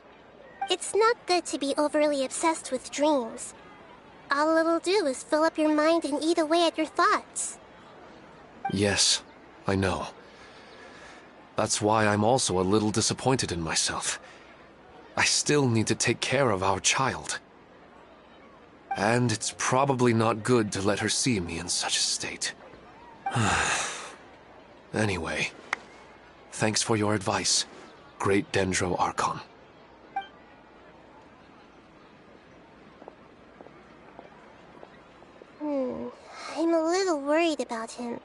It's not good to be overly obsessed with dreams. All it'll do is fill up your mind and eat away at your thoughts. Yes, I know. That's why I'm also a little disappointed in myself. I still need to take care of our child. And it's probably not good to let her see me in such a state. Anyway, thanks for your advice, Great Dendro Archon. I'm a little worried about him.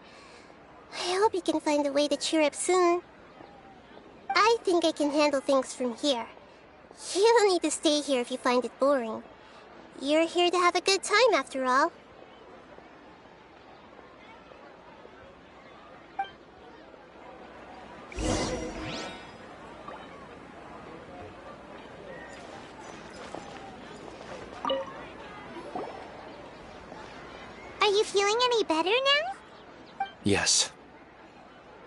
I hope he can find a way to cheer up soon. I think I can handle things from here. You don't need to stay here if you find it boring. You're here to have a good time, after all. Are you feeling any better now? Yes.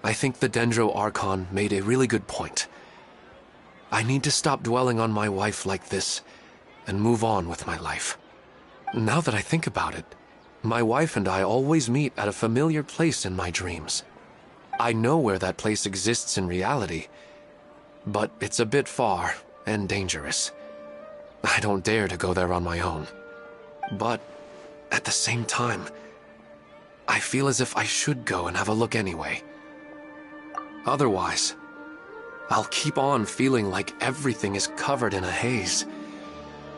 I think the Dendro Archon made a really good point. I need to stop dwelling on my wife like this and move on with my life. Now that I think about it, my wife and I always meet at a familiar place in my dreams. I know where that place exists in reality, but it's a bit far and dangerous. I don't dare to go there on my own. But at the same time, I feel as if I should go and have a look anyway. Otherwise, I'll keep on feeling like everything is covered in a haze,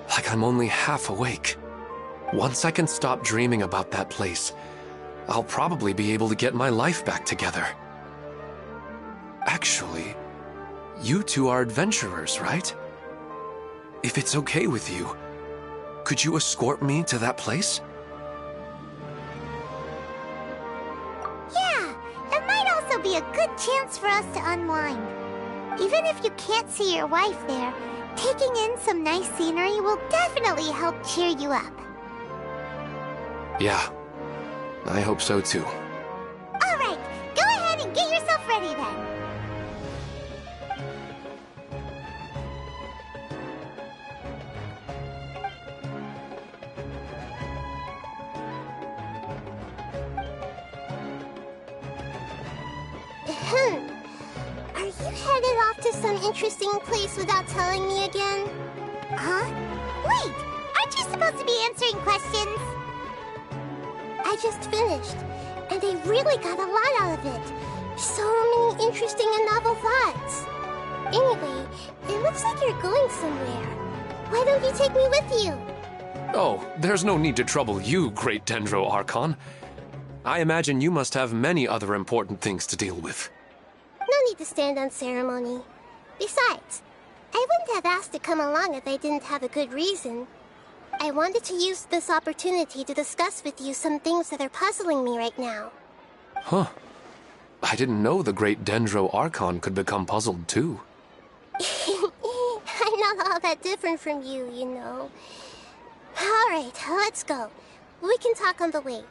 like I'm only half awake. Once I can stop dreaming about that place, I'll probably be able to get my life back together. Actually, you two are adventurers, right? If it's okay with you, could you escort me to that place? Yeah, it might also be a good chance for us to unwind. Even if you can't see your wife there, taking in some nice scenery will definitely help cheer you up. Yeah, I hope so too. Alright, go ahead and get yourself ready then. Are you headed off to some interesting place without telling me again? Huh? Wait, aren't you supposed to be answering questions? I just finished, and I really got a lot out of it. So many interesting and novel thoughts. Anyway, it looks like you're going somewhere. Why don't you take me with you? Oh, there's no need to trouble you, Great Dendro Archon. I imagine you must have many other important things to deal with. No need to stand on ceremony. Besides, I wouldn't have asked to come along if I didn't have a good reason. I wanted to use this opportunity to discuss with you some things that are puzzling me right now. Huh. I didn't know the Great Dendro Archon could become puzzled too. I'm not all that different from you, you know. Alright, let's go. We can talk on the way.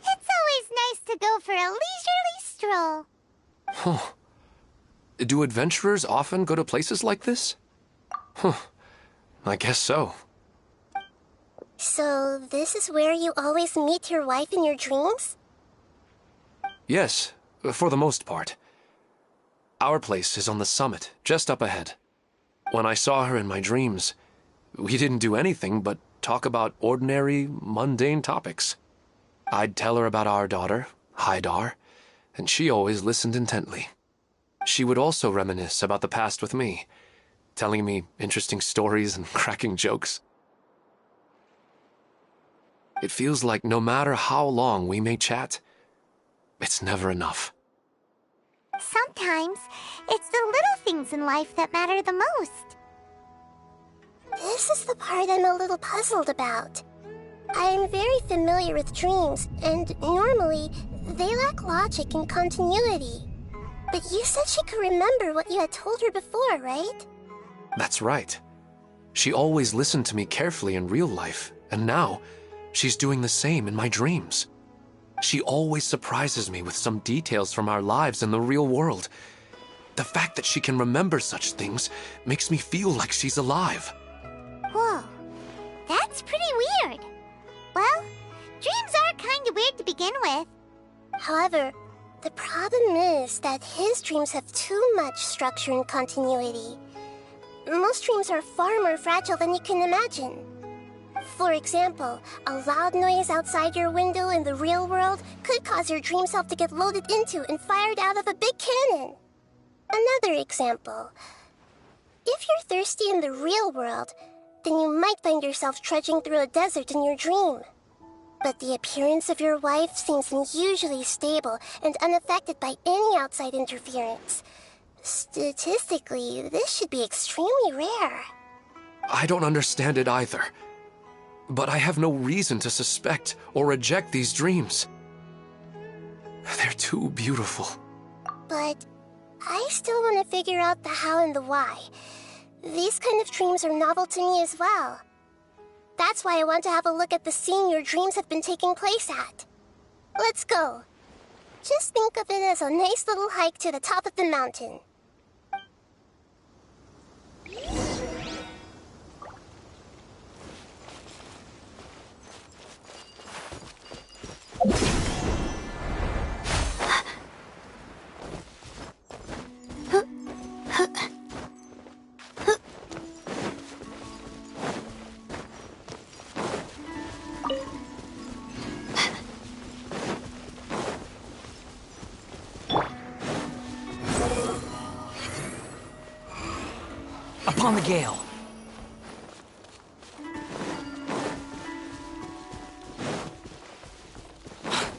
It's always nice to go for a leisurely stroll. Huh. Do adventurers often go to places like this? Huh. I guess so. So, this is where you always meet your wife in your dreams? Yes, for the most part. Our place is on the summit, just up ahead. When I saw her in my dreams, we didn't do anything but talk about ordinary, mundane topics. I'd tell her about our daughter, Haidar, and she always listened intently. She would also reminisce about the past with me, telling me interesting stories and cracking jokes. It feels like no matter how long we may chat, it's never enough. Sometimes, it's the little things in life that matter the most. This is the part I'm a little puzzled about. I'm very familiar with dreams, and normally, they lack logic and continuity. But you said she could remember what you had told her before, right? That's right. She always listened to me carefully in real life, and now, she's doing the same in my dreams. She always surprises me with some details from our lives in the real world. The fact that she can remember such things makes me feel like she's alive. That's pretty weird. Well, dreams are kind of weird to begin with. However, the problem is that his dreams have too much structure and continuity. Most dreams are far more fragile than you can imagine. For example, a loud noise outside your window in the real world could cause your dream self to get loaded into and fired out of a big cannon. Another example. If you're thirsty in the real world, then you might find yourself trudging through a desert in your dream. But the appearance of your wife seems unusually stable and unaffected by any outside interference. Statistically, this should be extremely rare. I don't understand it either. But I have no reason to suspect or reject these dreams. They're too beautiful. But I still want to figure out the how and the why. These kind of dreams are novel to me as well. That's why I want to have a look at the scene your dreams have been taking place at. Let's go. Just think of it as a nice little hike to the top of the mountain. Upon the gale.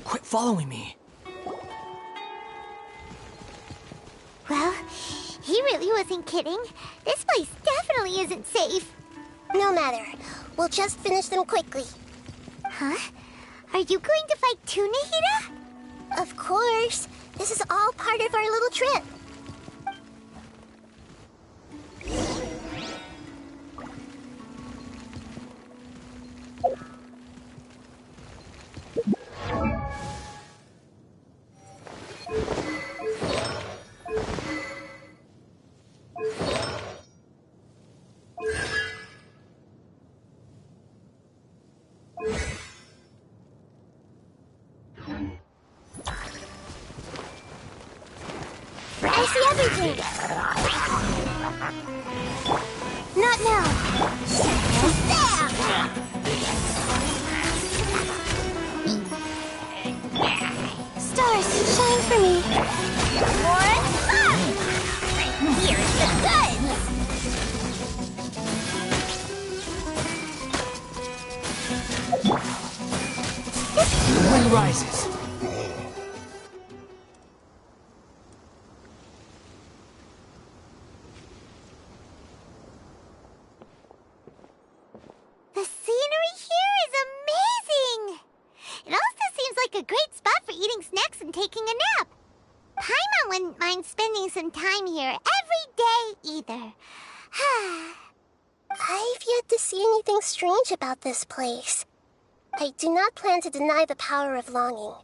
Quit following me. Well, he really wasn't kidding. This place definitely isn't safe. No matter. We'll just finish them quickly. Huh? Are you going to fight too, Nahida? Of course. This is all part of our little trip. I see everything! Not now! Stars, shine for me! What's up? Here's the goods! The wind rises. The scenery here is amazing! It also seems like a great spot for eating snacks and taking a nap. Paimon wouldn't mind spending some time here every day either. I've yet to see anything strange about this place. I do not plan to deny the power of longing.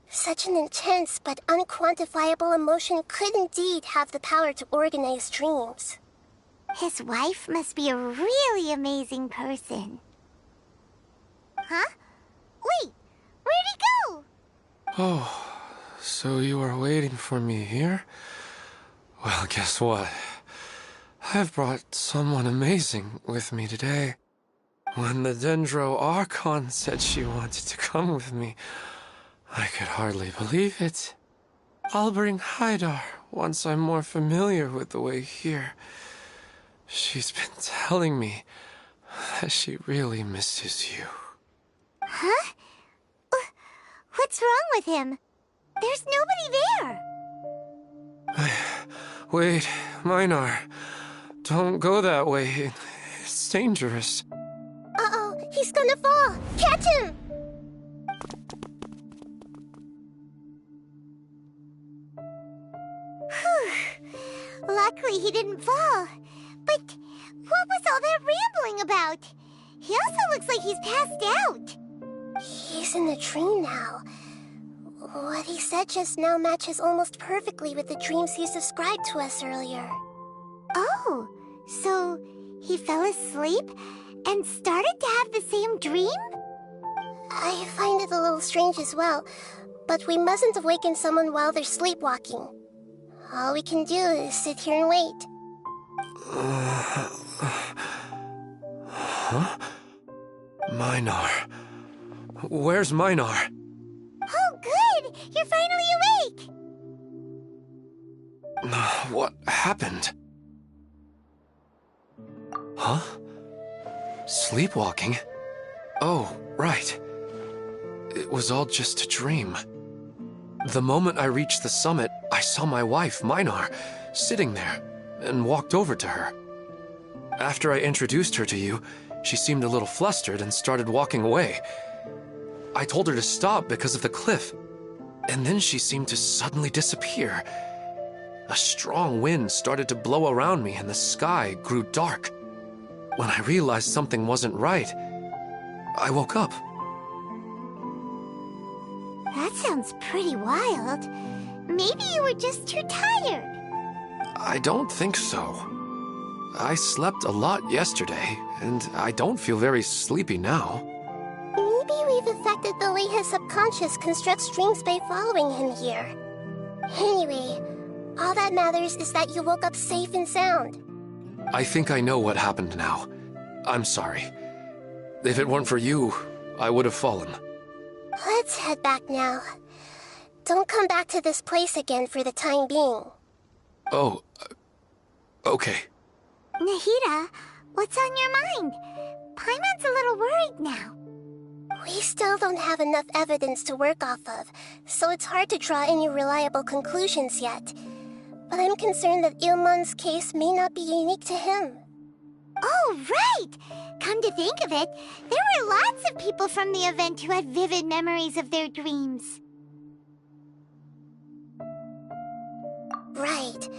Such an intense but unquantifiable emotion could indeed have the power to organize dreams. His wife must be a really amazing person. Huh? Wait, where'd he go? Oh, so you are waiting for me here? Well, guess what? I've brought someone amazing with me today. When the Dendro Archon said she wanted to come with me, I could hardly believe it. I'll bring Haidar once I'm more familiar with the way here. She's been telling me that she really misses you. Huh? What's wrong with him? There's nobody there. Wait, Minar. Don't go that way. It's dangerous. Uh-oh, he's gonna fall! Catch him! Whew. Luckily he didn't fall. But what was all that rambling about? He also looks like he's passed out. He's in the dream now. What he said just now matches almost perfectly with the dreams he's described to us earlier. Oh, so he fell asleep and started to have the same dream? I find it a little strange as well, but we mustn't awaken someone while they're sleepwalking. All we can do is sit here and wait. Huh? Minar. Where's Minar? Oh, good! You're finally awake! What happened? Huh? Sleepwalking? Oh, right. It was all just a dream. The moment I reached the summit, I saw my wife, Minar, sitting there, and walked over to her. After I introduced her to you, she seemed a little flustered and started walking away. I told her to stop because of the cliff, and then she seemed to suddenly disappear. A strong wind started to blow around me and the sky grew dark. When I realized something wasn't right, I woke up. That sounds pretty wild. Maybe you were just too tired. I don't think so. I slept a lot yesterday, and I don't feel very sleepy now. Maybe we've affected the way his subconscious constructs dreams by following him here. Anyway, all that matters is that you woke up safe and sound. I think I know what happened now. I'm sorry. If it weren't for you, I would have fallen. Let's head back now. Don't come back to this place again for the time being. Oh, okay. Nahida, what's on your mind? Paimon's a little worried now. We still don't have enough evidence to work off of, so it's hard to draw any reliable conclusions yet. But I'm concerned that Ilmon's case may not be unique to him. Oh, right! Come to think of it, there were lots of people from the event who had vivid memories of their dreams. Right.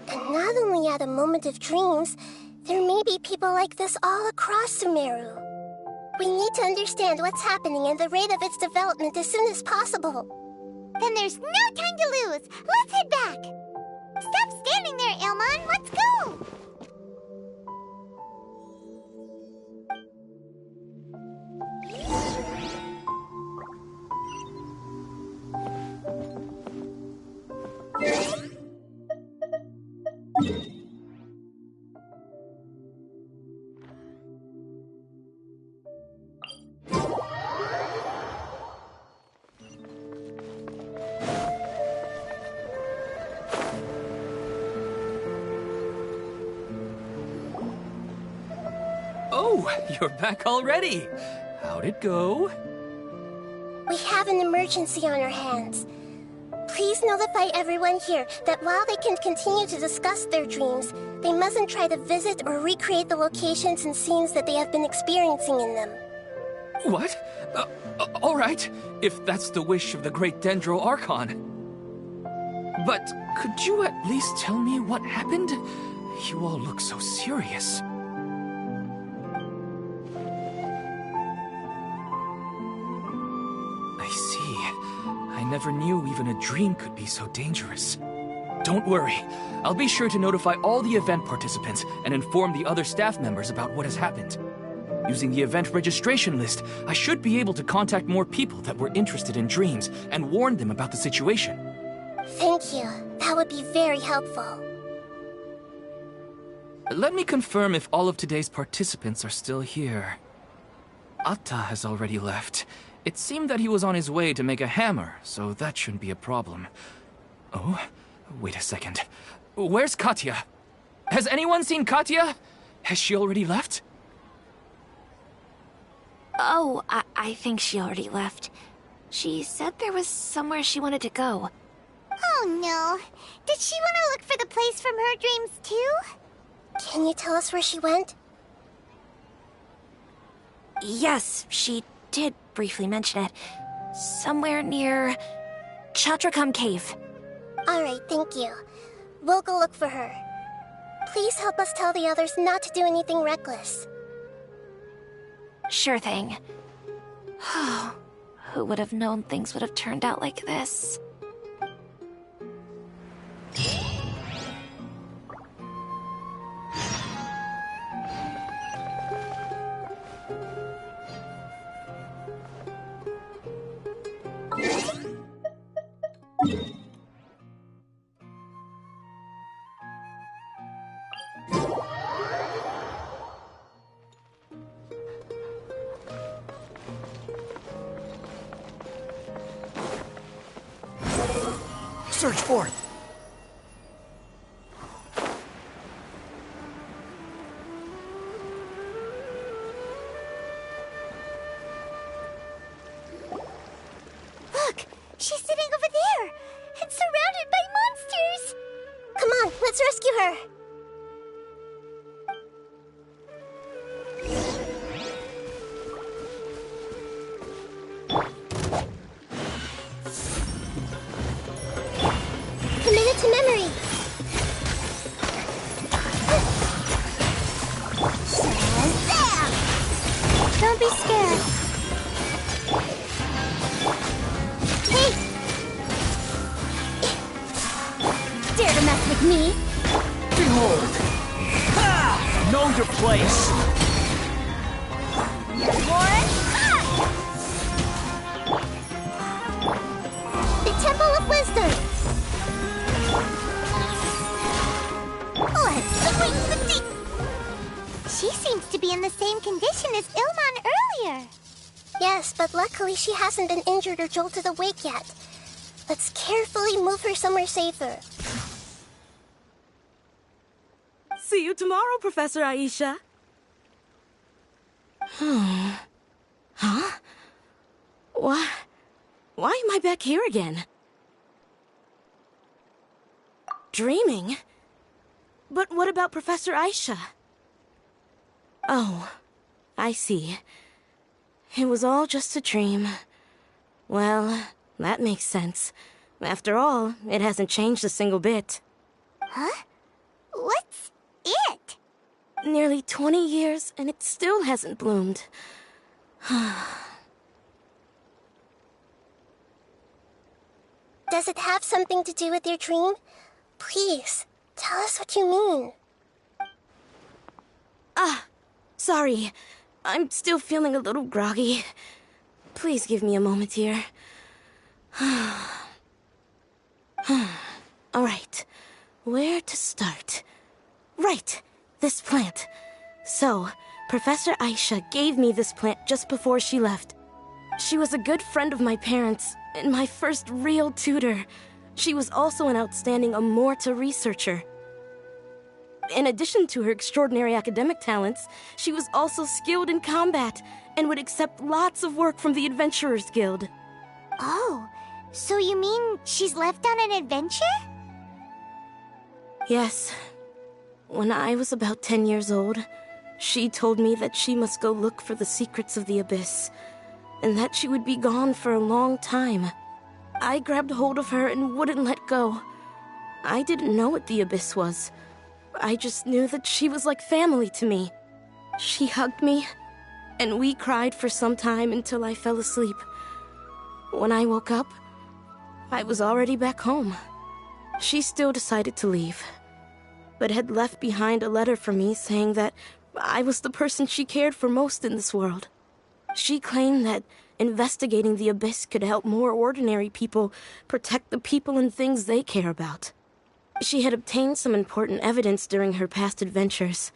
And not only at a moment of dreams, there may be people like this all across Sumeru. We need to understand what's happening and the rate of its development as soon as possible. Then there's no time to lose. Let's head back. Stop standing there, Ilmon. Let's go. Oh, you're back already. How'd it go? We have an emergency on our hands. Please notify everyone here that while they can continue to discuss their dreams, they mustn't try to visit or recreate the locations and scenes that they have been experiencing in them. What? All right, if that's the wish of the great Dendro Archon. But could you at least tell me what happened? You all look so serious. I see. I never knew even a dream could be so dangerous. Don't worry. I'll be sure to notify all the event participants and inform the other staff members about what has happened. Using the event registration list, I should be able to contact more people that were interested in dreams and warn them about the situation. Thank you. That would be very helpful. Let me confirm if all of today's participants are still here. Atta has already left. It seemed that he was on his way to make a hammer, so that shouldn't be a problem. Oh, wait a second. Where's Katya? Has anyone seen Katya? Has she already left? Oh, I think she already left. She said there was somewhere she wanted to go. Oh no. Did she want to look for the place from her dreams too? Can you tell us where she went? Yes, she did briefly mention it. Somewhere near Chatrakam Cave. Alright, thank you. We'll go look for her. Please help us tell the others not to do anything reckless. Sure thing. Who would have known things would have turned out like this? search for it. Look! She's sitting over there! And surrounded by monsters! Come on, let's rescue her. Commit it to memory. Shazam! Don't be scared. Hey! Dare to mess with me? Behold! Ha! Know your place. The Temple of Wisdom! Let's swing the deep! She seems to be in the same condition as Ilman earlier. Yes, but luckily she hasn't been injured or jolted awake yet. Let's carefully move her somewhere safer. See you tomorrow, Professor Aisha. Huh? Why am I back here again? Dreaming? But what about Professor Aisha? Oh, I see. It was all just a dream. Well, that makes sense. After all, it hasn't changed a single bit. Huh? What's it? Nearly 20 years, and it still hasn't bloomed. Does it have something to do with your dream? Please, tell us what you mean. Sorry. I'm still feeling a little groggy. Please give me a moment here. Alright, where to start? Right, this plant. So, Professor Aisha gave me this plant just before she left. She was a good friend of my parents, and my first real tutor. She was also an outstanding Amorta researcher. In addition to her extraordinary academic talents, she was also skilled in combat and would accept lots of work from the Adventurers Guild. Oh, so you mean she's left on an adventure? Yes. When I was about 10 years old, she told me that she must go look for the secrets of the Abyss, and that she would be gone for a long time. I grabbed hold of her and wouldn't let go. I didn't know what the Abyss was. I just knew that she was like family to me. She hugged me, and we cried for some time until I fell asleep. When I woke up, I was already back home. She still decided to leave, but had left behind a letter for me saying that I was the person she cared for most in this world. She claimed that investigating the Abyss could help more ordinary people protect the people and things they care about. She had obtained some important evidence during her past adventures.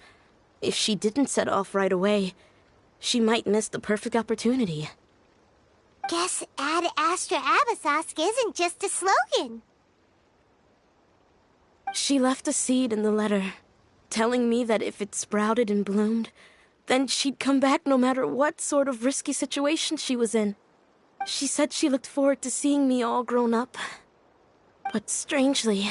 If she didn't set off right away, she might miss the perfect opportunity. Guess Ad Astra Abyssosque isn't just a slogan. She left a seed in the letter, telling me that if it sprouted and bloomed, then she'd come back no matter what sort of risky situation she was in. She said she looked forward to seeing me all grown up. But strangely,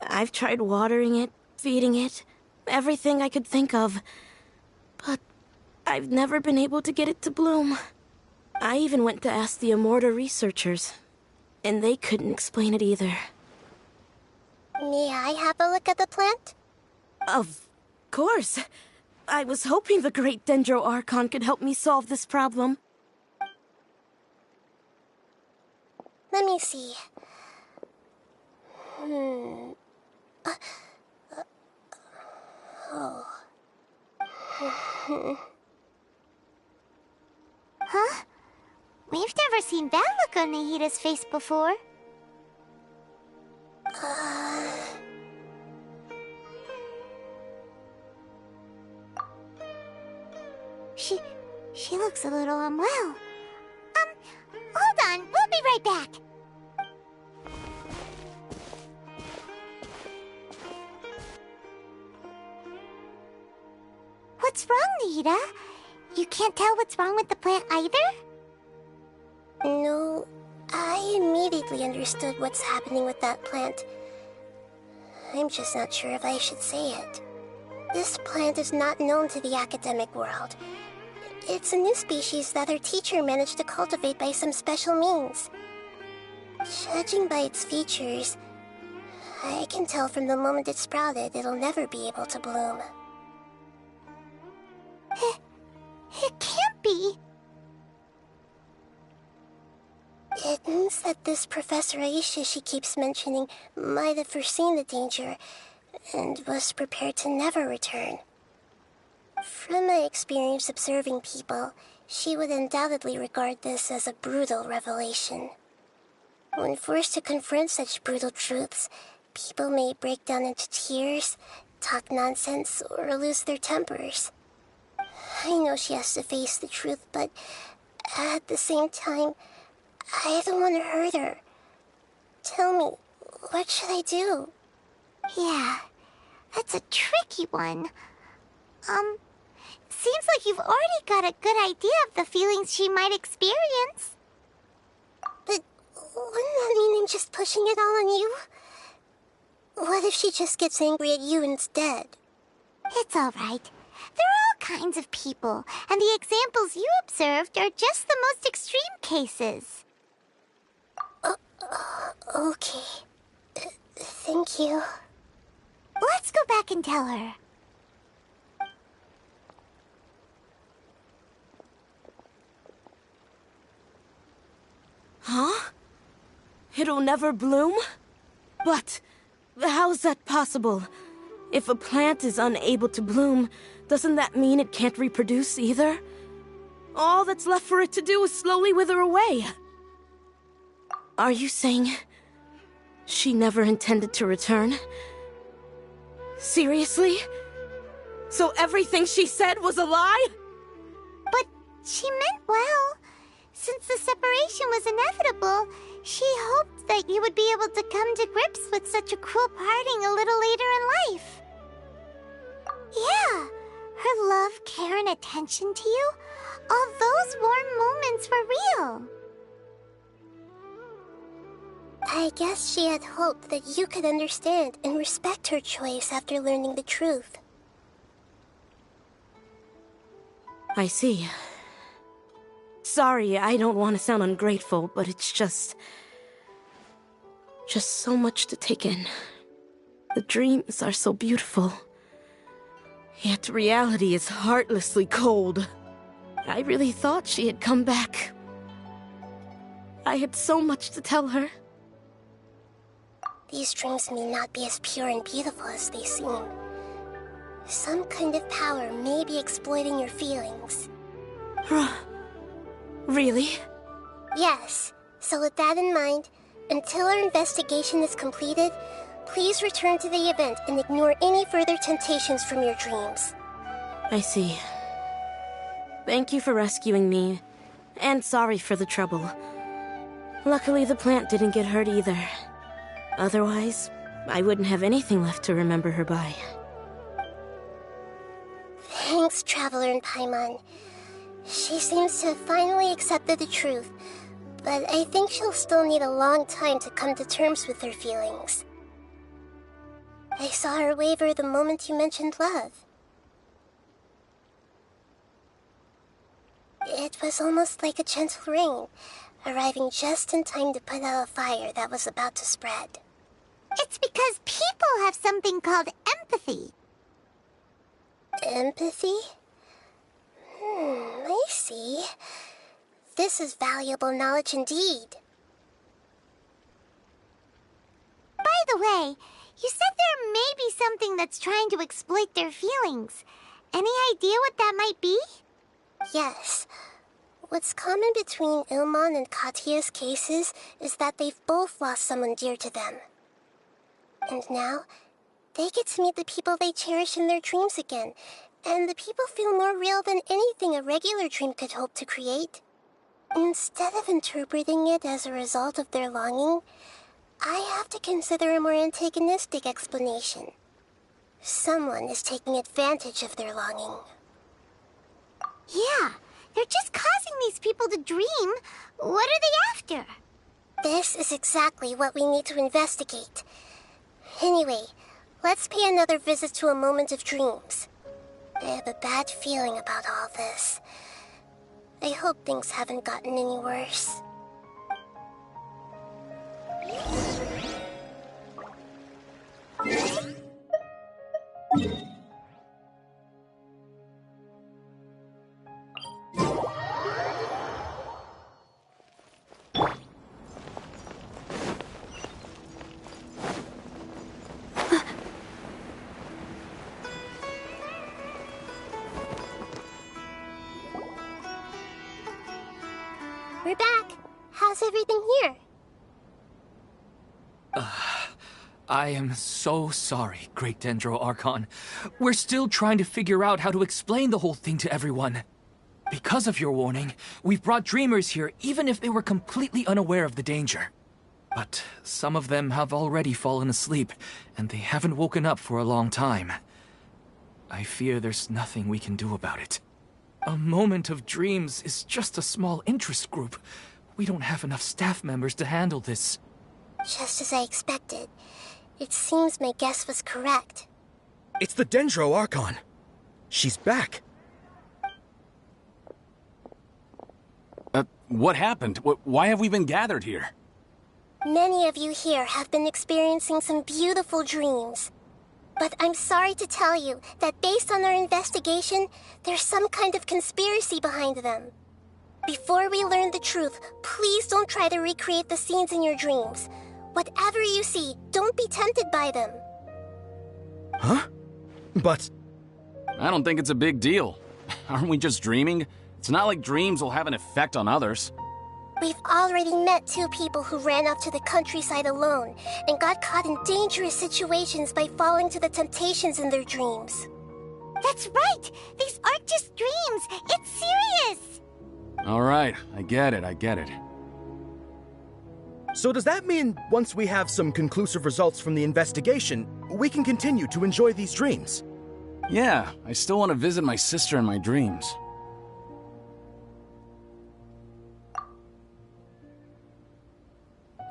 I've tried watering it, feeding it, everything I could think of. But I've never been able to get it to bloom. I even went to ask the Amorta researchers, and they couldn't explain it either. May I have a look at the plant? Of course. I was hoping the Great Dendro Archon could help me solve this problem. Let me see. Huh? We've never seen that look on Nahida's face before. She looks a little unwell. Hold on, we'll be right back. What's wrong, Nita? You can't tell what's wrong with the plant either? No, I immediately understood what's happening with that plant. I'm just not sure if I should say it. This plant is not known to the academic world. It's a new species that our teacher managed to cultivate by some special means. Judging by its features, I can tell from the moment it sprouted it'll never be able to bloom. It can't be. It means that this Professor Aisha she keeps mentioning might have foreseen the danger and was prepared to never return. From my experience observing people, she would undoubtedly regard this as a brutal revelation. When forced to confront such brutal truths, people may break down into tears, talk nonsense, or lose their tempers. I know she has to face the truth, but at the same time, I don't want to hurt her. Tell me, what should I do? Yeah, that's a tricky one. Seems like you've already got a good idea of the feelings she might experience. But wouldn't that mean I'm just pushing it all on you? What if she just gets angry at you instead? It's all right. There are all kinds of people, and the examples you observed are just the most extreme cases. Okay. Thank you. Let's go back and tell her. Huh? It'll never bloom? But how's that possible? If a plant is unable to bloom, doesn't that mean it can't reproduce either? All that's left for it to do is slowly wither away. Are you saying she never intended to return? Seriously? So everything she said was a lie? But she meant well. Since the separation was inevitable, she hoped that you would be able to come to grips with such a cruel parting a little later in life. Yeah, her love, care, and attention to you, all those warm moments were real. I guess she had hoped that you could understand and respect her choice after learning the truth. I see. Sorry, I don't want to sound ungrateful, but it's just so much to take in. The dreams are so beautiful. Yet reality is heartlessly cold. I really thought she had come back. I had so much to tell her. These dreams may not be as pure and beautiful as they seem. Some kind of power may be exploiting your feelings. Really? Yes. So with that in mind, until our investigation is completed, please return to the event and ignore any further temptations from your dreams. I see. Thank you for rescuing me, and sorry for the trouble. Luckily, the plant didn't get hurt either. Otherwise, I wouldn't have anything left to remember her by. Thanks, Traveler and Paimon. She seems to have finally accepted the truth, but I think she'll still need a long time to come to terms with her feelings. I saw her waver the moment you mentioned love. It was almost like a gentle rain, arriving just in time to put out a fire that was about to spread. It's because people have something called empathy. Empathy? I see. This is valuable knowledge indeed. By the way, you said there may be something that's trying to exploit their feelings. Any idea what that might be? Yes. What's common between Ilmon and Katya's cases is that they've both lost someone dear to them. And now, they get to meet the people they cherish in their dreams again, and the people feel more real than anything a regular dream could hope to create. Instead of interpreting it as a result of their longing, I have to consider a more antagonistic explanation. Someone is taking advantage of their longing. Yeah, they're just causing these people to dream. What are they after? This is exactly what we need to investigate. Anyway, let's pay another visit to a moment of dreams. I have a bad feeling about all this. I hope things haven't gotten any worse. We're back. How's everything here? I am so sorry, Great Dendro Archon. We're still trying to figure out how to explain the whole thing to everyone. Because of your warning, we've brought dreamers here even if they were completely unaware of the danger. But some of them have already fallen asleep, and they haven't woken up for a long time. I fear there's nothing we can do about it. A moment of dreams is just a small interest group. We don't have enough staff members to handle this. Just as I expected. It seems my guess was correct. It's the Dendro Archon. She's back. What happened? Why have we been gathered here? Many of you here have been experiencing some beautiful dreams. But I'm sorry to tell you that based on our investigation, there's some kind of conspiracy behind them. Before we learn the truth, please don't try to recreate the scenes in your dreams. Whatever you see, don't be tempted by them. Huh? But... I don't think it's a big deal. Aren't we just dreaming? It's not like dreams will have an effect on others. We've already met 2 people who ran off to the countryside alone and got caught in dangerous situations by falling to the temptations in their dreams. That's right! These aren't just dreams! It's serious! All right, I get it. So does that mean once we have some conclusive results from the investigation, we can continue to enjoy these dreams? Yeah, I still want to visit my sister in my dreams.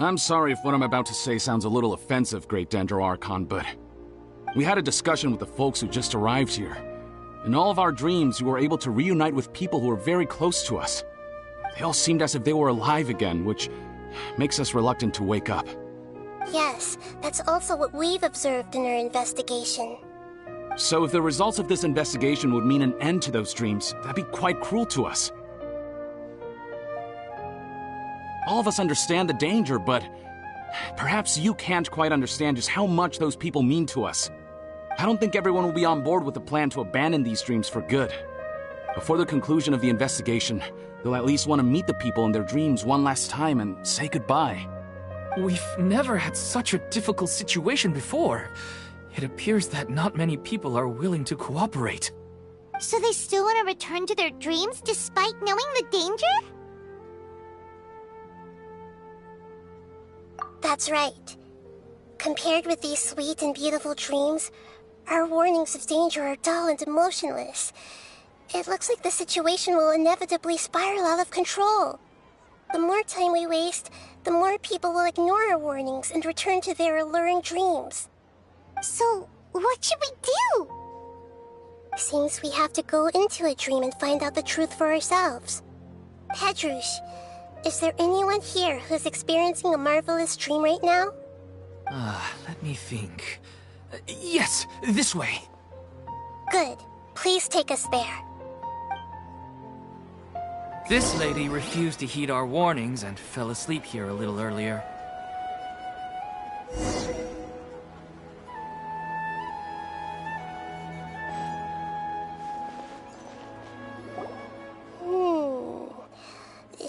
I'm sorry if what I'm about to say sounds a little offensive, Great Dendro Archon, but we had a discussion with the folks who just arrived here. In all of our dreams, we were able to reunite with people who were very close to us. They all seemed as if they were alive again, which makes us reluctant to wake up. Yes, that's also what we've observed in our investigation. So if the results of this investigation would mean an end to those dreams, that'd be quite cruel to us. All of us understand the danger, but perhaps you can't quite understand just how much those people mean to us. I don't think everyone will be on board with the plan to abandon these dreams for good. Before the conclusion of the investigation, they'll at least want to meet the people in their dreams one last time and say goodbye. We've never had such a difficult situation before. It appears that not many people are willing to cooperate. So they still want to return to their dreams despite knowing the danger? That's right. Compared with these sweet and beautiful dreams, our warnings of danger are dull and emotionless. It looks like the situation will inevitably spiral out of control. The more time we waste, the more people will ignore our warnings and return to their alluring dreams. So, what should we do? Seems we have to go into a dream and find out the truth for ourselves. Pedrush, is there anyone here who's experiencing a marvelous dream right now? Let me think. Yes, this way. Good. Please take us there. This lady refused to heed our warnings and fell asleep here a little earlier.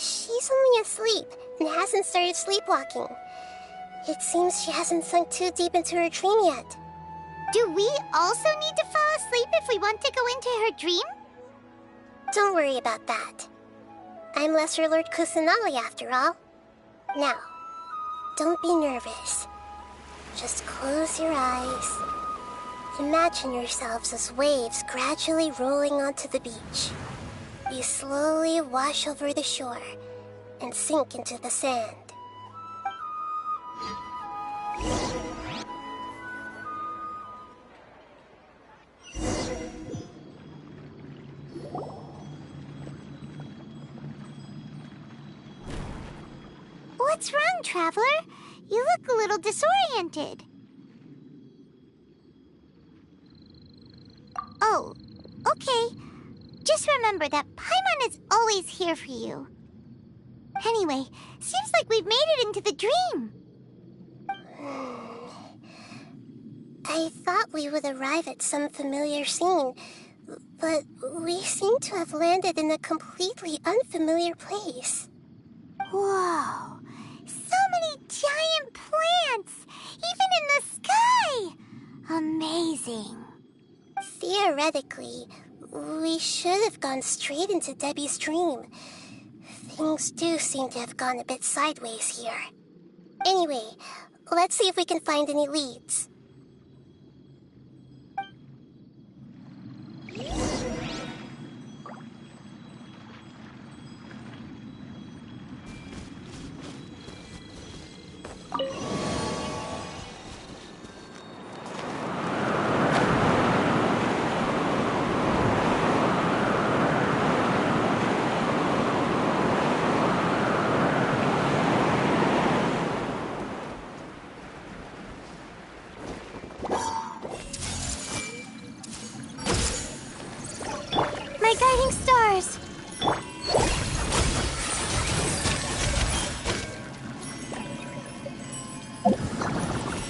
She's only asleep and hasn't started sleepwalking. It seems she hasn't sunk too deep into her dream yet. Do we also need to fall asleep if we want to go into her dream? Don't worry about that. I'm Lesser Lord Kusanali after all. Now, don't be nervous. Just close your eyes. Imagine yourselves as waves gradually rolling onto the beach. we slowly wash over the shore and sink into the sand. What's wrong, Traveler? You look a little disoriented. Oh, okay. Just remember that Paimon is always here for you. Anyway, seems like we've made it into the dream. I thought we would arrive at some familiar scene, but we seem to have landed in a completely unfamiliar place. Whoa, so many giant plants, even in the sky! Amazing. Theoretically, we should have gone straight into Debbie's dream. Things do seem to have gone a bit sideways here. Anyway, let's see if we can find any leads. My guiding stars!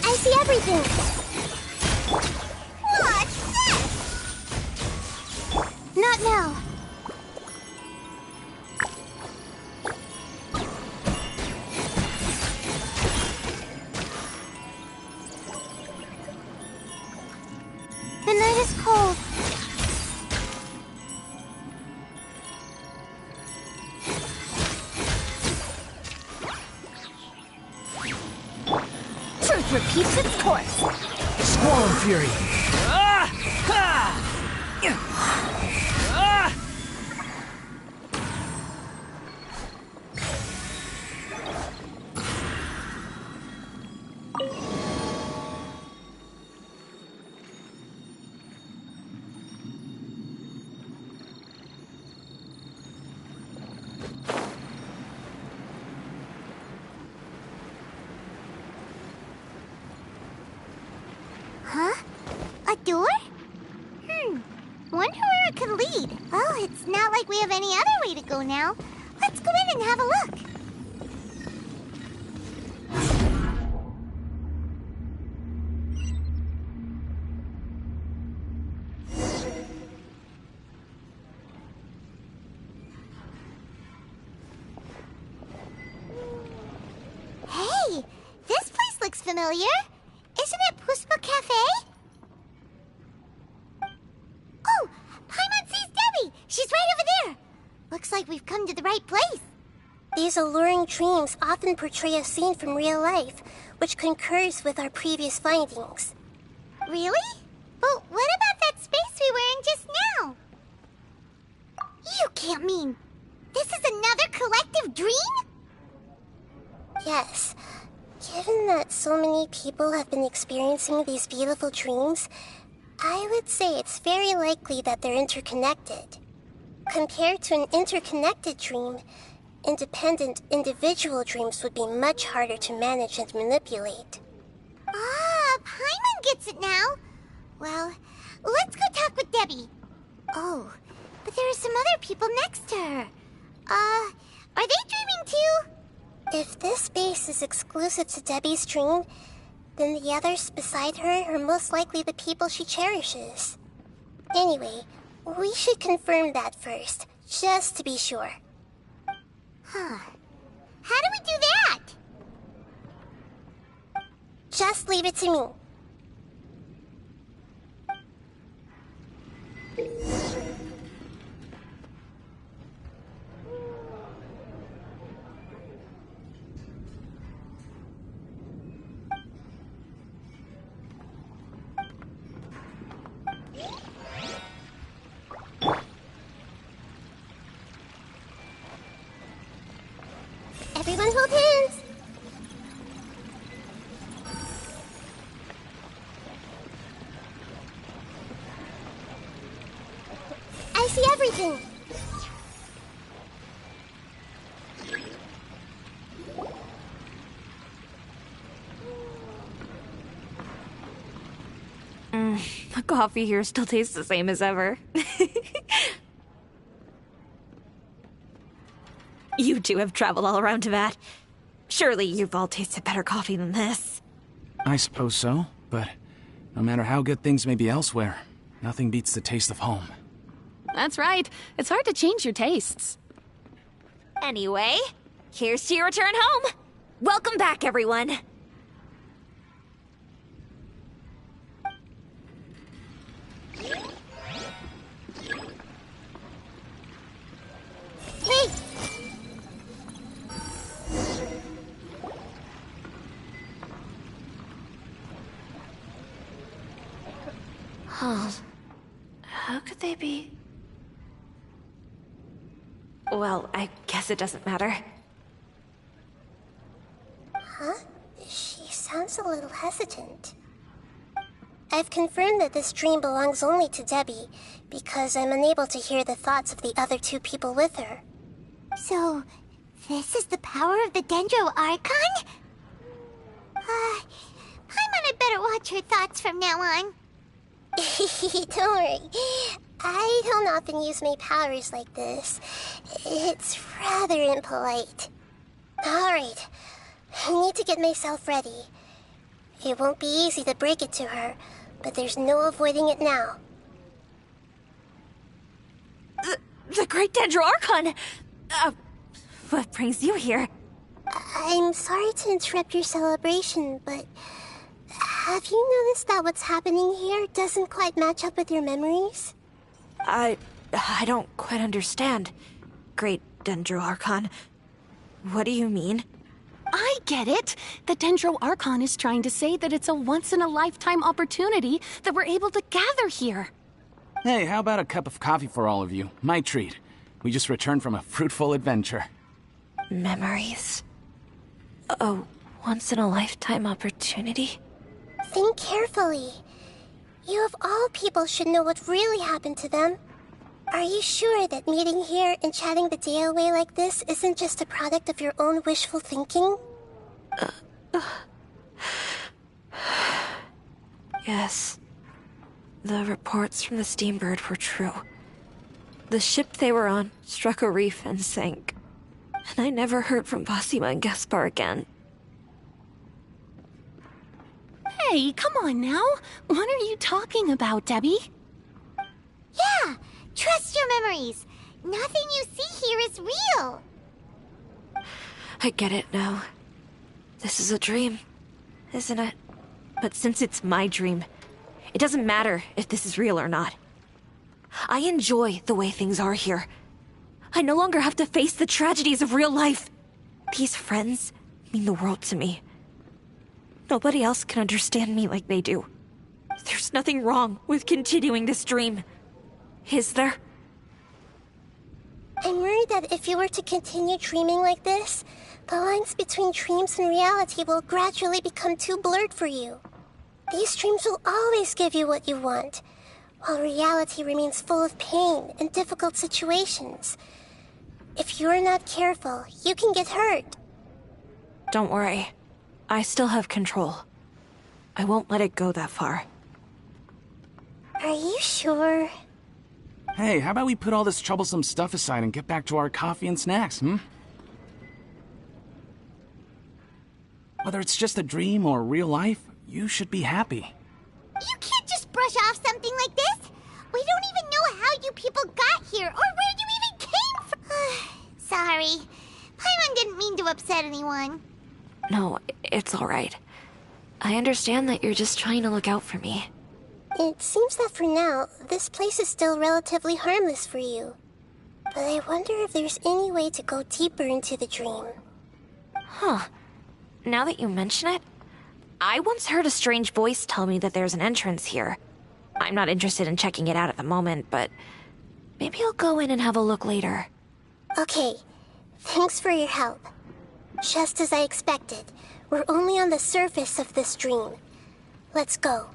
I see everything! What's this? Not now. The night is cold. Truth repeats its course. Squall Fury! Ah! Ha! Ah! Huh? A door? Wonder where it could lead. Well, it's not like we have any other way to go now. Let's go in and have a look. Hey, this place looks familiar. Isn't it Puspa Cafe? Oh, Paimon sees Debbie! She's right over there! Looks like we've come to the right place. These alluring dreams often portray a scene from real life, which concurs with our previous findings. Really? But what about that space we were in just now? You can't mean... this is another collective dream? Yes. Given that so many people have been experiencing these beautiful dreams, I would say it's very likely that they're interconnected. Compared to an interconnected dream, independent individual dreams would be much harder to manage and manipulate. Ah, Paimon gets it now. Well, let's go talk with Debbie. Oh, but there are some other people next to her. Are they dreaming too? If this space is exclusive to Debbie's dream, then the others beside her are most likely the people she cherishes. Anyway, we should confirm that first, just to be sure. Huh. How do we do that? Just leave it to me. Everyone hold hands! I see everything! The coffee here still tastes the same as ever. You two have traveled all around Tibet. Surely you've all tasted better coffee than this. I suppose so, but no matter how good things may be elsewhere, nothing beats the taste of home. That's right. It's hard to change your tastes. Anyway, here's to your return home. Welcome back, everyone. Hey! Huh. How could they be? Well, I guess it doesn't matter. Huh? She sounds a little hesitant. I've confirmed that this dream belongs only to Debbie, because I'm unable to hear the thoughts of the other two people with her. So, this is the power of the Dendro Archon? Paimon had better watch her thoughts from now on. Don't worry. I don't often use my powers like this. It's rather impolite. Alright, I need to get myself ready. It won't be easy to break it to her, but there's no avoiding it now. The Great Dendro Archon! What brings you here? I'm sorry to interrupt your celebration, but have you noticed that what's happening here doesn't quite match up with your memories? I don't quite understand. Great Dendro Archon. What do you mean? I get it. The Dendro Archon is trying to say that it's a once-in-a-lifetime opportunity that we're able to gather here. Hey, how about a cup of coffee for all of you? My treat. We just returned from a fruitful adventure. Memories? A once-in-a-lifetime opportunity? Think carefully. You of all people should know what really happened to them. Are you sure that meeting here and chatting the day away like this isn't just a product of your own wishful thinking? Yes. The reports from the Steambird were true. The ship they were on struck a reef and sank. And I never heard from Basima and Gaspar again. Hey, come on now. What are you talking about, Debbie? Yeah, trust your memories. Nothing you see here is real. I get it now. This is a dream, isn't it? But since it's my dream, it doesn't matter if this is real or not. I enjoy the way things are here. I no longer have to face the tragedies of real life. These friends mean the world to me. Nobody else can understand me like they do. There's nothing wrong with continuing this dream. Is there? I'm worried that if you were to continue dreaming like this, the lines between dreams and reality will gradually become too blurred for you. These dreams will always give you what you want, while reality remains full of pain and difficult situations. If you're not careful, you can get hurt. Don't worry. I still have control. I won't let it go that far. Are you sure? Hey, how about we put all this troublesome stuff aside and get back to our coffee and snacks, Whether it's just a dream or real life, you should be happy. You can't just brush off something like this. We don't even know how you people got here or where you even came from. Sorry. Paimon didn't mean to upset anyone. No, it's all right. I understand that you're just trying to look out for me. It seems that for now, this place is still relatively harmless for you. But I wonder if there's any way to go deeper into the dream. Huh. Now that you mention it, I once heard a strange voice tell me that there's an entrance here. I'm not interested in checking it out at the moment, but maybe I'll go in and have a look later. Okay. Thanks for your help. Just as I expected. We're only on the surface of this dream. Let's go.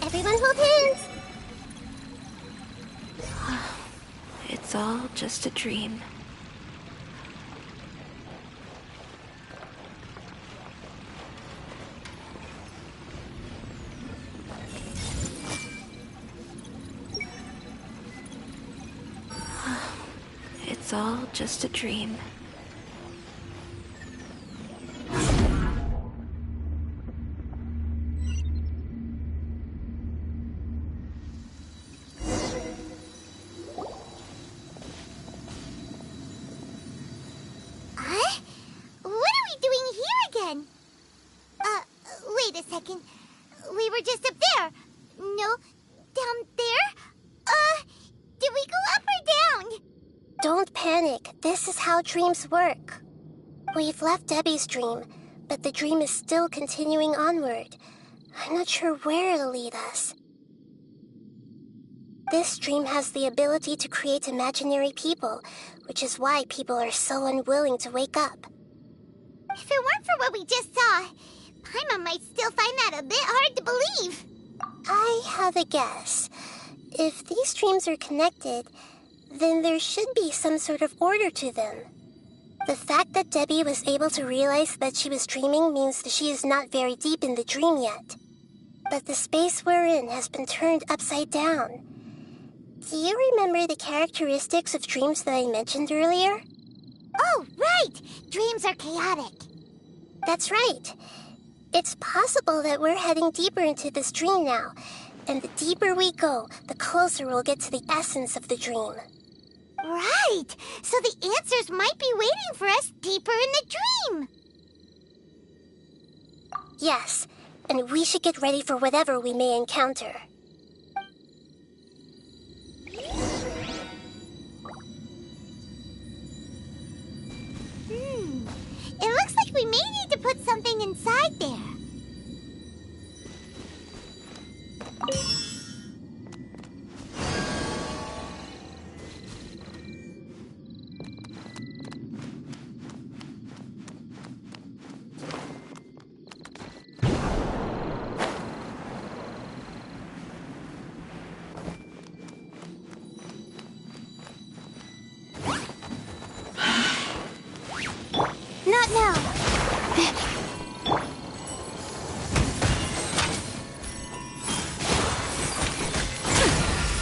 Everyone hold hands! It's all just a dream. It's all just a dream. Wait a second. We were just up there. No, down there? Did we go up or down? Don't panic. This is how dreams work. We've left Debbie's dream, but the dream is still continuing onward. I'm not sure where it'll lead us. This dream has the ability to create imaginary people, which is why people are so unwilling to wake up. If it weren't for what we just saw, Paimon might still find that a bit hard to believe. I have a guess. If these dreams are connected, then there should be some sort of order to them. The fact that Debbie was able to realize that she was dreaming means that she is not very deep in the dream yet. But the space we're in has been turned upside down. Do you remember the characteristics of dreams that I mentioned earlier? Oh, right! Dreams are chaotic. That's right. It's possible that we're heading deeper into this dream now, and the deeper we go, the closer we'll get to the essence of the dream. Right! So the answers might be waiting for us deeper in the dream! Yes, and we should get ready for whatever we may encounter. It looks like we may need to put something inside there. Not now.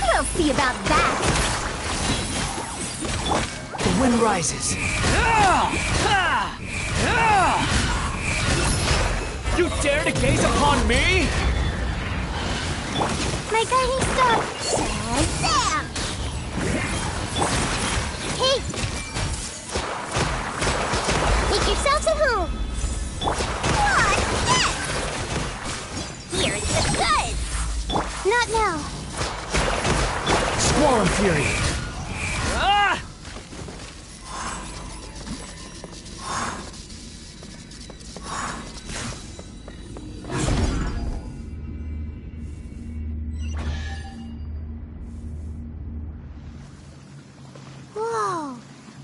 We'll see about that. The wind rises. You dare to gaze upon me? My guiding star. Shazam! Hey! Make yourselves at home! Here's the goods! Not now. Squall and Fury. Whoa!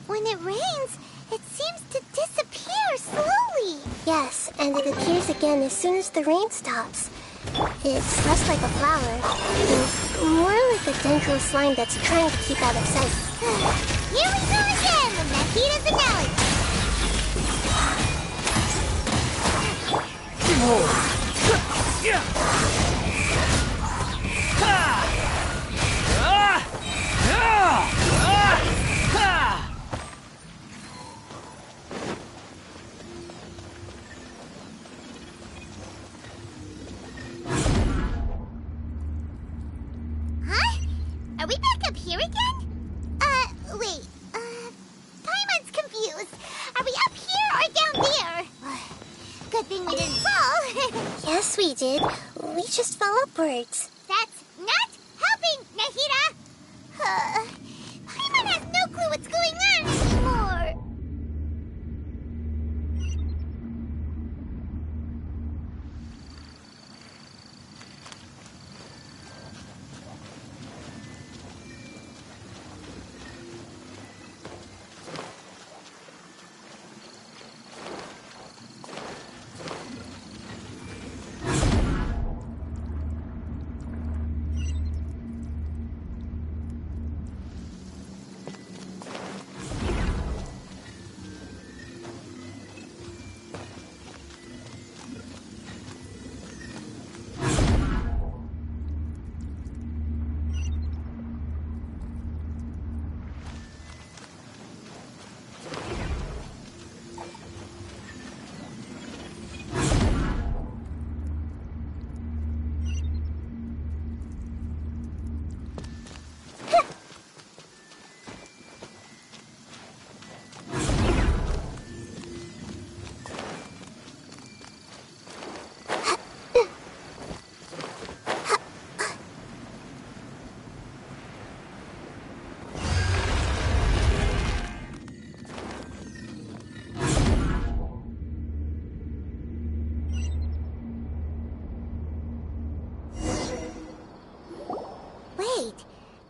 When it rains, it seems to disappear slowly. Yes, and it appears again as soon as the rain stops. It's less like a flower, and more like a dendral slime that's trying to keep out of sight. Here we go again with Nahita's analogy. Huh? Are we back up here again? Wait. Paimon's confused. Are we up here or down there? Good thing we didn't fall. Yes, we did. We just fell upwards. That's not helping, Nahita! Paimon has no clue what's going on anymore.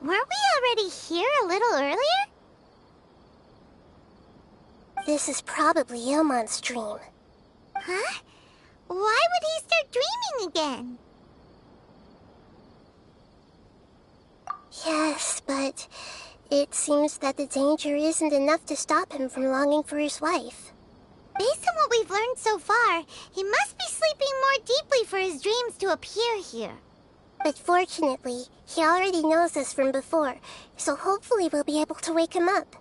Weren't we already here a little earlier? This is probably Ilmon's dream. Huh? Why would he start dreaming again? Yes, but it seems that the danger isn't enough to stop him from longing for his wife. Based on what we've learned so far, he must be sleeping more deeply for his dreams to appear here. But fortunately, he already knows us from before, so hopefully we'll be able to wake him up.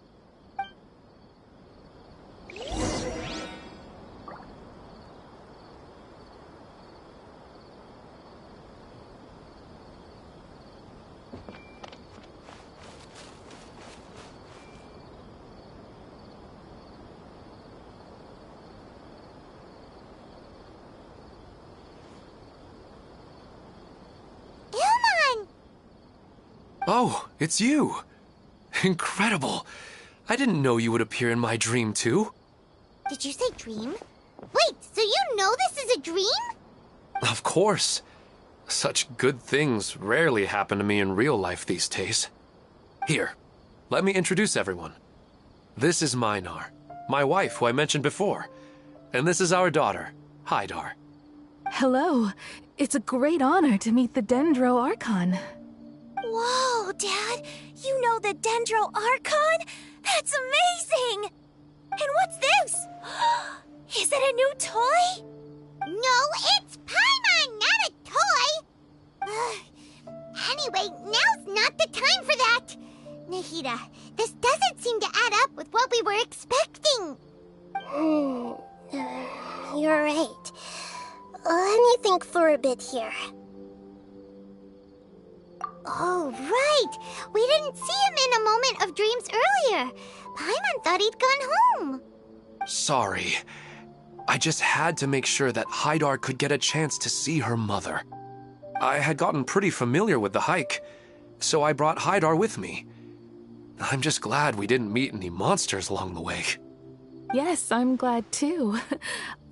Oh, it's you! Incredible! I didn't know you would appear in my dream, too. Did you say dream? Wait, so you know this is a dream? Of course. Such good things rarely happen to me in real life these days. Here, let me introduce everyone. This is Minar, my wife who I mentioned before. And this is our daughter, Hydar. Hello. It's a great honor to meet the Dendro Archon. Whoa, Dad! You know the Dendro Archon? That's amazing! And what's this? Is it a new toy? No, it's Paimon, not a toy! Anyway, now's not the time for that! Nahida, this doesn't seem to add up with what we were expecting. You're right. Let me think for a bit here. Oh, right! We didn't see him in a moment of dreams earlier. Paimon thought he'd gone home. Sorry. I just had to make sure that Hydar could get a chance to see her mother. I had gotten pretty familiar with the hike, so I brought Hydar with me. I'm just glad we didn't meet any monsters along the way. Yes, I'm glad too.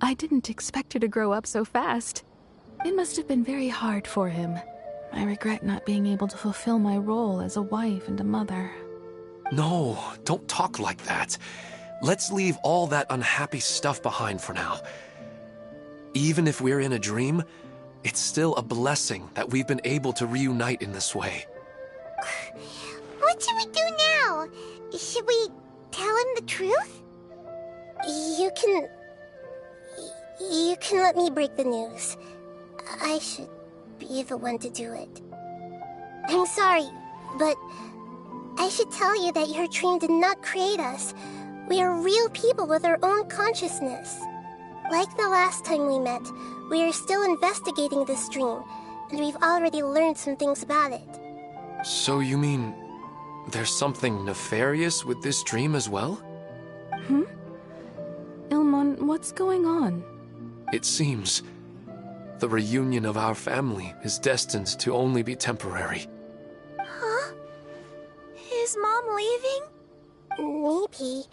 I didn't expect her to grow up so fast. It must have been very hard for him. I regret not being able to fulfill my role as a wife and a mother. No, don't talk like that. Let's leave all that unhappy stuff behind for now. Even if we're in a dream, it's still a blessing that we've been able to reunite in this way. What should we do now? Should we tell him the truth? You can let me break the news. I should be the one to do it. I'm sorry, but I should tell you that your dream did not create us. We are real people with our own consciousness. Like the last time we met, we are still investigating this dream, and we've already learned some things about it. So you mean there's something nefarious with this dream as well? Ilmon, what's going on? It seems the reunion of our family is destined to only be temporary. Huh? Is Mom leaving? Maybe.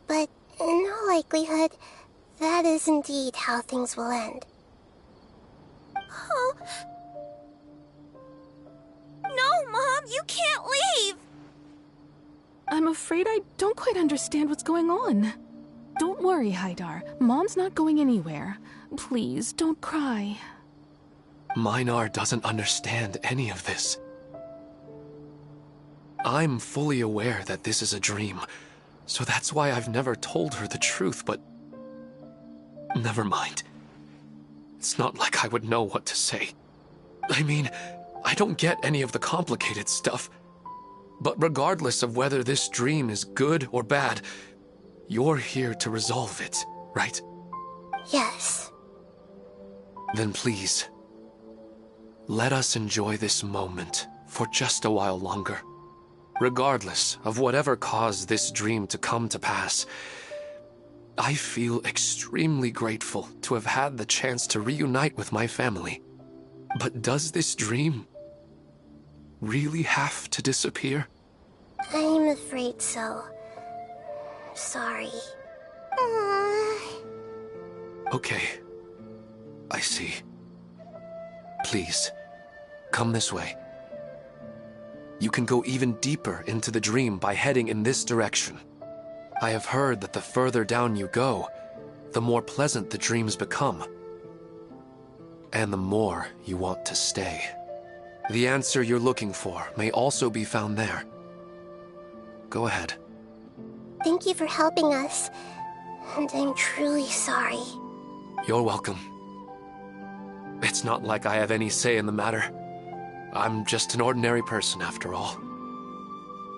But in all likelihood, that is indeed how things will end. Oh. No, Mom, you can't leave! I'm afraid I don't quite understand what's going on. Don't worry, Hydar. Mom's not going anywhere. Please, don't cry. Minar doesn't understand any of this. I'm fully aware that this is a dream, so that's why I've never told her the truth, but... Never mind. It's not like I would know what to say. I mean, I don't get any of the complicated stuff. But regardless of whether this dream is good or bad, you're here to resolve it, right? Yes. Then please, let us enjoy this moment for just a while longer. Regardless of whatever caused this dream to come to pass, I feel extremely grateful to have had the chance to reunite with my family. But does this dream really have to disappear? I'm afraid so. Sorry. Okay. I see. Please, come this way. You can go even deeper into the dream by heading in this direction. I have heard that the further down you go, the more pleasant the dreams become. And the more you want to stay. The answer you're looking for may also be found there. Go ahead. Thank you for helping us, and I'm truly sorry. You're welcome. It's not like I have any say in the matter. I'm just an ordinary person, after all.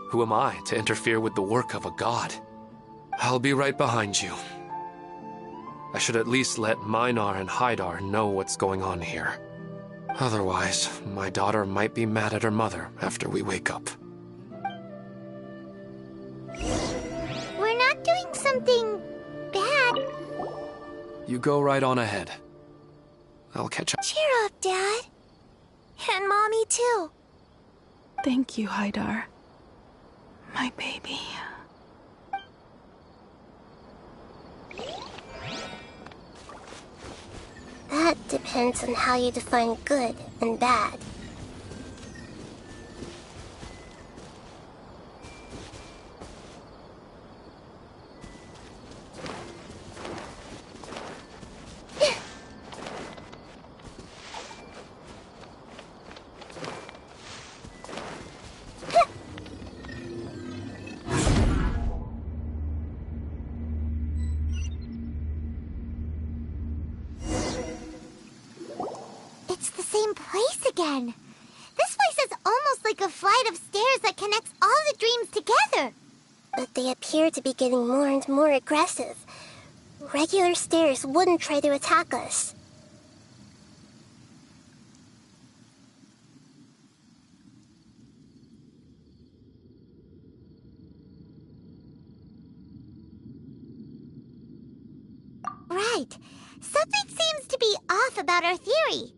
Who am I to interfere with the work of a god? I'll be right behind you. I should at least let Minar and Haidar know what's going on here. Otherwise, my daughter might be mad at her mother after we wake up. We're not doing something bad. You go right on ahead. I'll catch up. Cheer up, Dad. And Mommy, too. Thank you, Haidar. My baby. That depends on how you define good and bad. It's the same place again. This place is almost like a flight of stairs that connects all the dreams together. But they appear to be getting more and more aggressive. Regular stairs wouldn't try to attack us. Right. Something seems to be off about our theory.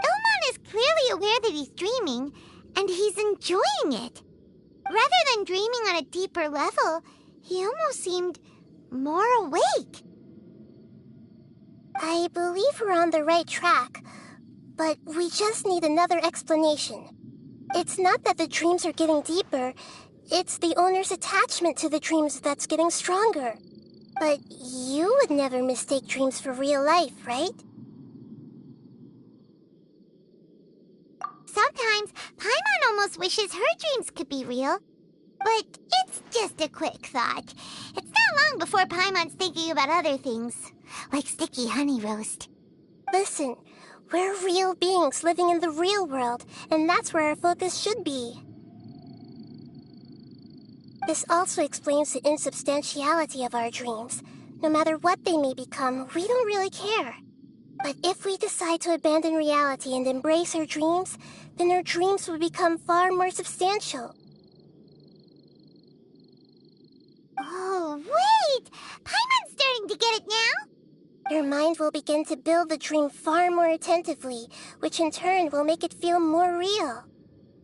Ilmon is clearly aware that he's dreaming, and he's enjoying it. Rather than dreaming on a deeper level, he almost seemed more awake. I believe we're on the right track, but we just need another explanation. It's not that the dreams are getting deeper, it's the owner's attachment to the dreams that's getting stronger. But you would never mistake dreams for real life, right? Sometimes, Paimon almost wishes her dreams could be real. But it's just a quick thought. It's not long before Paimon's thinking about other things, like sticky honey roast. Listen, we're real beings living in the real world, and that's where our focus should be. This also explains the insubstantiality of our dreams. No matter what they may become, we don't really care. But if we decide to abandon reality and embrace our dreams, then our dreams will become far more substantial. Oh, wait! Paimon's starting to get it now? Your mind will begin to build the dream far more attentively, which in turn will make it feel more real.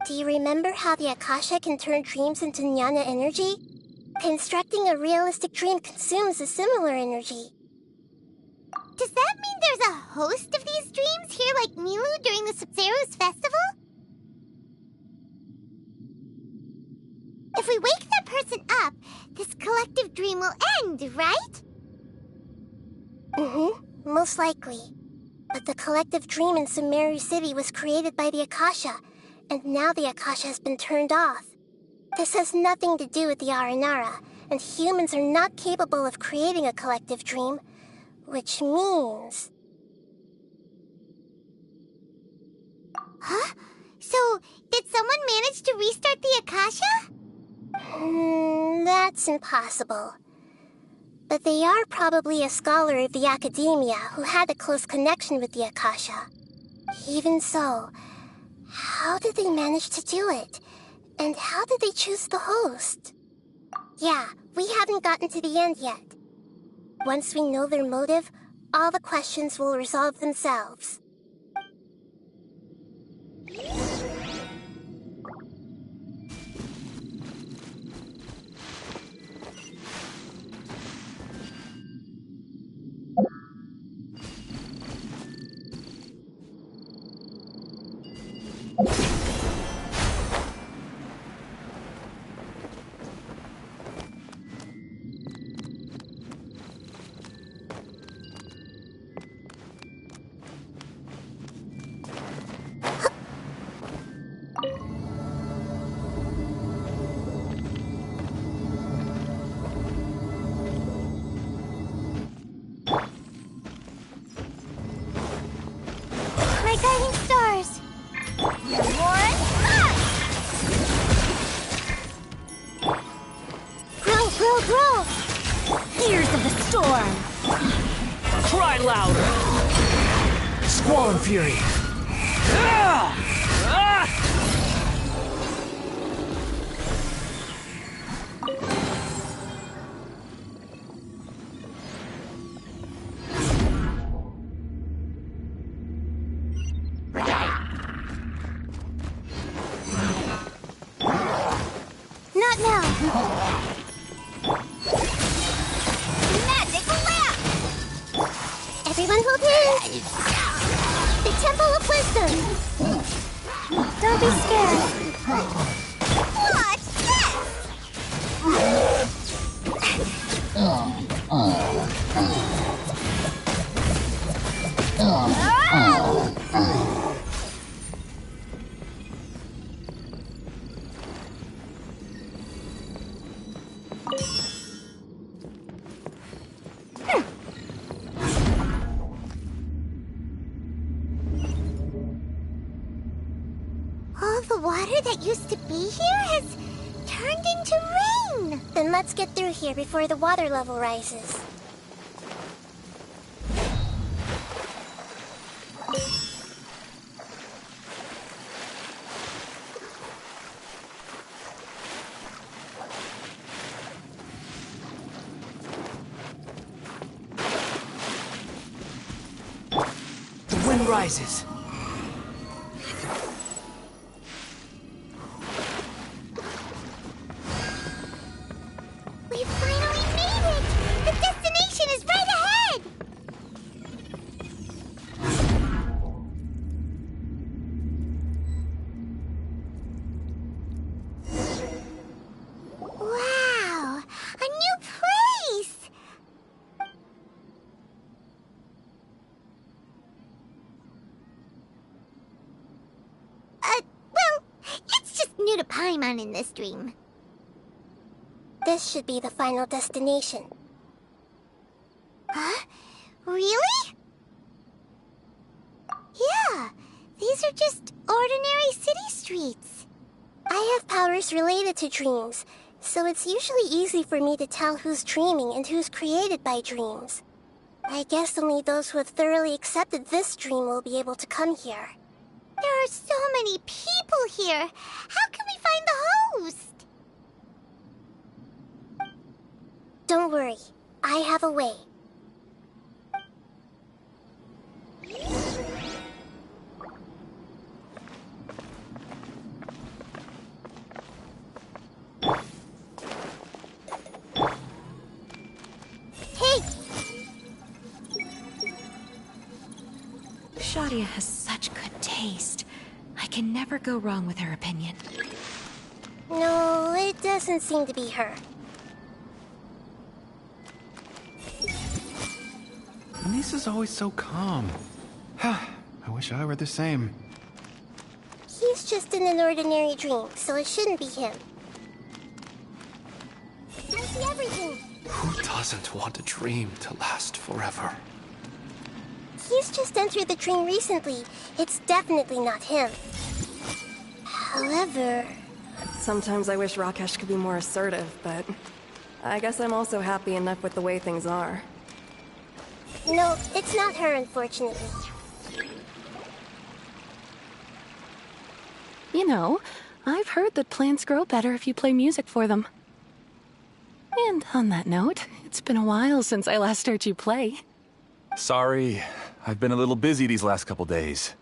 Do you remember how the Akasha can turn dreams into jnana energy? Constructing a realistic dream consumes a similar energy. Does that mean there's a host of these dreams here like Milu during the Subzero's festival? If we wake that person up, this collective dream will end, right? Mm-hmm, most likely. But the collective dream in Sumeru City was created by the Akasha, and now the Akasha has been turned off. This has nothing to do with the Aranara, and humans are not capable of creating a collective dream, which means... Huh? So, did someone manage to restart the Akasha? That's impossible. But they are probably a scholar of the academia who had a close connection with the Akasha. Even so, how did they manage to do it? And how did they choose the host? Yeah, we haven't gotten to the end yet. Once we know their motive, all the questions will resolve themselves. my guiding stars. Grow, grow, grow. Ears of the storm. Cry louder! Squall Fury! Not now. Magic lamp! Everyone hold hands. The Temple of Wisdom. Don't be scared. Watch this! All the water that used to be here has turned into rain. Then let's get through here before the water level rises. The wind rises. We finally made it! The destination is right ahead! Wow! A new place! Well, it's just new to Paimon in this dream. This should be the final destination. Huh? Really? Yeah, these are just ordinary city streets. I have powers related to dreams, so it's usually easy for me to tell who's dreaming and who's created by dreams. I guess only those who have thoroughly accepted this dream will be able to come here. There are so many people here. How can we find the host? Don't worry, I have a way. Hey! Shadia has such good taste. I can never go wrong with her opinion. No, it doesn't seem to be her. Lisa's always so calm. I wish I were the same. He's just in an ordinary dream, so it shouldn't be him. I see everything. Who doesn't want a dream to last forever? He's just entered the dream recently. It's definitely not him. However... Sometimes I wish Rakesh could be more assertive, but I guess I'm also happy enough with the way things are. No, it's not her, unfortunately. You know, I've heard that plants grow better if you play music for them. And on that note, it's been a while since I last heard you play. Sorry, I've been a little busy these last couple days.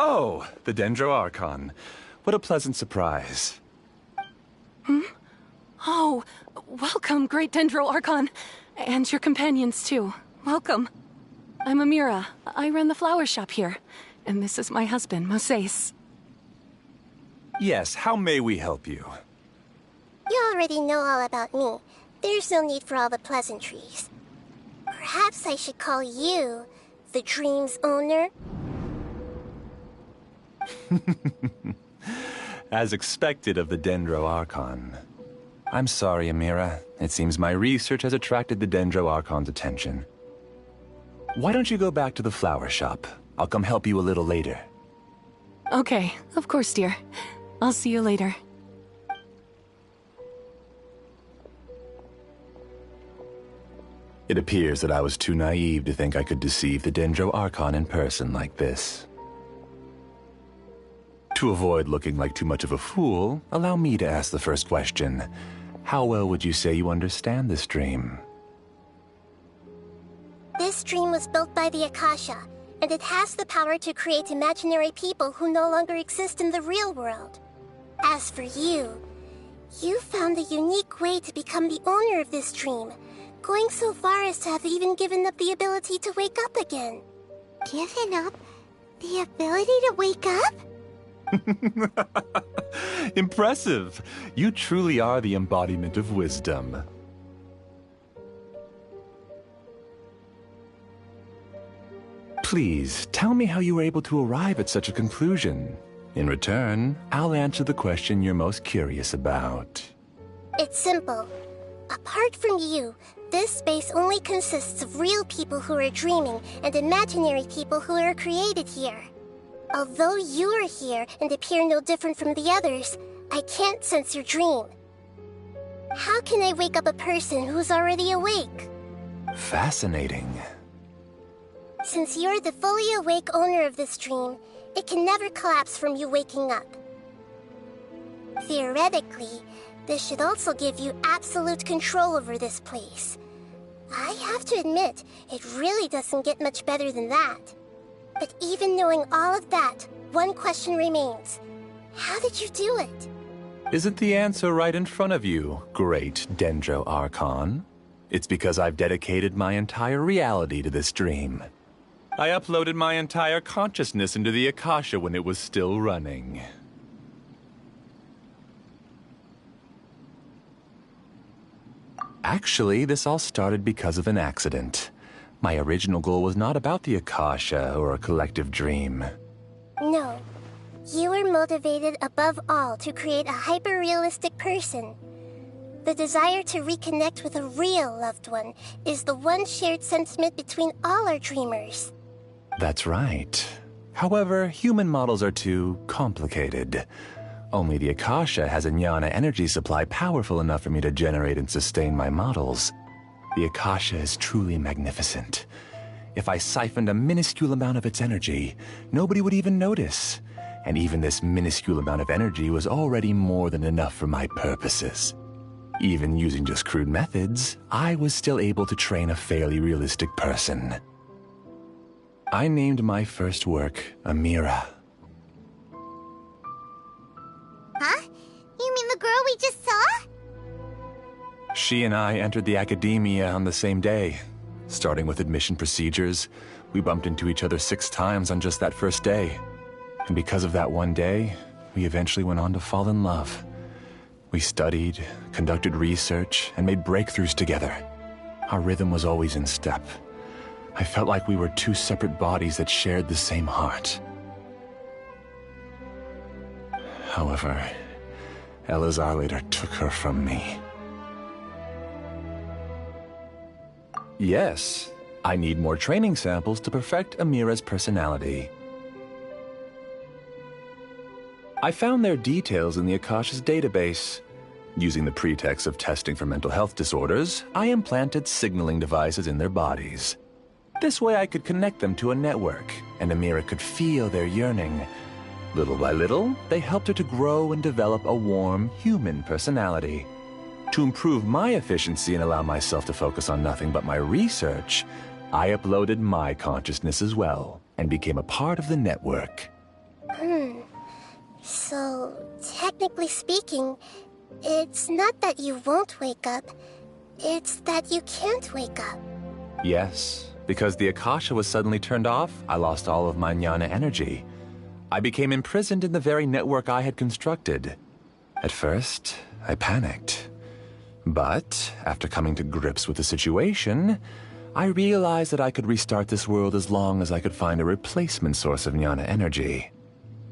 Oh, the Dendro Archon. What a pleasant surprise. Oh, welcome, Great Dendro Archon. And your companions, too. Welcome. I'm Amira. I run the flower shop here. And this is my husband, Moses. Yes, how may we help you? You already know all about me. There's no need for all the pleasantries. Perhaps I should call you the dream's owner? As expected of the Dendro Archon. I'm sorry, Amira. It seems my research has attracted the Dendro Archon's attention. Why don't you go back to the flower shop? I'll come help you a little later. Okay, of course, dear. I'll see you later. It appears that I was too naive to think I could deceive the Dendro Archon in person like this. To avoid looking like too much of a fool, allow me to ask the first question. How well would you say you understand this dream? This dream was built by the Akasha, and it has the power to create imaginary people who no longer exist in the real world. As for you, you found a unique way to become the owner of this dream, going so far as to have even given up the ability to wake up again. Given up the ability to wake up? Impressive! You truly are the embodiment of wisdom. Please, tell me how you were able to arrive at such a conclusion. In return, I'll answer the question you're most curious about. It's simple. Apart from you, this space only consists of real people who are dreaming and imaginary people who are created here. Although you are here and appear no different from the others, I can't sense your dream. How can I wake up a person who's already awake? Fascinating. Since you're the fully awake owner of this dream, it can never collapse from you waking up. Theoretically, this should also give you absolute control over this place. I have to admit, it really doesn't get much better than that. But even knowing all of that, one question remains. How did you do it? Isn't the answer right in front of you, great Dendro Archon? It's because I've dedicated my entire reality to this dream. I uploaded my entire consciousness into the Akasha when it was still running. Actually, this all started because of an accident. My original goal was not about the Akasha or a collective dream. No. You were motivated above all to create a hyper-realistic person. The desire to reconnect with a real loved one is the one shared sentiment between all our dreamers. That's right. However, human models are too complicated. Only the Akasha has a jnana energy supply powerful enough for me to generate and sustain my models. The Akasha is truly magnificent. If I siphoned a minuscule amount of its energy, nobody would even notice. And even this minuscule amount of energy was already more than enough for my purposes. Even using just crude methods, I was still able to train a fairly realistic person. I named my first work Amira. Huh? You mean the girl we just saw? She and I entered the academia on the same day. Starting with admission procedures, we bumped into each other 6 times on just that first day. And because of that one day, we eventually went on to fall in love. We studied, conducted research, and made breakthroughs together. Our rhythm was always in step. I felt like we were 2 separate bodies that shared the same heart. However, Elazar later took her from me. Yes, I need more training samples to perfect Amira's personality. I found their details in the Akasha's database. Using the pretext of testing for mental health disorders, I implanted signaling devices in their bodies. This way I could connect them to a network, and Amira could feel their yearning. Little by little, they helped her to grow and develop a warm, human personality. To improve my efficiency and allow myself to focus on nothing but my research, I uploaded my consciousness as well, and became a part of the network. So, technically speaking, it's not that you won't wake up, it's that you can't wake up. Yes, because the Akasha was suddenly turned off, I lost all of my jnana energy. I became imprisoned in the very network I had constructed. At first, I panicked. But, after coming to grips with the situation, I realized that I could restart this world as long as I could find a replacement source of jnana energy.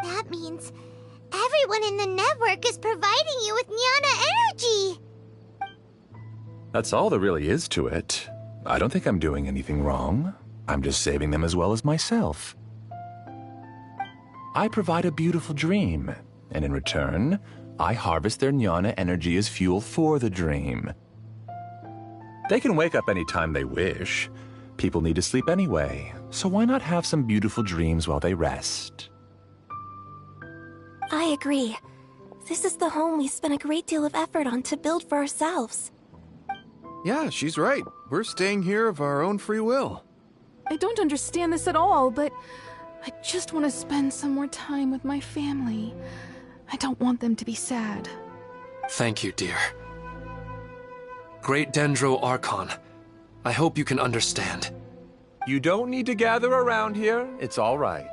That that means. Everyone in the network is providing you with Nyana energy! That's all there really is to it. I don't think I'm doing anything wrong. I'm just saving them as well as myself. I provide a beautiful dream, and in return, I harvest their Nyana energy as fuel for the dream. They can wake up any time they wish. People need to sleep anyway, so why not have some beautiful dreams while they rest? I agree. This is the home we spent a great deal of effort on to build for ourselves. Yeah, she's right. We're staying here of our own free will. I don't understand this at all, but I just want to spend some more time with my family. I don't want them to be sad. Thank you, dear. Great Dendro Archon, I hope you can understand. You don't need to gather around here. It's all right.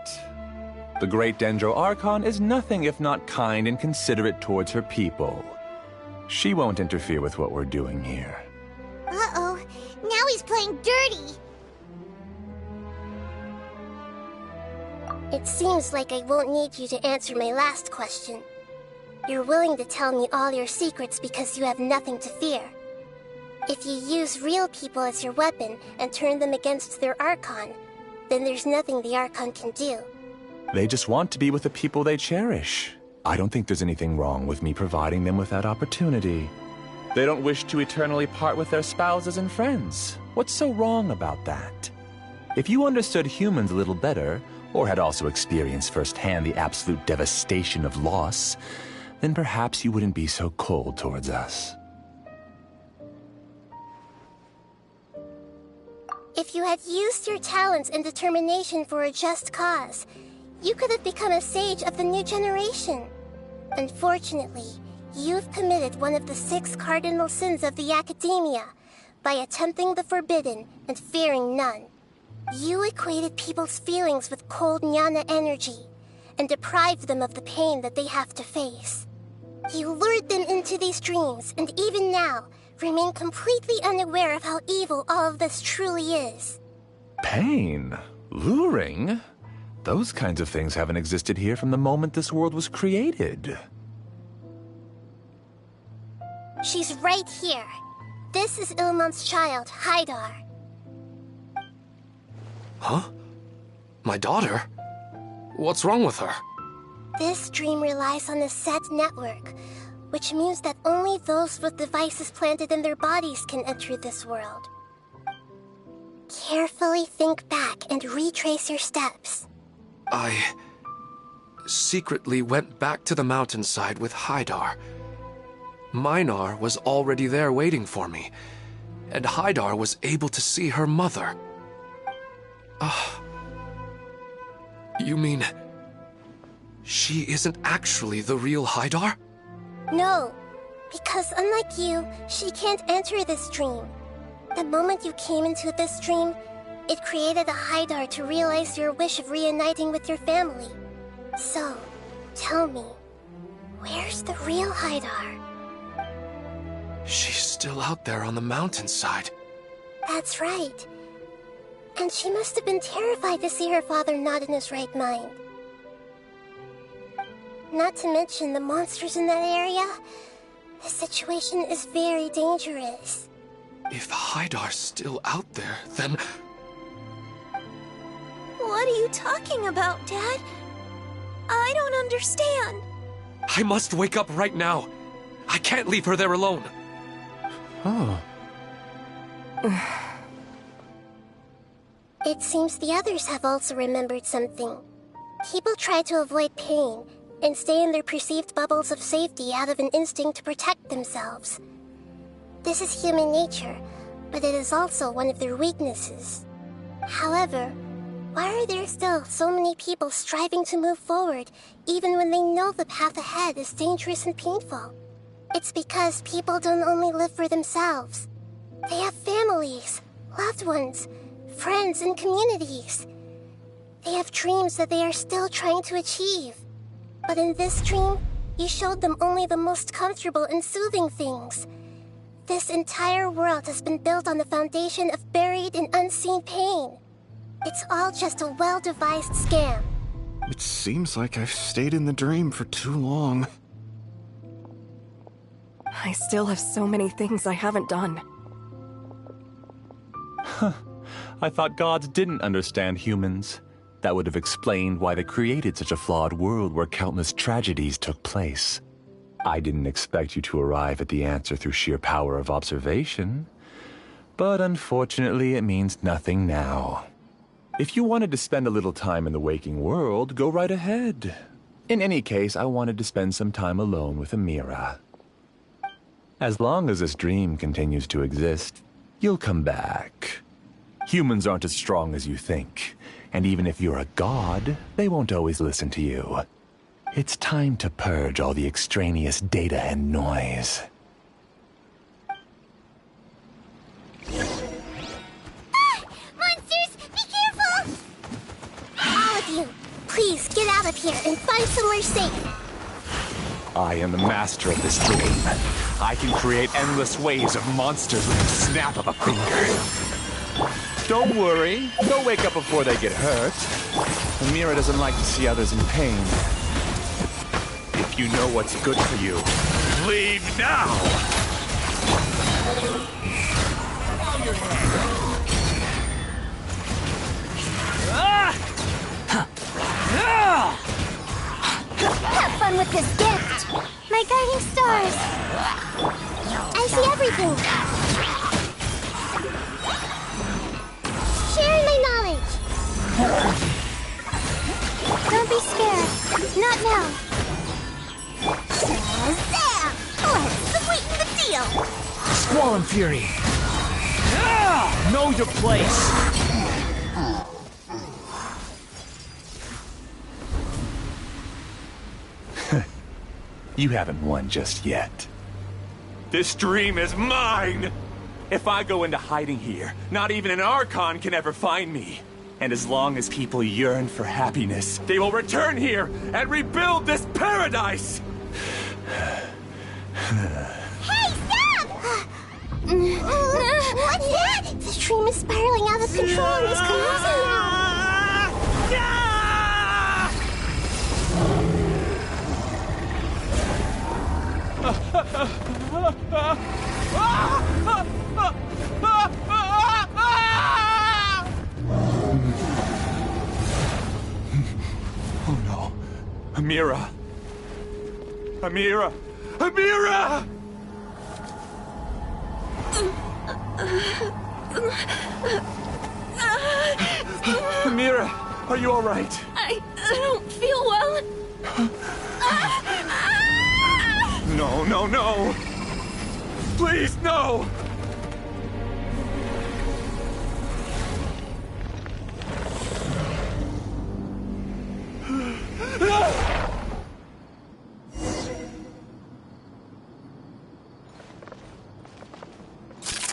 The Great Dendro Archon is nothing if not kind and considerate towards her people. She won't interfere with what we're doing here. Uh-oh, now he's playing dirty. It seems like I won't need you to answer my last question. You're willing to tell me all your secrets because you have nothing to fear. If you use real people as your weapon and turn them against their Archon, then there's nothing the Archon can do. They just want to be with the people they cherish. I don't think there's anything wrong with me providing them with that opportunity. They don't wish to eternally part with their spouses and friends. What's so wrong about that? If you understood humans a little better, or had also experienced firsthand the absolute devastation of loss, then perhaps you wouldn't be so cold towards us. If you had used your talents and determination for a just cause, you could have become a sage of the new generation. Unfortunately, you've committed one of the 6 cardinal sins of the Academia by attempting the forbidden and fearing none. You equated people's feelings with cold Nyana energy and deprived them of the pain that they have to face. You lured them into these dreams, and even now, remain completely unaware of how evil all of this truly is. Pain? Luring? Those kinds of things haven't existed here from the moment this world was created. She's right here. This is Ilmon's child, Haidar. Huh? My daughter? What's wrong with her? This dream relies on a set network, which means that only those with devices planted in their bodies can enter this world. Carefully think back and retrace your steps. I secretly went back to the mountainside with Haidar. Minar was already there waiting for me, and Haidar was able to see her mother. You mean she isn't actually the real Haidar? No, because unlike you, she can't enter this dream. The moment you came into this dream, it created a Haidar to realize your wish of reuniting with your family. So, tell me, where's the real Haidar? She's still out there on the mountainside. That's right. And she must have been terrified to see her father not in his right mind. Not to mention the monsters in that area. The situation is very dangerous. If Haidar's still out there, then... What are you talking about, Dad? I don't understand. I must wake up right now. I can't leave her there alone. Oh. It seems the others have also remembered something. People try to avoid pain and stay in their perceived bubbles of safety out of an instinct to protect themselves. This is human nature, but it is also one of their weaknesses. However, why are there still so many people striving to move forward even when they know the path ahead is dangerous and painful? It's because people don't only live for themselves. They have families, loved ones, friends, and communities. They have dreams that they are still trying to achieve. But in this dream, you showed them only the most comfortable and soothing things. This entire world has been built on the foundation of buried and unseen pain. It's all just a well-devised scam. It seems like I've stayed in the dream for too long. I still have so many things I haven't done. I thought gods didn't understand humans. That would have explained why they created such a flawed world where countless tragedies took place. I didn't expect you to arrive at the answer through sheer power of observation. But unfortunately, it means nothing now. If you wanted to spend a little time in the waking world, go right ahead. In any case, I wanted to spend some time alone with Amira. As long as this dream continues to exist, you'll come back. Humans aren't as strong as you think, and even if you're a god, they won't always listen to you. It's time to purge all the extraneous data and noise. Monsters, be careful! All of you, please get out of here and find somewhere safe. I am the master of this dream. I can create endless waves of monsters with the snap of a finger. Don't worry, they'll wake up before they get hurt. Amira doesn't like to see others in pain. If you know what's good for you, leave now! Have fun with this gift! My guiding stars! I see everything! Sharing my knowledge! Don't be scared. Not now. Shazam! Let's sweeten the deal! Squall and Fury! Know your place! You haven't won just yet. This dream is mine! If I go into hiding here, not even an Archon can ever find me. And as long as people yearn for happiness, they will return here and rebuild this paradise! Hey, stop! What's that? This dream is spiraling out of control and is collapsing now. Oh no. Amira! Amira! Amira! Amira, are you all right? I don't feel well. No, no, no! Please, no!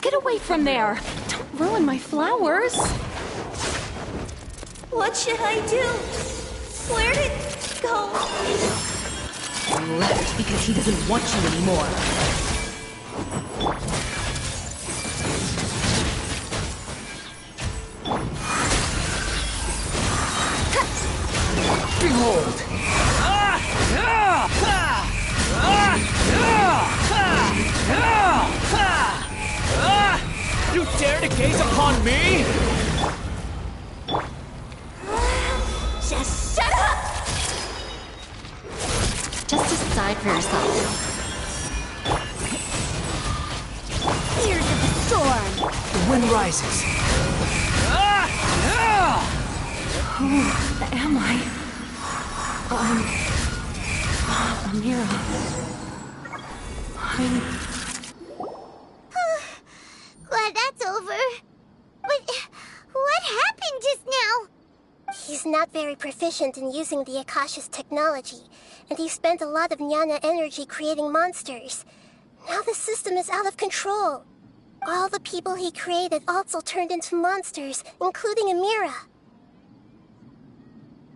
Get away from there! Don't ruin my flowers! What should I do? Where did it go? He left because he doesn't want you anymore. Behold! You dare to gaze upon me? Just shut up! Just decide for yourself. Tears of the storm! The wind rises. Who am I? I'm Amira. Glad that's over. But what happened just now? He's not very proficient in using the Akasha's technology, and he spent a lot of Jnana energy creating monsters. Now the system is out of control. All the people he created also turned into monsters, including Amira.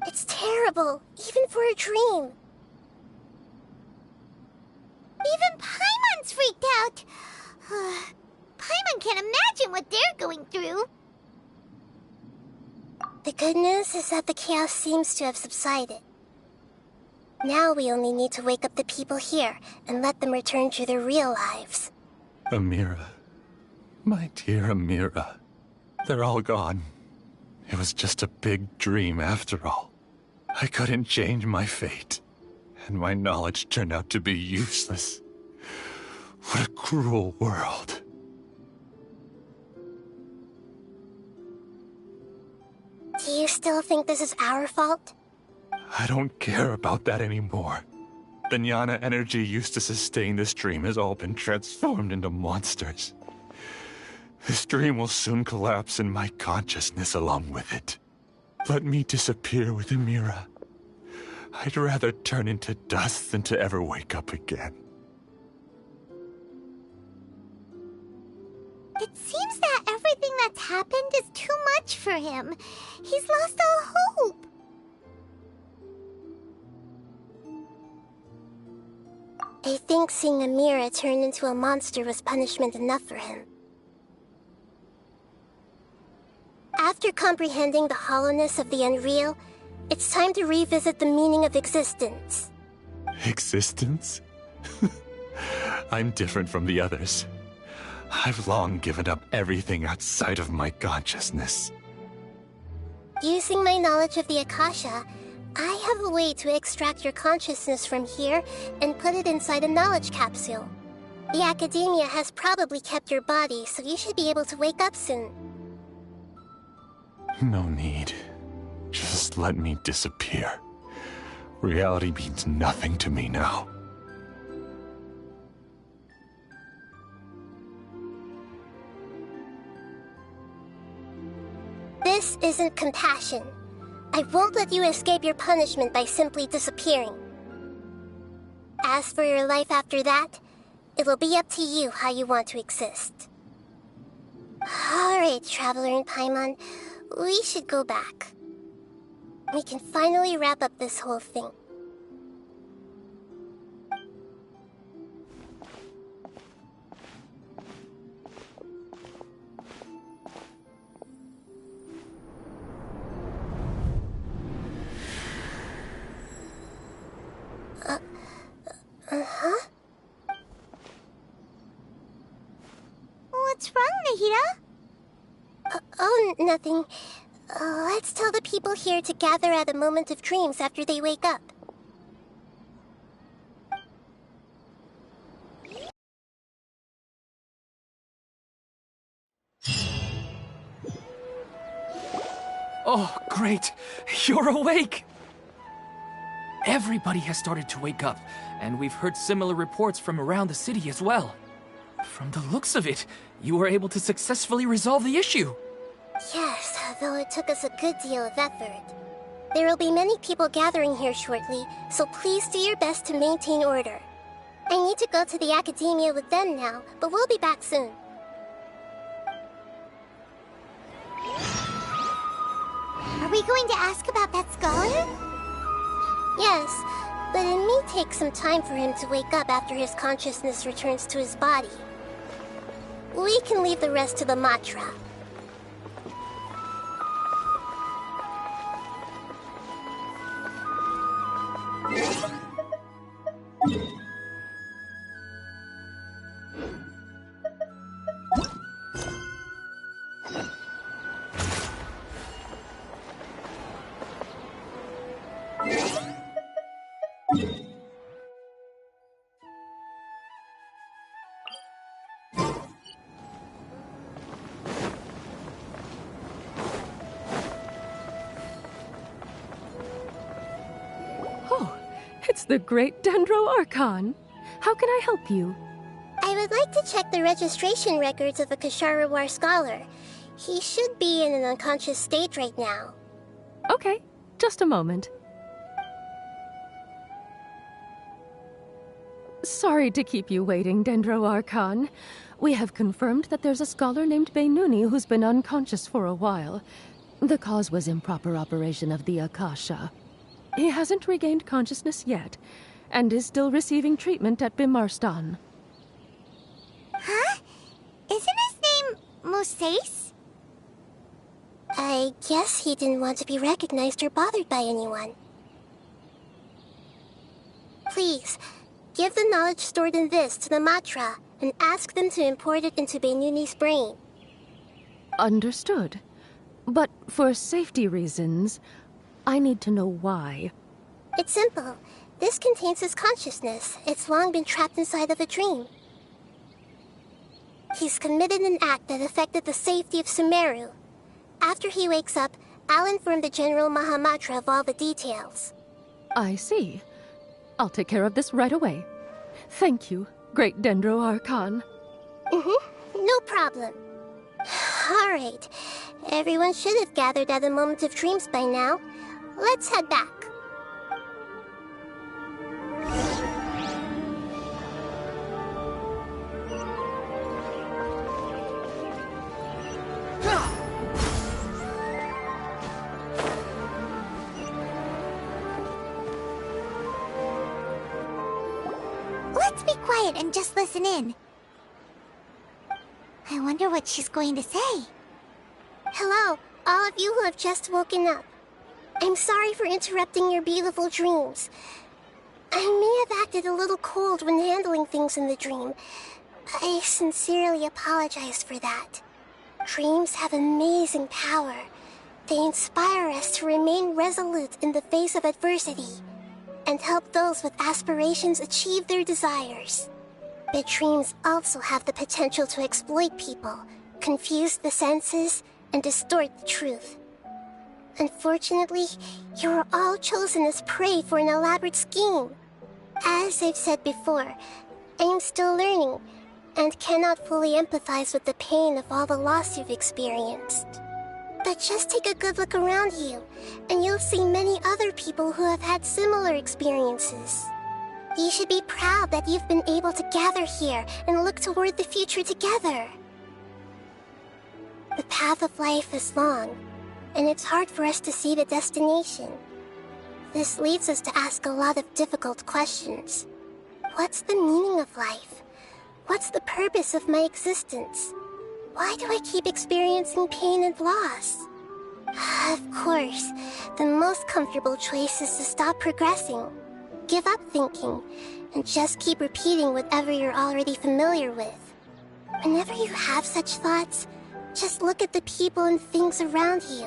It's terrible, even for a dream. Even Paimon's freaked out. Paimon can't imagine what they're going through. The good news is that the chaos seems to have subsided. Now we only need to wake up the people here and let them return to their real lives. Amira. My dear Amira. They're all gone. It was just a big dream after all. I couldn't change my fate, and my knowledge turned out to be useless. What a cruel world. Do you still think this is our fault? I don't care about that anymore. The jnana energy used to sustain this dream has all been transformed into monsters. This dream will soon collapse and my consciousness along with it. Let me disappear with Amira. I'd rather turn into dust than to ever wake up again. It seems that everything that's happened is too much for him. He's lost all hope. I think seeing Amira turn into a monster was punishment enough for him. After comprehending the hollowness of the unreal, it's time to revisit the meaning of existence. Existence? I'm different from the others. I've long given up everything outside of my consciousness. Using my knowledge of the Akasha, I have a way to extract your consciousness from here and put it inside a knowledge capsule. The Academia has probably kept your body, so you should be able to wake up soon. No need. Just let me disappear. Reality means nothing to me now. This isn't compassion. I won't let you escape your punishment by simply disappearing. As for your life after that, it'll be up to you how you want to exist. Alright, Traveler and Paimon, we should go back. We can finally wrap up this whole thing. Huh? What's wrong, Nahida? Oh, nothing. Let's tell the people here to gather at a moment of dreams after they wake up. Oh, great! You're awake! Everybody has started to wake up, and we've heard similar reports from around the city as well. From the looks of it, you were able to successfully resolve the issue. Yes, though it took us a good deal of effort. There will be many people gathering here shortly, so please do your best to maintain order. I need to go to the Academia with them now, but we'll be back soon. Are we going to ask about that scholar? Yes, but it may take some time for him to wake up after his consciousness returns to his body. We can leave the rest to the Matra. It's the great Dendro Archon. How can I help you? I would like to check the registration records of a Kasharawar scholar. He should be in an unconscious state right now. Okay, just a moment. Sorry to keep you waiting, Dendro Archon. We have confirmed that there's a scholar named Beinuni who's been unconscious for a while. The cause was improper operation of the Akasha. He hasn't regained consciousness yet, and is still receiving treatment at Bimarstan. Huh? Isn't his name Moses? I guess he didn't want to be recognized or bothered by anyone. Please, give the knowledge stored in this to the Matra and ask them to import it into Beinuni's brain. Understood. But for safety reasons, I need to know why. It's simple. This contains his consciousness. It's long been trapped inside of a dream. He's committed an act that affected the safety of Sumeru. After he wakes up, I'll inform the General Mahamatra of all the details. I see. I'll take care of this right away. Thank you, Great Dendro Archon. No problem. All right. Everyone should have gathered at the Moment of Dreams by now. Let's head back. Let's be quiet and just listen in. I wonder what she's going to say. Hello, all of you who have just woken up. I'm sorry for interrupting your beautiful dreams. I may have acted a little cold when handling things in the dream. I sincerely apologize for that. Dreams have amazing power. They inspire us to remain resolute in the face of adversity and help those with aspirations achieve their desires. But dreams also have the potential to exploit people, confuse the senses, and distort the truth. Unfortunately, you were all chosen as prey for an elaborate scheme. As I've said before, I am still learning, and cannot fully empathize with the pain of all the loss you've experienced. But just take a good look around you, and you'll see many other people who have had similar experiences. You should be proud that you've been able to gather here and look toward the future together. The path of life is long, and it's hard for us to see the destination. This leads us to ask a lot of difficult questions. What's the meaning of life? What's the purpose of my existence? Why do I keep experiencing pain and loss? Of course, the most comfortable choice is to stop progressing. Give up thinking, and just keep repeating whatever you're already familiar with. Whenever you have such thoughts, just look at the people and things around you.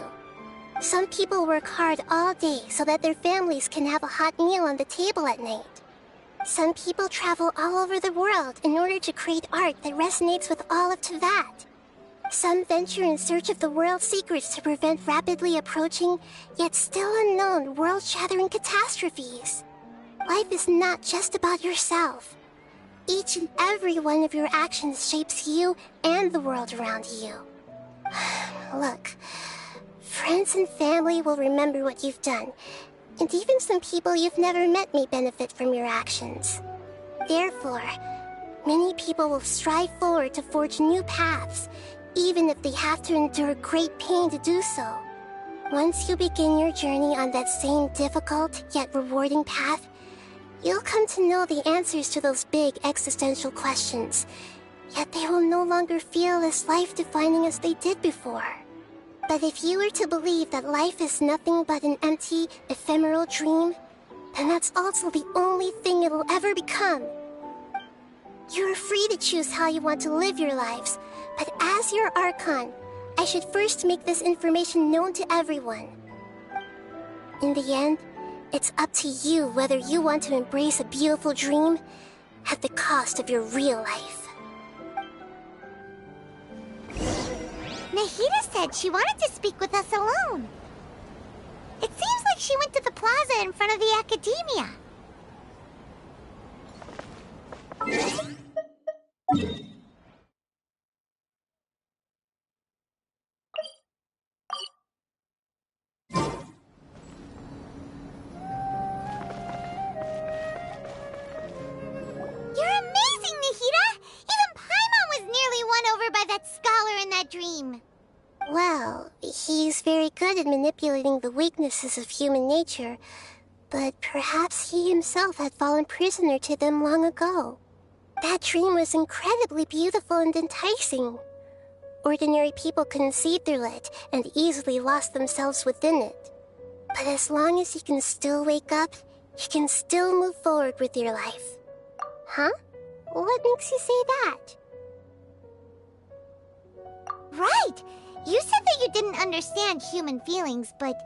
Some people work hard all day so that their families can have a hot meal on the table at night. Some people travel all over the world in order to create art that resonates with all of Teyvat. Some venture in search of the world's secrets to prevent rapidly approaching, yet still unknown, world-shattering catastrophes. Life is not just about yourself. Each and every one of your actions shapes you and the world around you. Look, friends and family will remember what you've done, and even some people you've never met may benefit from your actions. Therefore, many people will strive forward to forge new paths, even if they have to endure great pain to do so. Once you begin your journey on that same difficult yet rewarding path, you'll come to know the answers to those big existential questions, yet they will no longer feel as life-defining as they did before. But if you were to believe that life is nothing but an empty, ephemeral dream, then that's also the only thing it will ever become. You're free to choose how you want to live your lives, but as your Archon, I should first make this information known to everyone. In the end, it's up to you whether you want to embrace a beautiful dream at the cost of your real life. Nahida said she wanted to speak with us alone. It seems like she went to the plaza in front of the academia. You're amazing, Nahida! Even Paimon was nearly won over by that scholar in that dream. Well, he's very good at manipulating the weaknesses of human nature, but perhaps he himself had fallen prisoner to them long ago. That dream was incredibly beautiful and enticing. ordinary people couldn't see through it and easily lost themselves within it. But as long as you can still wake up, you can still move forward with your life. Huh? What makes you say that? Right! You said that you didn't understand human feelings, but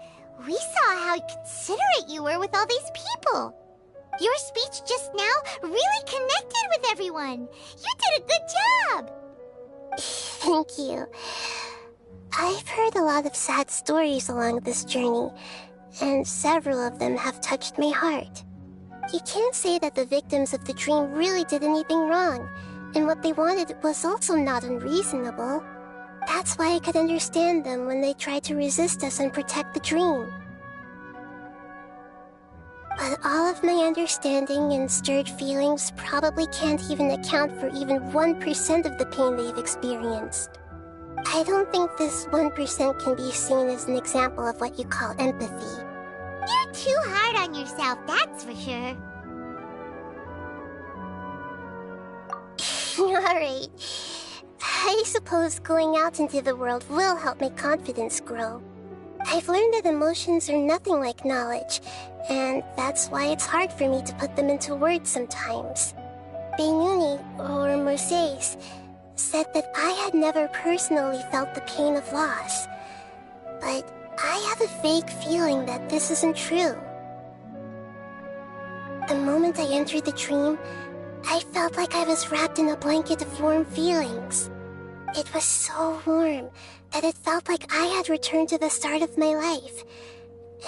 we saw how considerate you were with all these people. Your speech just now really connected with everyone. You did a good job. Thank you. I've heard a lot of sad stories along this journey, and several of them have touched my heart. You can't say that the victims of the dream really did anything wrong, and what they wanted was also not unreasonable. That's why I could understand them when they tried to resist us and protect the dream. But all of my understanding and stirred feelings probably can't even account for even 1% of the pain they've experienced. I don't think this 1% can be seen as an example of what you call empathy. You're too hard on yourself, that's for sure. Alright. I suppose going out into the world will help my confidence grow. I've learned that emotions are nothing like knowledge, and that's why it's hard for me to put them into words sometimes. Beinuni, or Moses, said that I had never personally felt the pain of loss. But I have a vague feeling that this isn't true. The moment I entered the dream, I felt like I was wrapped in a blanket of warm feelings. It was so warm that it felt like I had returned to the start of my life,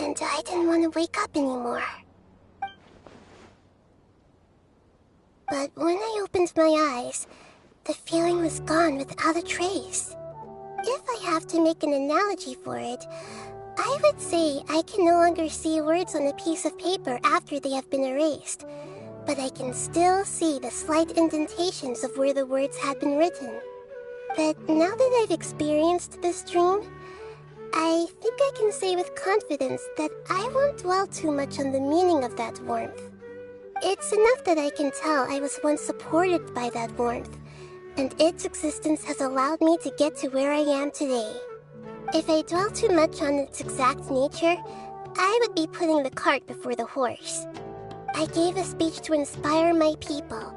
and I didn't want to wake up anymore. But when I opened my eyes, the feeling was gone without a trace. If I have to make an analogy for it, I would say I can no longer see words on a piece of paper after they have been erased, but I can still see the slight indentations of where the words had been written. But now that I've experienced this dream, I think I can say with confidence that I won't dwell too much on the meaning of that warmth. It's enough that I can tell I was once supported by that warmth, and its existence has allowed me to get to where I am today. If I dwell too much on its exact nature, I would be putting the cart before the horse. I gave a speech to inspire my people,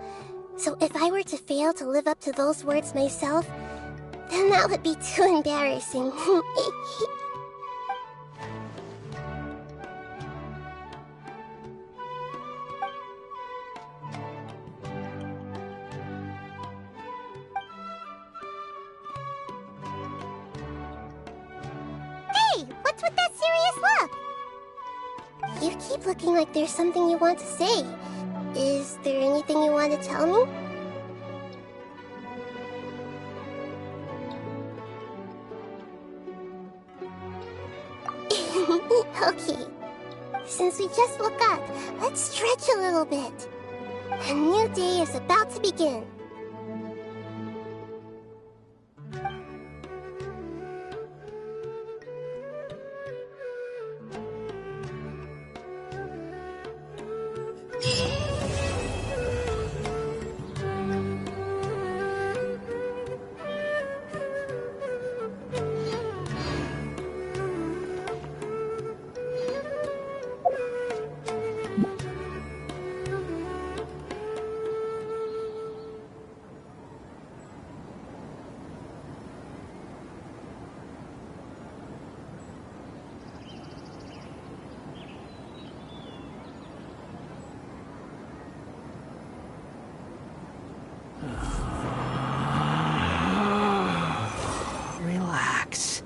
so if I were to fail to live up to those words myself, then that would be too embarrassing. Hey, what's with that serious look? You keep looking like there's something you want to say. Is there anything you want to tell me? Okay. Since we just woke up, let's stretch a little bit. A new day is about to begin. Relax.